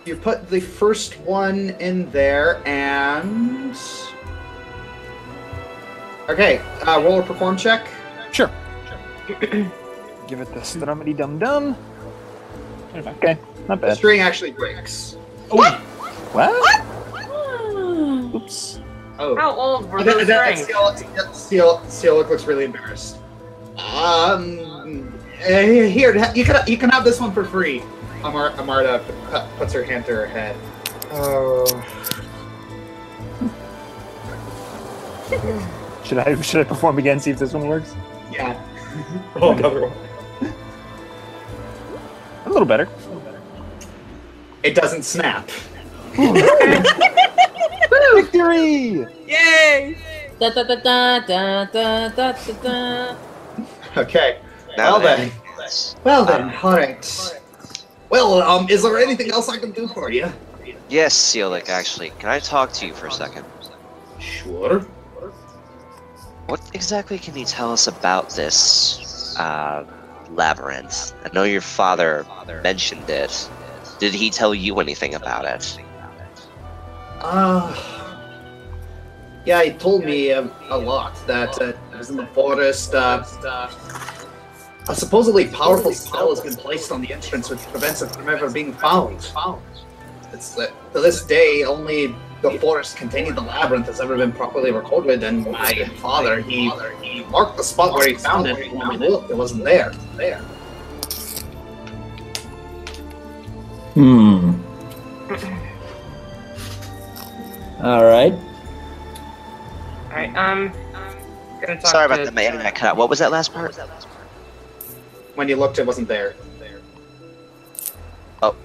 Speaker 4: you put the first one in there, and okay, roll a perform check.
Speaker 8: Sure. Give it the strummity dum dum. Okay, not
Speaker 4: The
Speaker 8: bad.
Speaker 4: string actually breaks.
Speaker 8: What?
Speaker 3: Hmm.
Speaker 8: Oops.
Speaker 4: Oh,
Speaker 2: How old were those strings?
Speaker 4: Seal looks really embarrassed. Here, you can have this one for free. Amarta puts her hand to her head. Oh.
Speaker 8: Should I perform again? See if this one works.
Speaker 4: Yeah. Roll another one.
Speaker 8: A little better.
Speaker 4: It doesn't snap.
Speaker 8: Victory!
Speaker 7: Yay!
Speaker 3: Da da da da da da da da da.
Speaker 4: Okay.
Speaker 5: Now
Speaker 4: Well then. Well then. All right. Well, is there anything else I can do for you?
Speaker 5: Yes, Sealik, actually. Can I talk to you for a second?
Speaker 4: Sure.
Speaker 5: What exactly can you tell us about this labyrinth? I know your father mentioned it. Did he tell you anything about it?
Speaker 4: Yeah, he told me a lot that it was in the forest. A supposedly powerful spell has been placed on the entrance which prevents it from ever being found. It's to this day, only the forest containing the labyrinth has ever been properly recorded, and my father, he marked the spot where he found it, and when we looked, it wasn't there.
Speaker 9: All right.
Speaker 2: Alright, gonna talk
Speaker 5: Sorry
Speaker 2: to
Speaker 5: about that, my internet cut out. What was that last part?
Speaker 4: When you looked, it wasn't there.
Speaker 5: Oh.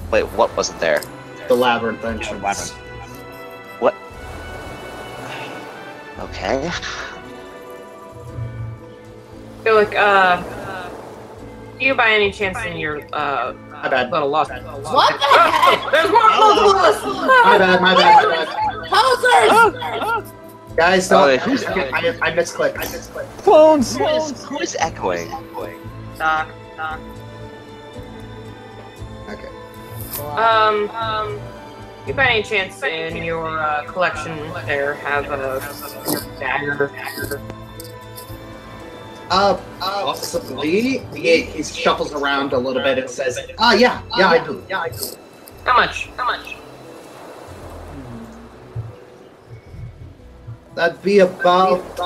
Speaker 5: Wait, what wasn't there?
Speaker 4: The labyrinth entrance.
Speaker 5: What? Okay.
Speaker 2: feel like, do you by any chance in your,
Speaker 4: My bad.
Speaker 2: little lost?
Speaker 3: What the heck?
Speaker 2: There's more of
Speaker 4: My bad.
Speaker 3: Posers!
Speaker 4: Guys,
Speaker 5: Oh,
Speaker 4: don't. I misclicked.
Speaker 8: Clones!
Speaker 5: Who is echoing?
Speaker 2: Doc.
Speaker 4: Okay.
Speaker 2: You by any chance in your collection there have a dagger?
Speaker 4: Possibly. He shuffles around a little bit and says, yeah, I do.
Speaker 2: How much?
Speaker 4: That'd be about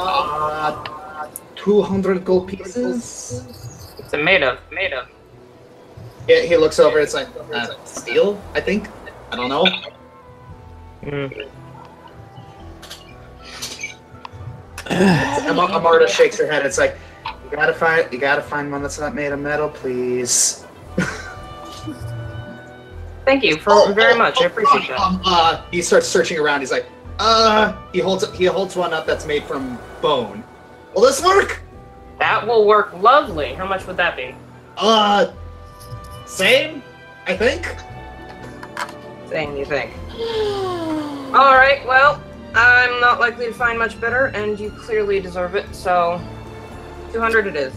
Speaker 4: 200 gold pieces.
Speaker 2: What's it made of?
Speaker 4: Yeah, he looks over. It's like steel, I think. I don't know. Amarta shakes her head. It's like you gotta find one that's not made of metal, please.
Speaker 2: Thank you very much. I appreciate that.
Speaker 4: He starts searching around. He's like, he holds one up that's made from bone. Will this work?
Speaker 2: That will work lovely. How much would that be?
Speaker 4: Same, I think.
Speaker 2: Same, you think? Alright, well, I'm not likely to find much better, and you clearly deserve it, so 200 it is.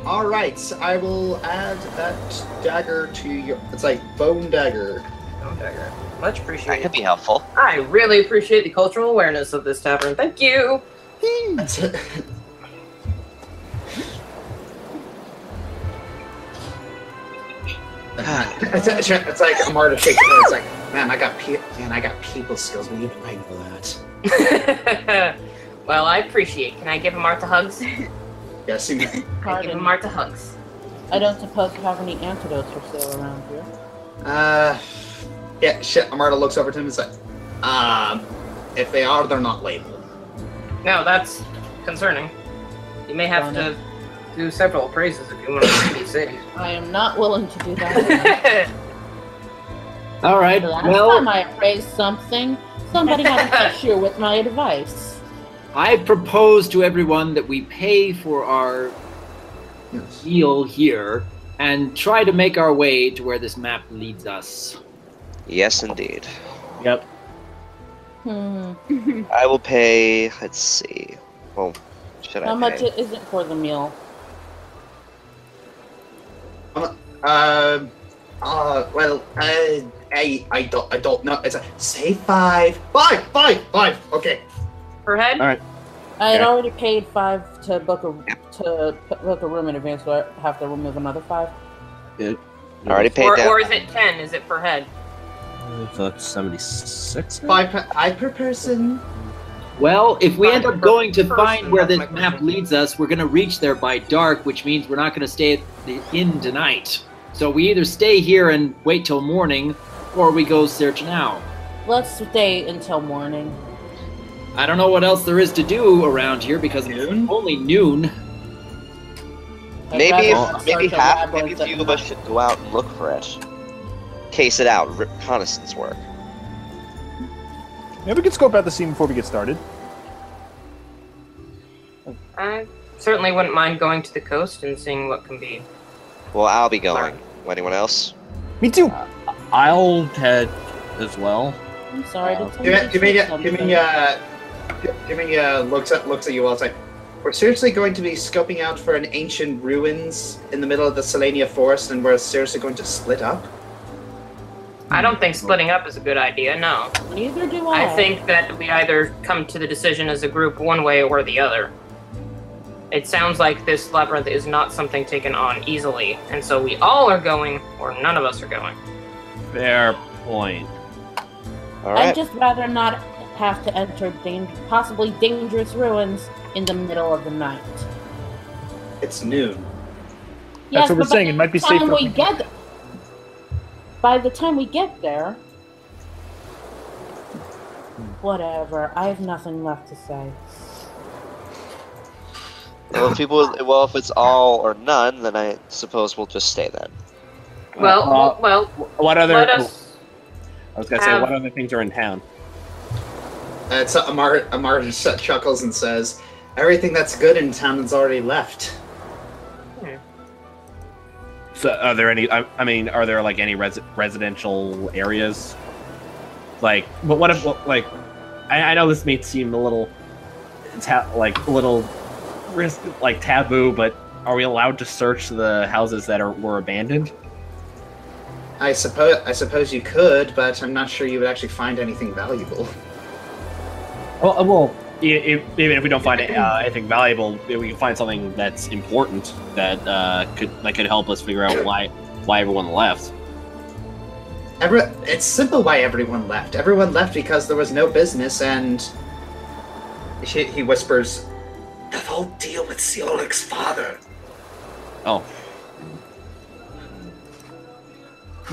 Speaker 4: All right, I will add that dagger to your. It's like bone dagger.
Speaker 2: Bone dagger. Much
Speaker 5: That
Speaker 2: appreciated.
Speaker 5: could be helpful.
Speaker 2: I really appreciate the cultural awareness of this tavern. Thank you.
Speaker 4: That's it. It's like Amarta shakes her head. It's like, man, I got people skills. We even might know that.
Speaker 2: Well, I appreciate. Can I give Martha hugs?
Speaker 4: Yes, you.
Speaker 2: I give Martha hugs.
Speaker 3: I don't suppose you have any antidotes for sale around here.
Speaker 4: Yeah, shit. Amarta looks over to him and says, if they are, they're not labeled.
Speaker 2: No, that's concerning. You may have to do several appraises if you want to be safe.
Speaker 3: I am not willing to do that.
Speaker 1: All right.
Speaker 3: The last
Speaker 1: Well,
Speaker 3: time I appraised something, somebody had an issue with my advice.
Speaker 1: I propose to everyone that we pay for our meal here and try to make our way to where this map leads us.
Speaker 5: Yes, indeed.
Speaker 6: Yep.
Speaker 5: I will pay. Let's see. Well, should I
Speaker 3: How
Speaker 5: pay?
Speaker 3: much is it for the meal?
Speaker 4: Well, I don't know. It's say five. Okay.
Speaker 2: Per head?
Speaker 6: All right.
Speaker 3: I had
Speaker 6: Okay.
Speaker 3: already paid 5 to book a room in advance, so I have to remove another 5.
Speaker 5: I already paid down.
Speaker 2: Or is it 10? Is it per head?
Speaker 6: So that's 76.
Speaker 4: Five per person.
Speaker 1: Well, if we end up going to
Speaker 2: Person,
Speaker 1: find where
Speaker 2: that's
Speaker 1: this
Speaker 2: my
Speaker 1: map
Speaker 2: question.
Speaker 1: leads us, we're going to reach there by dark, which means we're not going to stay at the inn tonight. So we either stay here and wait till morning, or we go search now.
Speaker 3: Let's stay until morning.
Speaker 1: I don't know what else there is to do around here because it's only noon.
Speaker 3: I'd
Speaker 5: Maybe
Speaker 3: rather
Speaker 5: maybe
Speaker 3: search a
Speaker 5: half, maybe
Speaker 3: labyrinth
Speaker 5: a few
Speaker 3: at
Speaker 5: of us
Speaker 3: night.
Speaker 5: should go out and look for it. Case it out, reconnaissance work.
Speaker 8: Maybe we could scope out the scene before we get started.
Speaker 2: I certainly wouldn't mind going to the coast and seeing what can be.
Speaker 5: Well, I'll be going. Anyone else?
Speaker 8: Me too.
Speaker 6: I'll head as well.
Speaker 3: I'm sorry to tell
Speaker 4: Jimmy looks at you all. It's like, we're seriously going to be scoping out for an ancient ruins in the middle of the Selenia forest, and we're seriously going to split up.
Speaker 2: I don't think splitting up is a good idea, no.
Speaker 3: Neither do I.
Speaker 2: I think that we either come to the decision as a group one way or the other. It sounds like this labyrinth is not something taken on easily, and so we all are going, or none of us are going.
Speaker 6: Fair point.
Speaker 5: All
Speaker 3: I'd
Speaker 5: right.
Speaker 3: just rather not have to enter possibly dangerous ruins in the middle of the night.
Speaker 4: It's noon.
Speaker 3: Yes,
Speaker 8: what we're
Speaker 3: but
Speaker 8: saying, it might be safer if
Speaker 3: by the time we get there, whatever. I have nothing left to say.
Speaker 5: Well, if it's all or none, then I suppose we'll just stay then.
Speaker 2: Well,
Speaker 6: What other?
Speaker 2: let us.
Speaker 6: I was gonna say,
Speaker 2: have-
Speaker 6: what other things are in town?
Speaker 4: So Amar just chuckles and says, "Everything that's good in town has already left."
Speaker 6: So, are there any? I mean, are there like any residential areas? Like, but what if like? I know this may seem a little, like taboo, but are we allowed to search the houses that were abandoned?
Speaker 4: I suppose you could, but I'm not sure you would actually find anything valuable.
Speaker 6: Well, even if we don't find anything valuable, we can find something that's important that could help us figure out why everyone left.
Speaker 4: It's simple why everyone left. Everyone left because there was no business, and he whispers, "The whole deal with Seolik's father."
Speaker 6: Oh.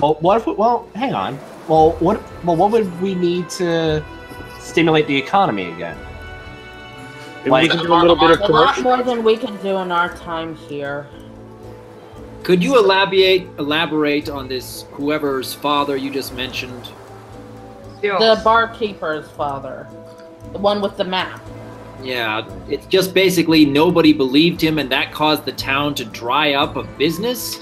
Speaker 6: Well, what if? Well, hang on. Well, what would we need to stimulate the economy again?
Speaker 8: Maybe we can do a little bit of
Speaker 3: A lot
Speaker 8: commercial.
Speaker 3: more than we can do in our time here.
Speaker 1: Could you elaborate on this whoever's father you just mentioned?
Speaker 3: The barkeeper's father. The one with the map.
Speaker 1: Yeah, it's just basically nobody believed him, and that caused the town to dry up of business.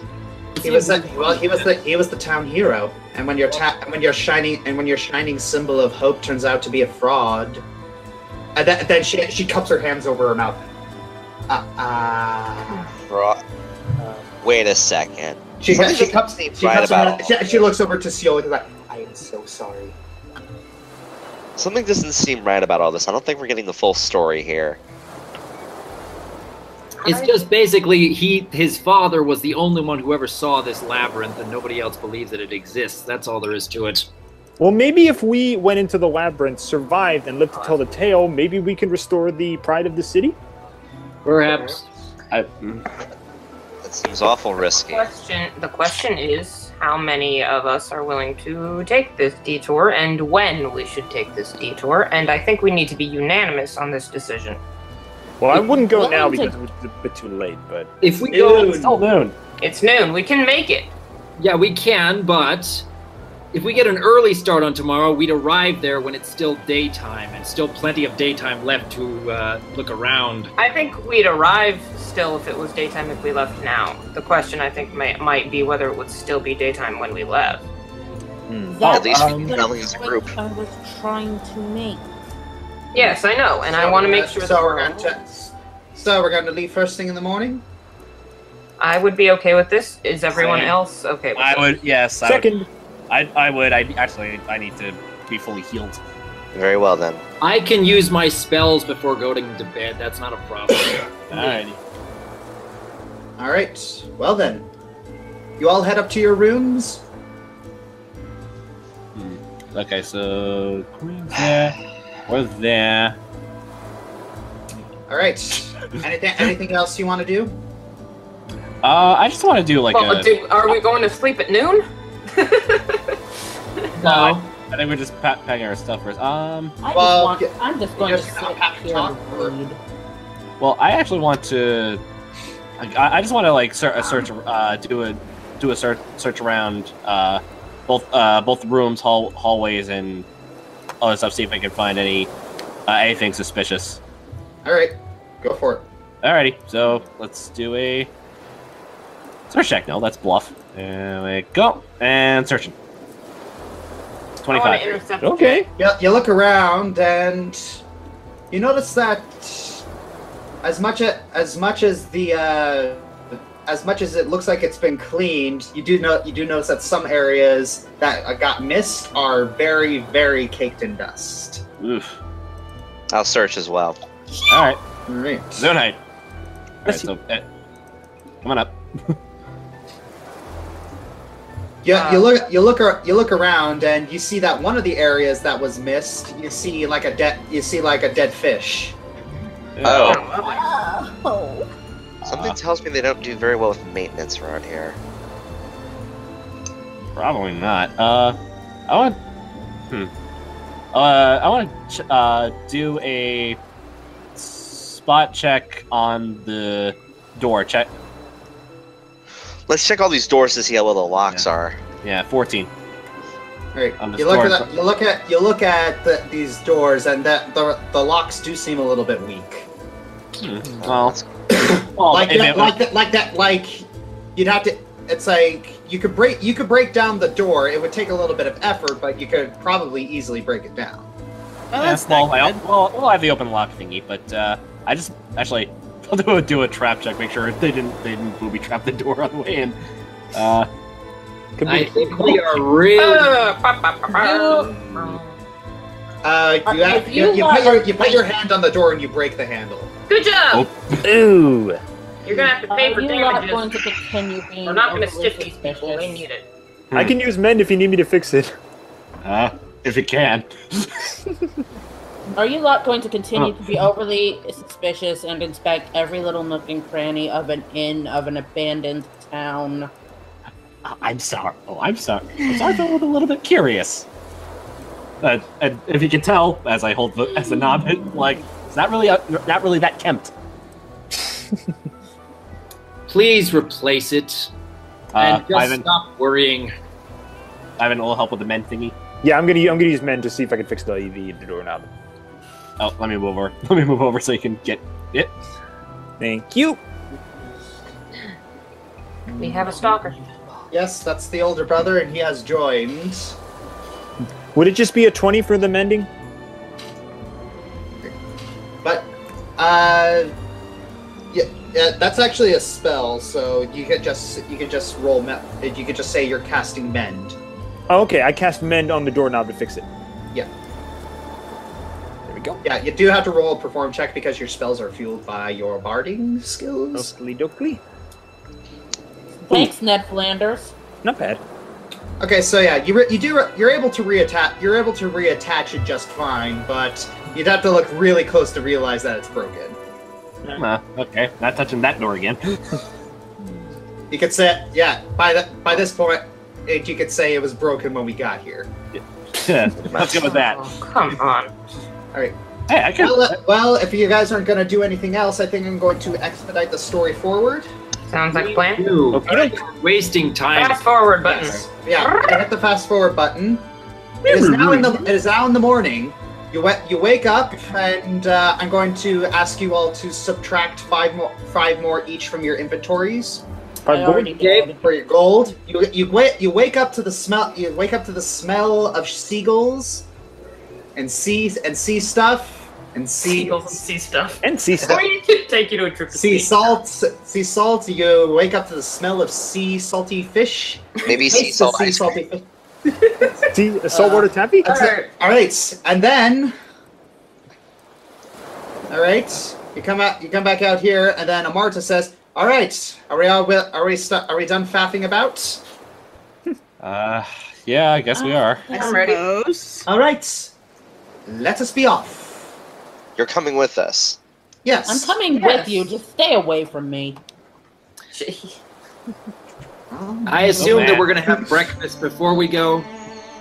Speaker 4: He was the town hero, and when your shining symbol of hope turns out to be a fraud, and then she cups her hands over her mouth.
Speaker 5: Wait a second.
Speaker 4: She
Speaker 5: Something
Speaker 4: cups
Speaker 5: doesn't seem
Speaker 4: she
Speaker 5: right
Speaker 4: cups her
Speaker 5: about
Speaker 4: hand,
Speaker 5: all
Speaker 4: she looks over to Seolik and is like, "I am so sorry."
Speaker 5: Something doesn't seem right about all this. I don't think we're getting the full story here.
Speaker 1: It's just basically his father was the only one who ever saw this labyrinth, and nobody else believes that it exists. That's all there is to it.
Speaker 8: Well, maybe if we went into the labyrinth, survived, and lived to tell the tale, maybe we can restore the pride of the city?
Speaker 1: Perhaps.
Speaker 5: That seems awful risky.
Speaker 2: The question is, how many of us are willing to take this detour, and when we should take this detour? And I think we need to be unanimous on this decision.
Speaker 8: Well, I wouldn't go now
Speaker 3: Willing to-
Speaker 8: because it's a bit too late, but...
Speaker 1: If we go,
Speaker 6: It's still noon.
Speaker 2: It's noon. We can make it.
Speaker 1: yeah, we can, but if we get an early start on tomorrow, we'd arrive there when it's still daytime and still plenty of daytime left to look around.
Speaker 2: I think we'd arrive still if it was daytime if we left now. The question I think might be whether it would still be daytime when we left.
Speaker 5: At least we can travel as a group.
Speaker 3: I was trying to make.
Speaker 2: Yes, I know, and I want to make sure that
Speaker 4: we're going to leave first thing in the morning?
Speaker 2: I would be okay with this. Is everyone else okay with
Speaker 6: I
Speaker 2: this?
Speaker 6: would, yes.
Speaker 8: Second.
Speaker 6: I would. I need to be fully healed.
Speaker 5: Very well then.
Speaker 1: I can use my spells before going to bed. That's not a problem.
Speaker 6: Alrighty.
Speaker 4: Alright, well then. You all head up to your rooms.
Speaker 6: Okay, so Queen's there. We're there.
Speaker 4: Alright. Anything else you want to do?
Speaker 6: I just want to do like
Speaker 2: are we going to sleep at noon?
Speaker 6: No. I think we're just packing our stuff first.
Speaker 3: I'm just going to sit here and read.
Speaker 6: Well, I actually want to. I just want to like do a search around both rooms, hallways, and other stuff. See if I can find anything suspicious.
Speaker 4: All right, go for it.
Speaker 6: Alrighty, so let's do a search check. No, that's bluff. There we go, and searching. 25.
Speaker 8: Okay.
Speaker 4: Yeah, you look around and you notice that as much as it looks like it's been cleaned, you do notice that some areas that got missed are very, very caked in dust.
Speaker 6: Oof.
Speaker 5: I'll search as well.
Speaker 6: All right.
Speaker 4: All right.
Speaker 6: Zone height. All right, so come on up.
Speaker 4: Yeah, you look around and you see that one of the areas that was missed, you see like a dead fish.
Speaker 5: Oh. Something tells me they don't do very well with maintenance around here.
Speaker 6: Probably not. I want to do a spot check on the door. Check.
Speaker 5: Let's check all these doors to see how well the locks are.
Speaker 6: Yeah, 14.
Speaker 4: Right. You look at these doors, and the locks do seem a little bit weak.
Speaker 6: Well,
Speaker 4: you'd have to. It's like you could break down the door. It would take a little bit of effort, but you could probably easily break it down.
Speaker 6: Well, that's we'll have the open lock thingy, but I just actually I'll do a trap check, make sure they didn't booby trap the door on the way in.
Speaker 1: I think we are really.
Speaker 4: You put your hand on the door and you break the handle.
Speaker 2: Good job.
Speaker 8: Oh. Ooh.
Speaker 2: You're gonna have to pay for
Speaker 3: Are you not
Speaker 2: damages.
Speaker 3: going to continue being
Speaker 2: We're not gonna
Speaker 3: overly
Speaker 2: stiff these people.
Speaker 3: suspicious?
Speaker 2: They need it.
Speaker 8: I can use mend if you need me to fix it.
Speaker 6: If it can.
Speaker 3: Are you not going to continue to be overly suspicious and inspect every little nook and cranny of an inn, of an abandoned town?
Speaker 6: I'm sorry. I'm sorry. I'm sorry, but I'm a little bit curious. And if you can tell, as I hold as the knob, like it's not really that kempt.
Speaker 1: Please replace it. And just
Speaker 6: Ivan,
Speaker 1: stop worrying.
Speaker 6: Ivan, will help with the mend thingy.
Speaker 8: Yeah, I'm gonna use mend to see if I can fix the doorknob.
Speaker 6: Oh, let me move over. Let me move over so you can get it.
Speaker 8: Thank you.
Speaker 2: We have a stalker.
Speaker 4: Yes, that's the older brother, and he has joined.
Speaker 8: Would it just be a 20 for the mending?
Speaker 4: But, yeah, that's actually a spell. So you could just roll. You could just say you're casting mend.
Speaker 8: Oh, okay, I cast mend on the doorknob to fix it.
Speaker 4: Yeah.
Speaker 8: There we go.
Speaker 4: Yeah, you do have to roll a perform check because your spells are fueled by your barding skills.
Speaker 8: Oakley dokley.
Speaker 3: Thanks, Ned Flanders.
Speaker 8: Not bad.
Speaker 4: Okay, so yeah, you're able to reattach it just fine, but you'd have to look really close to realize that it's broken.
Speaker 6: Okay, not touching that door again.
Speaker 4: You could say, yeah, by this point, you could say it was broken when we got here.
Speaker 6: Let's go with that.
Speaker 2: Oh, come on.
Speaker 4: All right.
Speaker 6: Hey, I can.
Speaker 4: Well, if you guys aren't going to do anything else, I think I'm going to expedite the story forward.
Speaker 2: Sounds like a plan.
Speaker 8: Okay.
Speaker 1: Wasting time.
Speaker 2: Fast forward button.
Speaker 4: Yeah, hit the fast forward button. It is now in the morning. You wake up, and I'm going to ask you all to subtract five more each from your inventories.
Speaker 3: I already did.
Speaker 4: For your gold. You wake up to the smell. You wake up to the smell of seagulls, and sea stuff. And
Speaker 2: Seagulls and sea stuff.
Speaker 8: And sea stuff.
Speaker 2: We could take you to a trip to
Speaker 4: Sea salt. You wake up to the smell of salty fish.
Speaker 5: Maybe sea
Speaker 4: Taste the
Speaker 5: salt ice
Speaker 4: salty
Speaker 5: cream.
Speaker 4: fish.
Speaker 8: See, saltwater taffy?
Speaker 4: All right, and then, you come back out here, and then Amarta says, "All right, are we done faffing about?"
Speaker 6: Yeah, I guess we are.
Speaker 2: I'm ready.
Speaker 4: All right, let us be off.
Speaker 5: You're coming with us.
Speaker 4: Yes,
Speaker 3: I'm coming with you. Just stay away from me.
Speaker 1: I assume
Speaker 6: man.
Speaker 1: that we're gonna have breakfast before we go.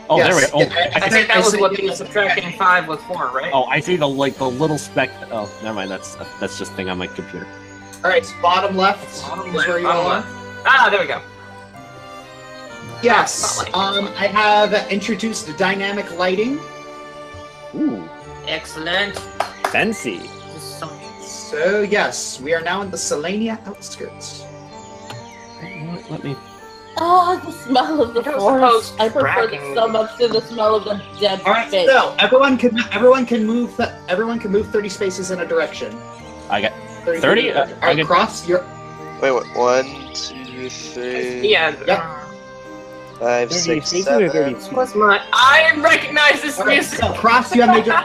Speaker 6: Oh,
Speaker 4: Yes.
Speaker 6: there we go. Oh,
Speaker 4: Yeah,
Speaker 2: I think that was what the subtracting 5 was for, right?
Speaker 6: oh, I see the little speck. Oh, never mind. That's just a thing on my computer.
Speaker 4: All right, bottom left is where you all are.
Speaker 2: Ah, there we go.
Speaker 4: Yes, I have introduced dynamic lighting.
Speaker 6: Ooh,
Speaker 2: Excellent.
Speaker 8: fancy.
Speaker 4: So yes, we are now in the Selenia outskirts.
Speaker 6: let me.
Speaker 3: Oh, the smell of the
Speaker 2: It was
Speaker 3: forest. I prefer
Speaker 2: post-cracking.
Speaker 3: this so much to the smell of the dead
Speaker 4: All right,
Speaker 3: fish.
Speaker 4: so everyone can move 30 spaces in a direction.
Speaker 6: I got
Speaker 4: 30.
Speaker 6: 30?
Speaker 4: All right, cross your.
Speaker 5: Wait, 1, 2, 3,
Speaker 2: Yeah.
Speaker 4: Yep.
Speaker 5: 5,
Speaker 8: 30
Speaker 5: 6,
Speaker 8: spaces or 30
Speaker 5: 7.
Speaker 2: What's my? I recognize this
Speaker 4: All right,
Speaker 2: music.
Speaker 4: so cross, you have made your.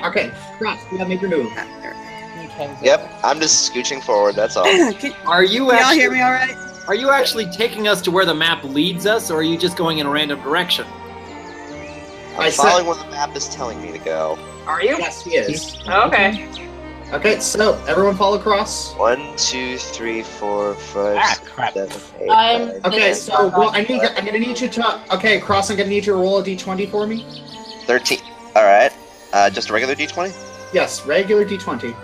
Speaker 4: Okay, cross, you have made your move.
Speaker 3: Okay.
Speaker 5: Yep, I'm just scooching forward, that's all.
Speaker 7: Can
Speaker 1: Are you
Speaker 7: y'all
Speaker 1: actually,
Speaker 7: hear me all right?
Speaker 1: Are you actually taking us to where the map leads us, or are you just going in a random direction?
Speaker 5: I'm
Speaker 4: I said-
Speaker 5: following where the map is telling me to go.
Speaker 2: Are you?
Speaker 4: Yes, he is.
Speaker 2: Okay.
Speaker 4: Okay, so everyone follow cross.
Speaker 5: 1, 2, 3, 4, 5,
Speaker 6: Ah,
Speaker 5: 6,
Speaker 6: crap.
Speaker 5: 7, 8,
Speaker 3: I'm-
Speaker 5: 9,
Speaker 4: Okay,
Speaker 5: 10,
Speaker 4: so well, I'm gonna need you to. Okay, cross. I'm gonna need you to roll a d20 for me.
Speaker 5: 13. Alright. Just a regular d20?
Speaker 4: Yes, regular d20.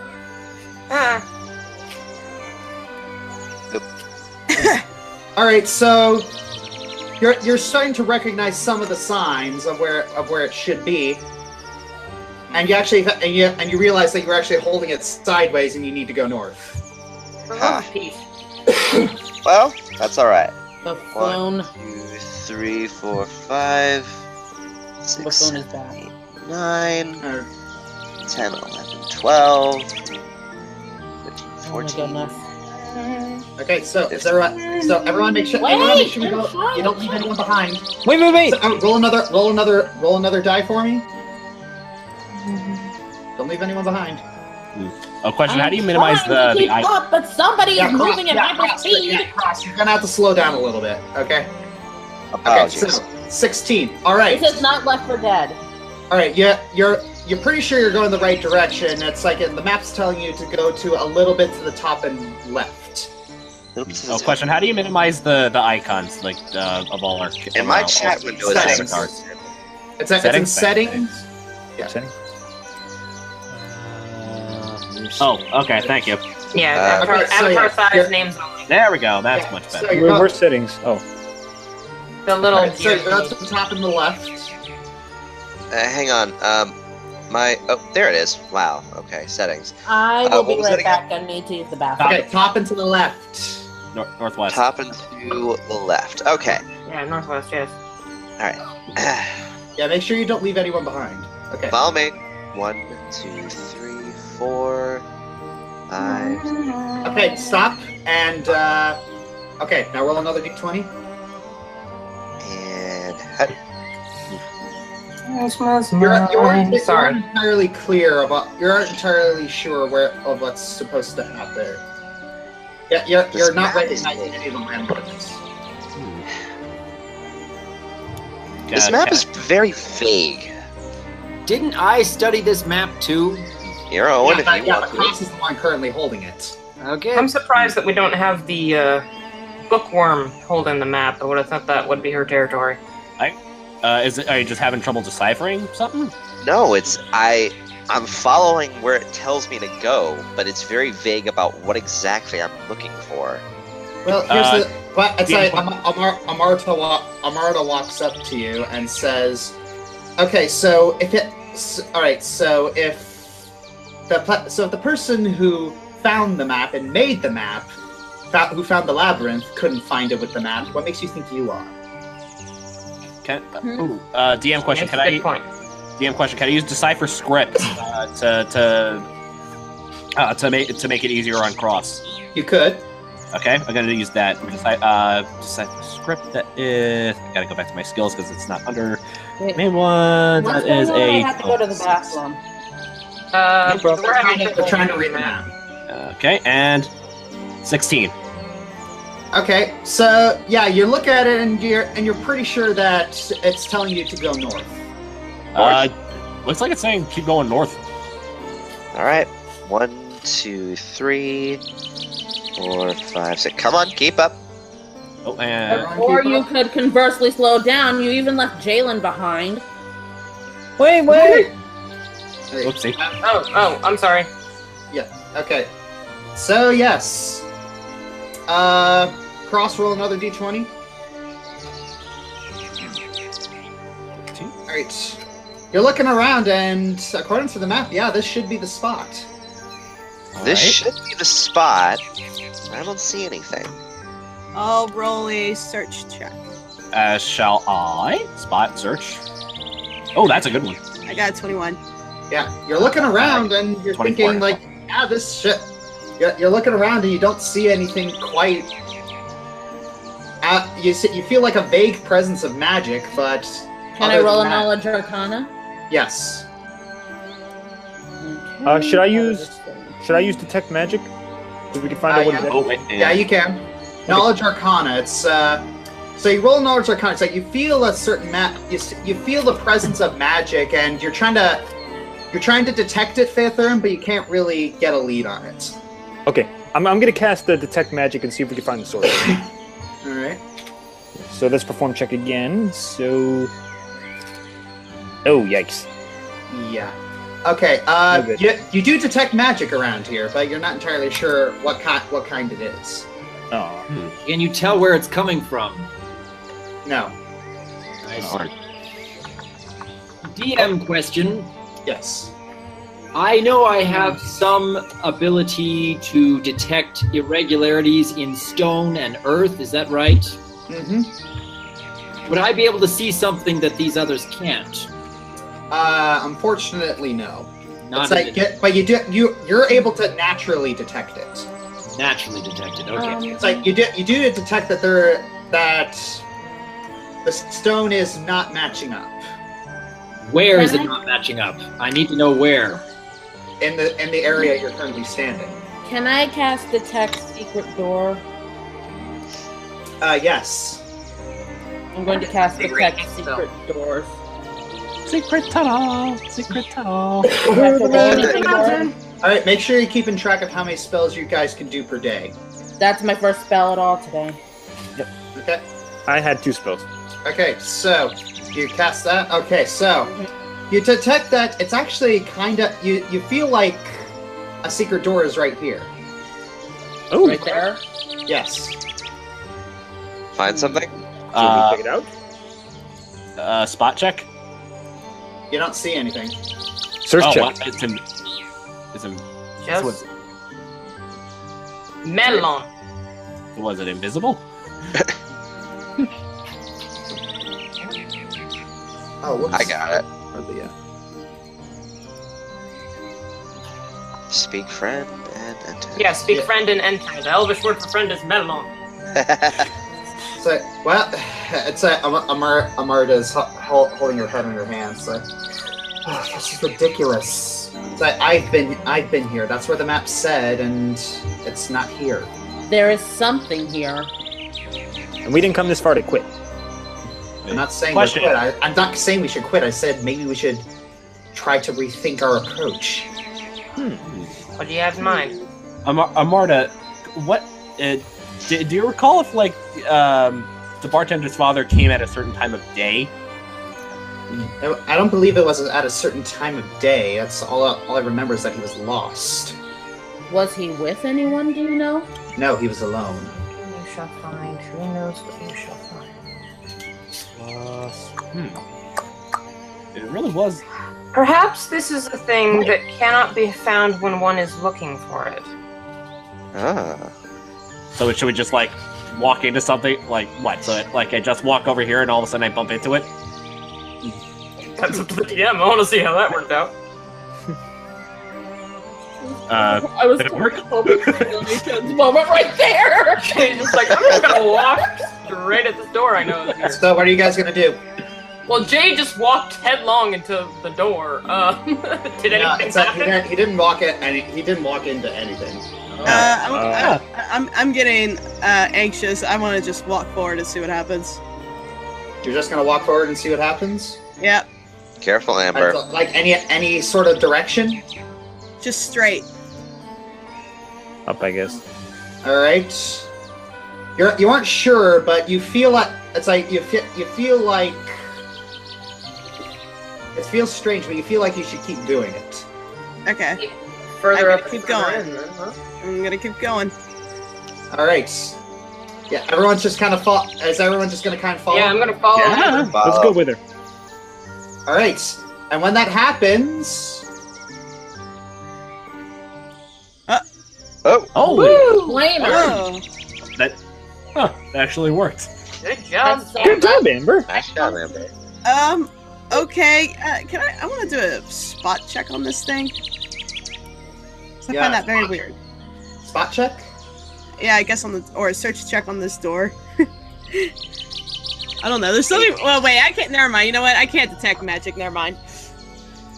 Speaker 2: Ah.
Speaker 4: All right, so you're starting to recognize some of the signs of where it should be, and you realize that you're actually holding it sideways, and you need to go north.
Speaker 5: Ah.
Speaker 2: Peace.
Speaker 5: Well, that's alright.
Speaker 3: Buffoon.
Speaker 5: 1, 2, 3, 4, 5, 6,
Speaker 3: Buffoon is
Speaker 5: 7,
Speaker 3: back.
Speaker 5: 8, 9,
Speaker 4: Uh,
Speaker 5: 10, 11, 12, 13,
Speaker 3: Oh my
Speaker 5: 14.
Speaker 3: goodness.
Speaker 4: Okay, so everyone make sure you don't leave anyone behind.
Speaker 8: Wait.
Speaker 4: So, roll another die for me. Don't leave anyone behind.
Speaker 6: Oh, question. How
Speaker 3: I'm
Speaker 6: do you minimize
Speaker 3: trying to keep
Speaker 6: the
Speaker 3: up, but somebody is
Speaker 4: cross,
Speaker 3: moving at hyper
Speaker 4: cross,
Speaker 3: speed.
Speaker 4: yeah, cross. You're gonna have to slow down a little bit. Okay. Okay.
Speaker 5: Apologies.
Speaker 4: So 16. All right.
Speaker 3: This is not Left 4 Dead.
Speaker 4: All right. Yeah. You're pretty sure you're going the right direction. It's like the map's telling you to go to a little bit to the top and left.
Speaker 6: Oh, question. How do you minimize the icons like of all our?
Speaker 5: In my
Speaker 6: all
Speaker 5: chat
Speaker 6: our
Speaker 5: window, it
Speaker 4: Settings.
Speaker 5: says
Speaker 4: It's in settings. Yeah.
Speaker 8: Settings?
Speaker 6: Oh, okay. Thank you.
Speaker 2: Yeah.
Speaker 4: okay, so
Speaker 2: Avatar
Speaker 4: yeah,
Speaker 2: size
Speaker 4: you're-
Speaker 2: names only.
Speaker 6: There we go. That's
Speaker 4: Yeah,
Speaker 6: much
Speaker 4: so
Speaker 6: better.
Speaker 4: you're go-
Speaker 8: Reverse settings. Oh.
Speaker 2: The little.
Speaker 4: Alright, so go to the top and the left.
Speaker 5: hang on. There it is. Wow. Okay, settings.
Speaker 3: I
Speaker 5: what
Speaker 3: will be
Speaker 5: was
Speaker 3: right
Speaker 5: that again?
Speaker 3: back. I need to use the bathroom.
Speaker 4: Okay, top and to the left.
Speaker 6: Northwest.
Speaker 5: Top and to the left. Okay.
Speaker 2: Yeah, northwest. Yes.
Speaker 5: All right.
Speaker 4: Yeah, make sure you don't leave anyone behind. Okay.
Speaker 5: Follow me. 1, 2, 3, 4, 5.
Speaker 4: Okay, stop and okay. Now roll another d20.
Speaker 5: And head.
Speaker 4: You aren't entirely clear about. You aren't entirely sure of what's supposed to happen there. Yeah, you're
Speaker 5: This
Speaker 4: not
Speaker 5: map is
Speaker 4: recognizing any of the landmarks.
Speaker 5: This map is very vague.
Speaker 1: Didn't I study this map too?
Speaker 5: You're Owen if you
Speaker 4: yeah,
Speaker 5: want
Speaker 4: but
Speaker 5: to.
Speaker 4: Cross is the one currently holding it.
Speaker 1: Okay.
Speaker 2: I'm surprised that we don't have the bookworm holding the map. I would have thought that would be her territory.
Speaker 6: Are you just having trouble deciphering something?
Speaker 5: No, I'm following where it tells me to go, but it's very vague about what exactly I'm looking for.
Speaker 4: Well, here's the. But it's
Speaker 6: yeah,
Speaker 4: like Amarta walks up to you and says, "Okay, so if it, all right, so if the person who found the map and made the map, who found the labyrinth, couldn't find it with the map, what makes you think you are?"
Speaker 6: DM question.
Speaker 2: That's a good point.
Speaker 6: DM question. Can I use Decipher Script to make it easier on Cross?
Speaker 4: You could.
Speaker 6: Okay, I'm gonna use that. Decipher Script. That is. I gotta go back to my skills because it's not under main one.
Speaker 3: What's
Speaker 6: That is
Speaker 3: going on?
Speaker 6: a.
Speaker 3: I have to go to the bathroom.
Speaker 4: They're trying to read the map.
Speaker 6: Okay, and 16.
Speaker 4: Okay, so yeah, you look at it and you're pretty sure that it's telling you to go north.
Speaker 6: Looks like it's saying keep going north.
Speaker 5: All right. 1, 2, 3, 4, 5, 6. Come on, keep up.
Speaker 6: Oh, and
Speaker 3: Or you could conversely slow down. You even left Jalen behind.
Speaker 8: Wait!
Speaker 6: whoopsie.
Speaker 2: Oh, I'm sorry.
Speaker 4: Yeah. Okay. So yes. Cross roll another d20. All right. You're looking around, and according to the map, yeah, this should be the spot.
Speaker 5: This should be the spot. I don't see anything.
Speaker 7: I'll roll a search check.
Speaker 6: Shall I? Spot search. Oh, that's a good one.
Speaker 7: I got a 21.
Speaker 4: Yeah, you're looking around, and you're
Speaker 6: 24.
Speaker 4: thinking like, yeah, this shit. You're looking around, and you don't see anything quite. You feel like a vague presence of magic, but.
Speaker 3: Can I roll a knowledge arcana?
Speaker 4: Yes.
Speaker 8: Should I use detect magic? So we can find out what it is.
Speaker 6: Oh, wait.
Speaker 4: Yeah, you can. Knowledge Arcana. It's so you roll Knowledge Arcana. It's like you feel a certain you feel the presence of magic, and you're trying to detect it, Faethurn, but you can't really get a lead on it.
Speaker 8: Okay, I'm gonna cast the detect magic and see if we can find the source.
Speaker 4: All right.
Speaker 8: So let's perform check again. So, oh yikes!
Speaker 4: Yeah. Okay. You do detect magic around here, but you're not entirely sure what kind it is.
Speaker 8: Oh.
Speaker 1: Can you tell where it's coming from?
Speaker 4: No.
Speaker 1: Nice. DM question.
Speaker 4: Yes.
Speaker 1: I know I have some ability to detect irregularities in stone and earth. Is that right?
Speaker 4: Mm-hmm.
Speaker 1: Would I be able to see something that these others can't?
Speaker 4: Unfortunately, no.
Speaker 1: Not
Speaker 4: it's like, but you're able to naturally detect it.
Speaker 1: Naturally detected. Okay.
Speaker 4: It's like you do detect that the stone is not matching up.
Speaker 1: Where is it not matching up? I need to know where.
Speaker 4: In the area you're currently standing.
Speaker 3: Can I cast detect secret door?
Speaker 4: Yes.
Speaker 3: I'm going to cast detect secret doors.
Speaker 6: Secret tunnel. Secret tunnel.
Speaker 3: Do I have to roll anything more?
Speaker 4: All right. Make sure you're keeping track of how many spells you guys can do per day.
Speaker 3: That's my first spell at all today.
Speaker 4: Okay.
Speaker 8: I had 2 spells.
Speaker 4: Okay. So you cast that. Okay. So you detect that it's actually kind of you feel like a secret door is right here.
Speaker 8: Oh,
Speaker 3: Right there.
Speaker 4: Yes.
Speaker 5: Find something?
Speaker 8: Should we check it out?
Speaker 6: Spot check.
Speaker 4: You don't see anything.
Speaker 8: Search check.
Speaker 6: What? It's in.
Speaker 2: Just
Speaker 6: Was,
Speaker 2: melon.
Speaker 6: was it invisible?
Speaker 4: Oh, whoops.
Speaker 5: I got it.
Speaker 4: Yeah.
Speaker 5: Speak friend and enter.
Speaker 2: Yeah, speak friend and enter. The Elvish word for friend is melon.
Speaker 4: So, well, it's Amarda's holding her head in her hands. Like, oh, this is ridiculous. It's like, I've been here. That's where the map said, and it's not here.
Speaker 3: There is something here.
Speaker 8: And we didn't come this far to quit.
Speaker 4: I'm not saying
Speaker 6: Question.
Speaker 4: we quit. I'm not saying we should quit. I said maybe we should try to rethink our approach.
Speaker 2: What do you have in mind?
Speaker 6: Amarda, what? Do you recall if the bartender's father came at a certain time of day?
Speaker 4: I don't believe it was at a certain time of day. That's all I remember is that he was lost.
Speaker 3: Was he with anyone, do you know?
Speaker 4: No, he was alone.
Speaker 2: shall find. Who knows what you shall find?
Speaker 6: It really was.
Speaker 2: Perhaps this is a thing that cannot be found when one is looking for it.
Speaker 5: Ah.
Speaker 6: So should we just like walk into something? Like what? So like I just walk over here and all of a sudden I bump into it?
Speaker 2: That's up to the DM. I want to see how that worked out.
Speaker 3: I was
Speaker 6: did it work?
Speaker 3: moment right there.
Speaker 2: He's just like, I'm just gonna walk straight at this door I know is here.
Speaker 4: So what are you guys gonna do?
Speaker 2: Well, Jay just walked headlong into the door. Did anything happen?
Speaker 4: He didn't walk it, and he didn't walk into anything.
Speaker 7: I'm getting anxious. I want to just walk forward and see what happens.
Speaker 4: You're just gonna walk forward and see what happens.
Speaker 7: Yep,
Speaker 5: Careful, Amber.
Speaker 4: Like any sort of direction.
Speaker 7: just straight.
Speaker 8: Up, I guess.
Speaker 4: All right. You aren't sure, but you feel like it's like you feel like it feels strange, but you feel like you should keep doing it.
Speaker 7: Okay,
Speaker 2: Further
Speaker 7: I'm
Speaker 2: up,
Speaker 7: gonna keep
Speaker 2: further
Speaker 7: going.
Speaker 2: in, then, huh?
Speaker 7: I'm gonna keep going.
Speaker 4: All right. Yeah, everyone's just kind of Is everyone just gonna kind of follow?
Speaker 2: Yeah, I'm gonna follow.
Speaker 8: Yeah, let's go with her.
Speaker 4: All right. And when that happens,
Speaker 5: Oh,
Speaker 3: Blame her.
Speaker 7: Oh,
Speaker 6: That actually worked.
Speaker 2: Good job.
Speaker 3: That's so
Speaker 8: Good job, Amber.
Speaker 5: nice job, Amber.
Speaker 7: okay. Can I want to do a spot check on this thing. 'Cause I
Speaker 4: Yeah,
Speaker 7: find that very
Speaker 4: spot
Speaker 7: weird.
Speaker 4: spot check.
Speaker 7: Yeah, I guess or a search check on this door. I don't know. There's something. Well, wait. I can't. Never mind. You know what? I can't detect magic. Never mind.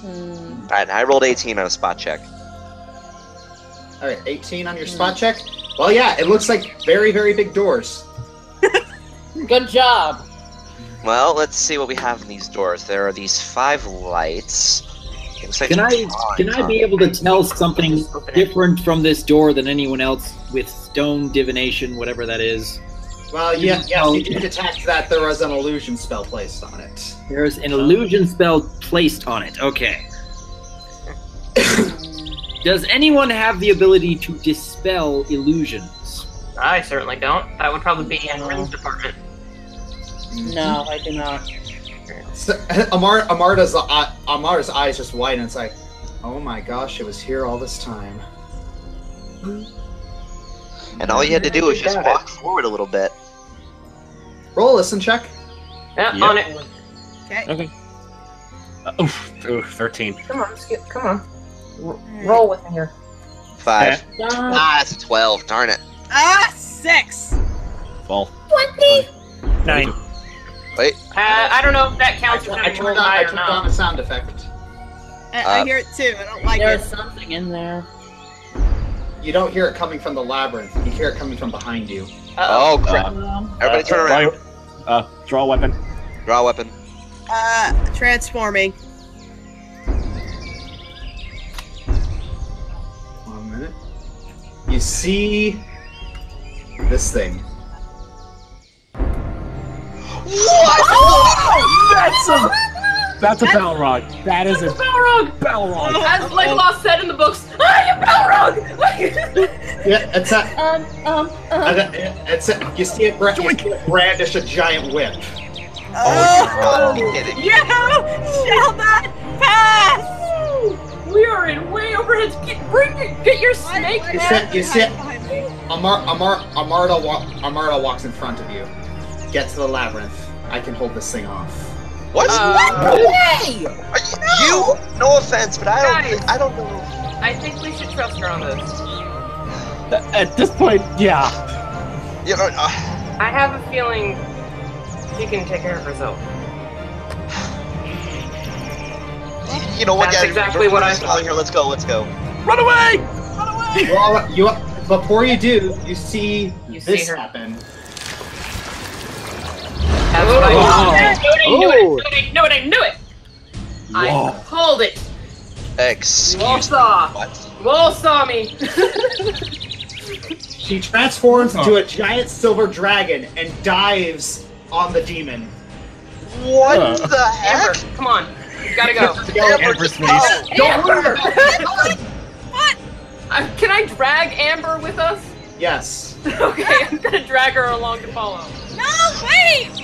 Speaker 5: Alright, I rolled 18 on a spot check.
Speaker 4: All right, 18 on your spot check. Well, yeah, it looks like very, very big doors.
Speaker 3: Good job.
Speaker 5: Well, let's see what we have in these doors. There are these 5 lights. It looks like
Speaker 1: Can I be able to tell something
Speaker 2: Open it.
Speaker 1: different from this door than anyone else with stone divination, whatever that is?
Speaker 4: Well, yes, you did detect that there was an illusion spell placed on it.
Speaker 1: There's an illusion spell placed on it. Okay. Does anyone have the ability to dispel illusions?
Speaker 2: I certainly don't. That would probably be in Rin's department.
Speaker 3: No, I do not.
Speaker 4: So, Amar's eyes just widen. It's like, oh my gosh, it was here all this time.
Speaker 5: And all you had to do was just walk forward a little bit.
Speaker 4: Roll a listen check.
Speaker 2: Yeah,
Speaker 6: Yep.
Speaker 2: on it.
Speaker 7: Okay.
Speaker 6: Ooh, 13.
Speaker 2: Come on, Skip. Come on. Roll with me here.
Speaker 5: 5.
Speaker 3: Done.
Speaker 5: Ah, it's a 12. Darn it.
Speaker 7: 6.
Speaker 6: Well,
Speaker 3: 20.
Speaker 8: 9.
Speaker 5: Wait.
Speaker 2: I don't know if that counts as
Speaker 4: I
Speaker 2: having
Speaker 4: turned
Speaker 2: rolled
Speaker 4: on,
Speaker 2: high
Speaker 4: I
Speaker 2: or
Speaker 4: turned on
Speaker 2: not.
Speaker 4: the sound effect.
Speaker 7: I hear it too. I don't like
Speaker 3: There's
Speaker 7: it.
Speaker 3: something in there.
Speaker 4: You don't hear it coming from the labyrinth. You hear it coming from behind you.
Speaker 2: Uh-oh.
Speaker 5: Oh, crap. Everybody turn around.
Speaker 6: draw a weapon.
Speaker 5: Draw a weapon.
Speaker 7: Transforming.
Speaker 4: 1 minute. You see this thing.
Speaker 6: That's a Balrog. That is a
Speaker 2: Balrog!
Speaker 6: Balrog.
Speaker 2: As Legolas said in the books, you Balrog!
Speaker 4: Yeah, it's a. You see it brandish a giant whip.
Speaker 5: Oh, you're kidding.
Speaker 7: Yeah! Shall not pass!
Speaker 2: We are in way overhead. Get your snake.
Speaker 4: You sit. Amarda walks in front of you. Get to the labyrinth. I can hold this thing off.
Speaker 5: What? Are you? No offense, but I don't know.
Speaker 2: I think we should trust her on this.
Speaker 6: At this point, yeah.
Speaker 5: You know,
Speaker 2: I have a feeling she can take care of herself.
Speaker 5: you know what,
Speaker 2: That's
Speaker 5: guys?
Speaker 2: exactly what I
Speaker 5: thought. Here, let's go.
Speaker 6: Run away!
Speaker 4: Before you do, you see
Speaker 2: You
Speaker 4: this
Speaker 2: see her.
Speaker 4: happen.
Speaker 2: That's what I knew it! I
Speaker 6: Whoa.
Speaker 2: called it!
Speaker 5: Excuse
Speaker 2: You all
Speaker 5: me.
Speaker 2: saw!
Speaker 5: What?
Speaker 2: You all saw me!
Speaker 4: She transforms into a giant silver dragon and dives on the demon.
Speaker 5: What the
Speaker 2: Amber,
Speaker 5: heck?
Speaker 2: come on. You gotta go.
Speaker 5: Amber,
Speaker 6: Amber's
Speaker 5: just go.
Speaker 6: face.
Speaker 4: Don't worry about it.
Speaker 2: What? Can I drag Amber with us?
Speaker 4: Yes.
Speaker 2: Okay, I'm gonna drag her along to follow.
Speaker 7: No, wait!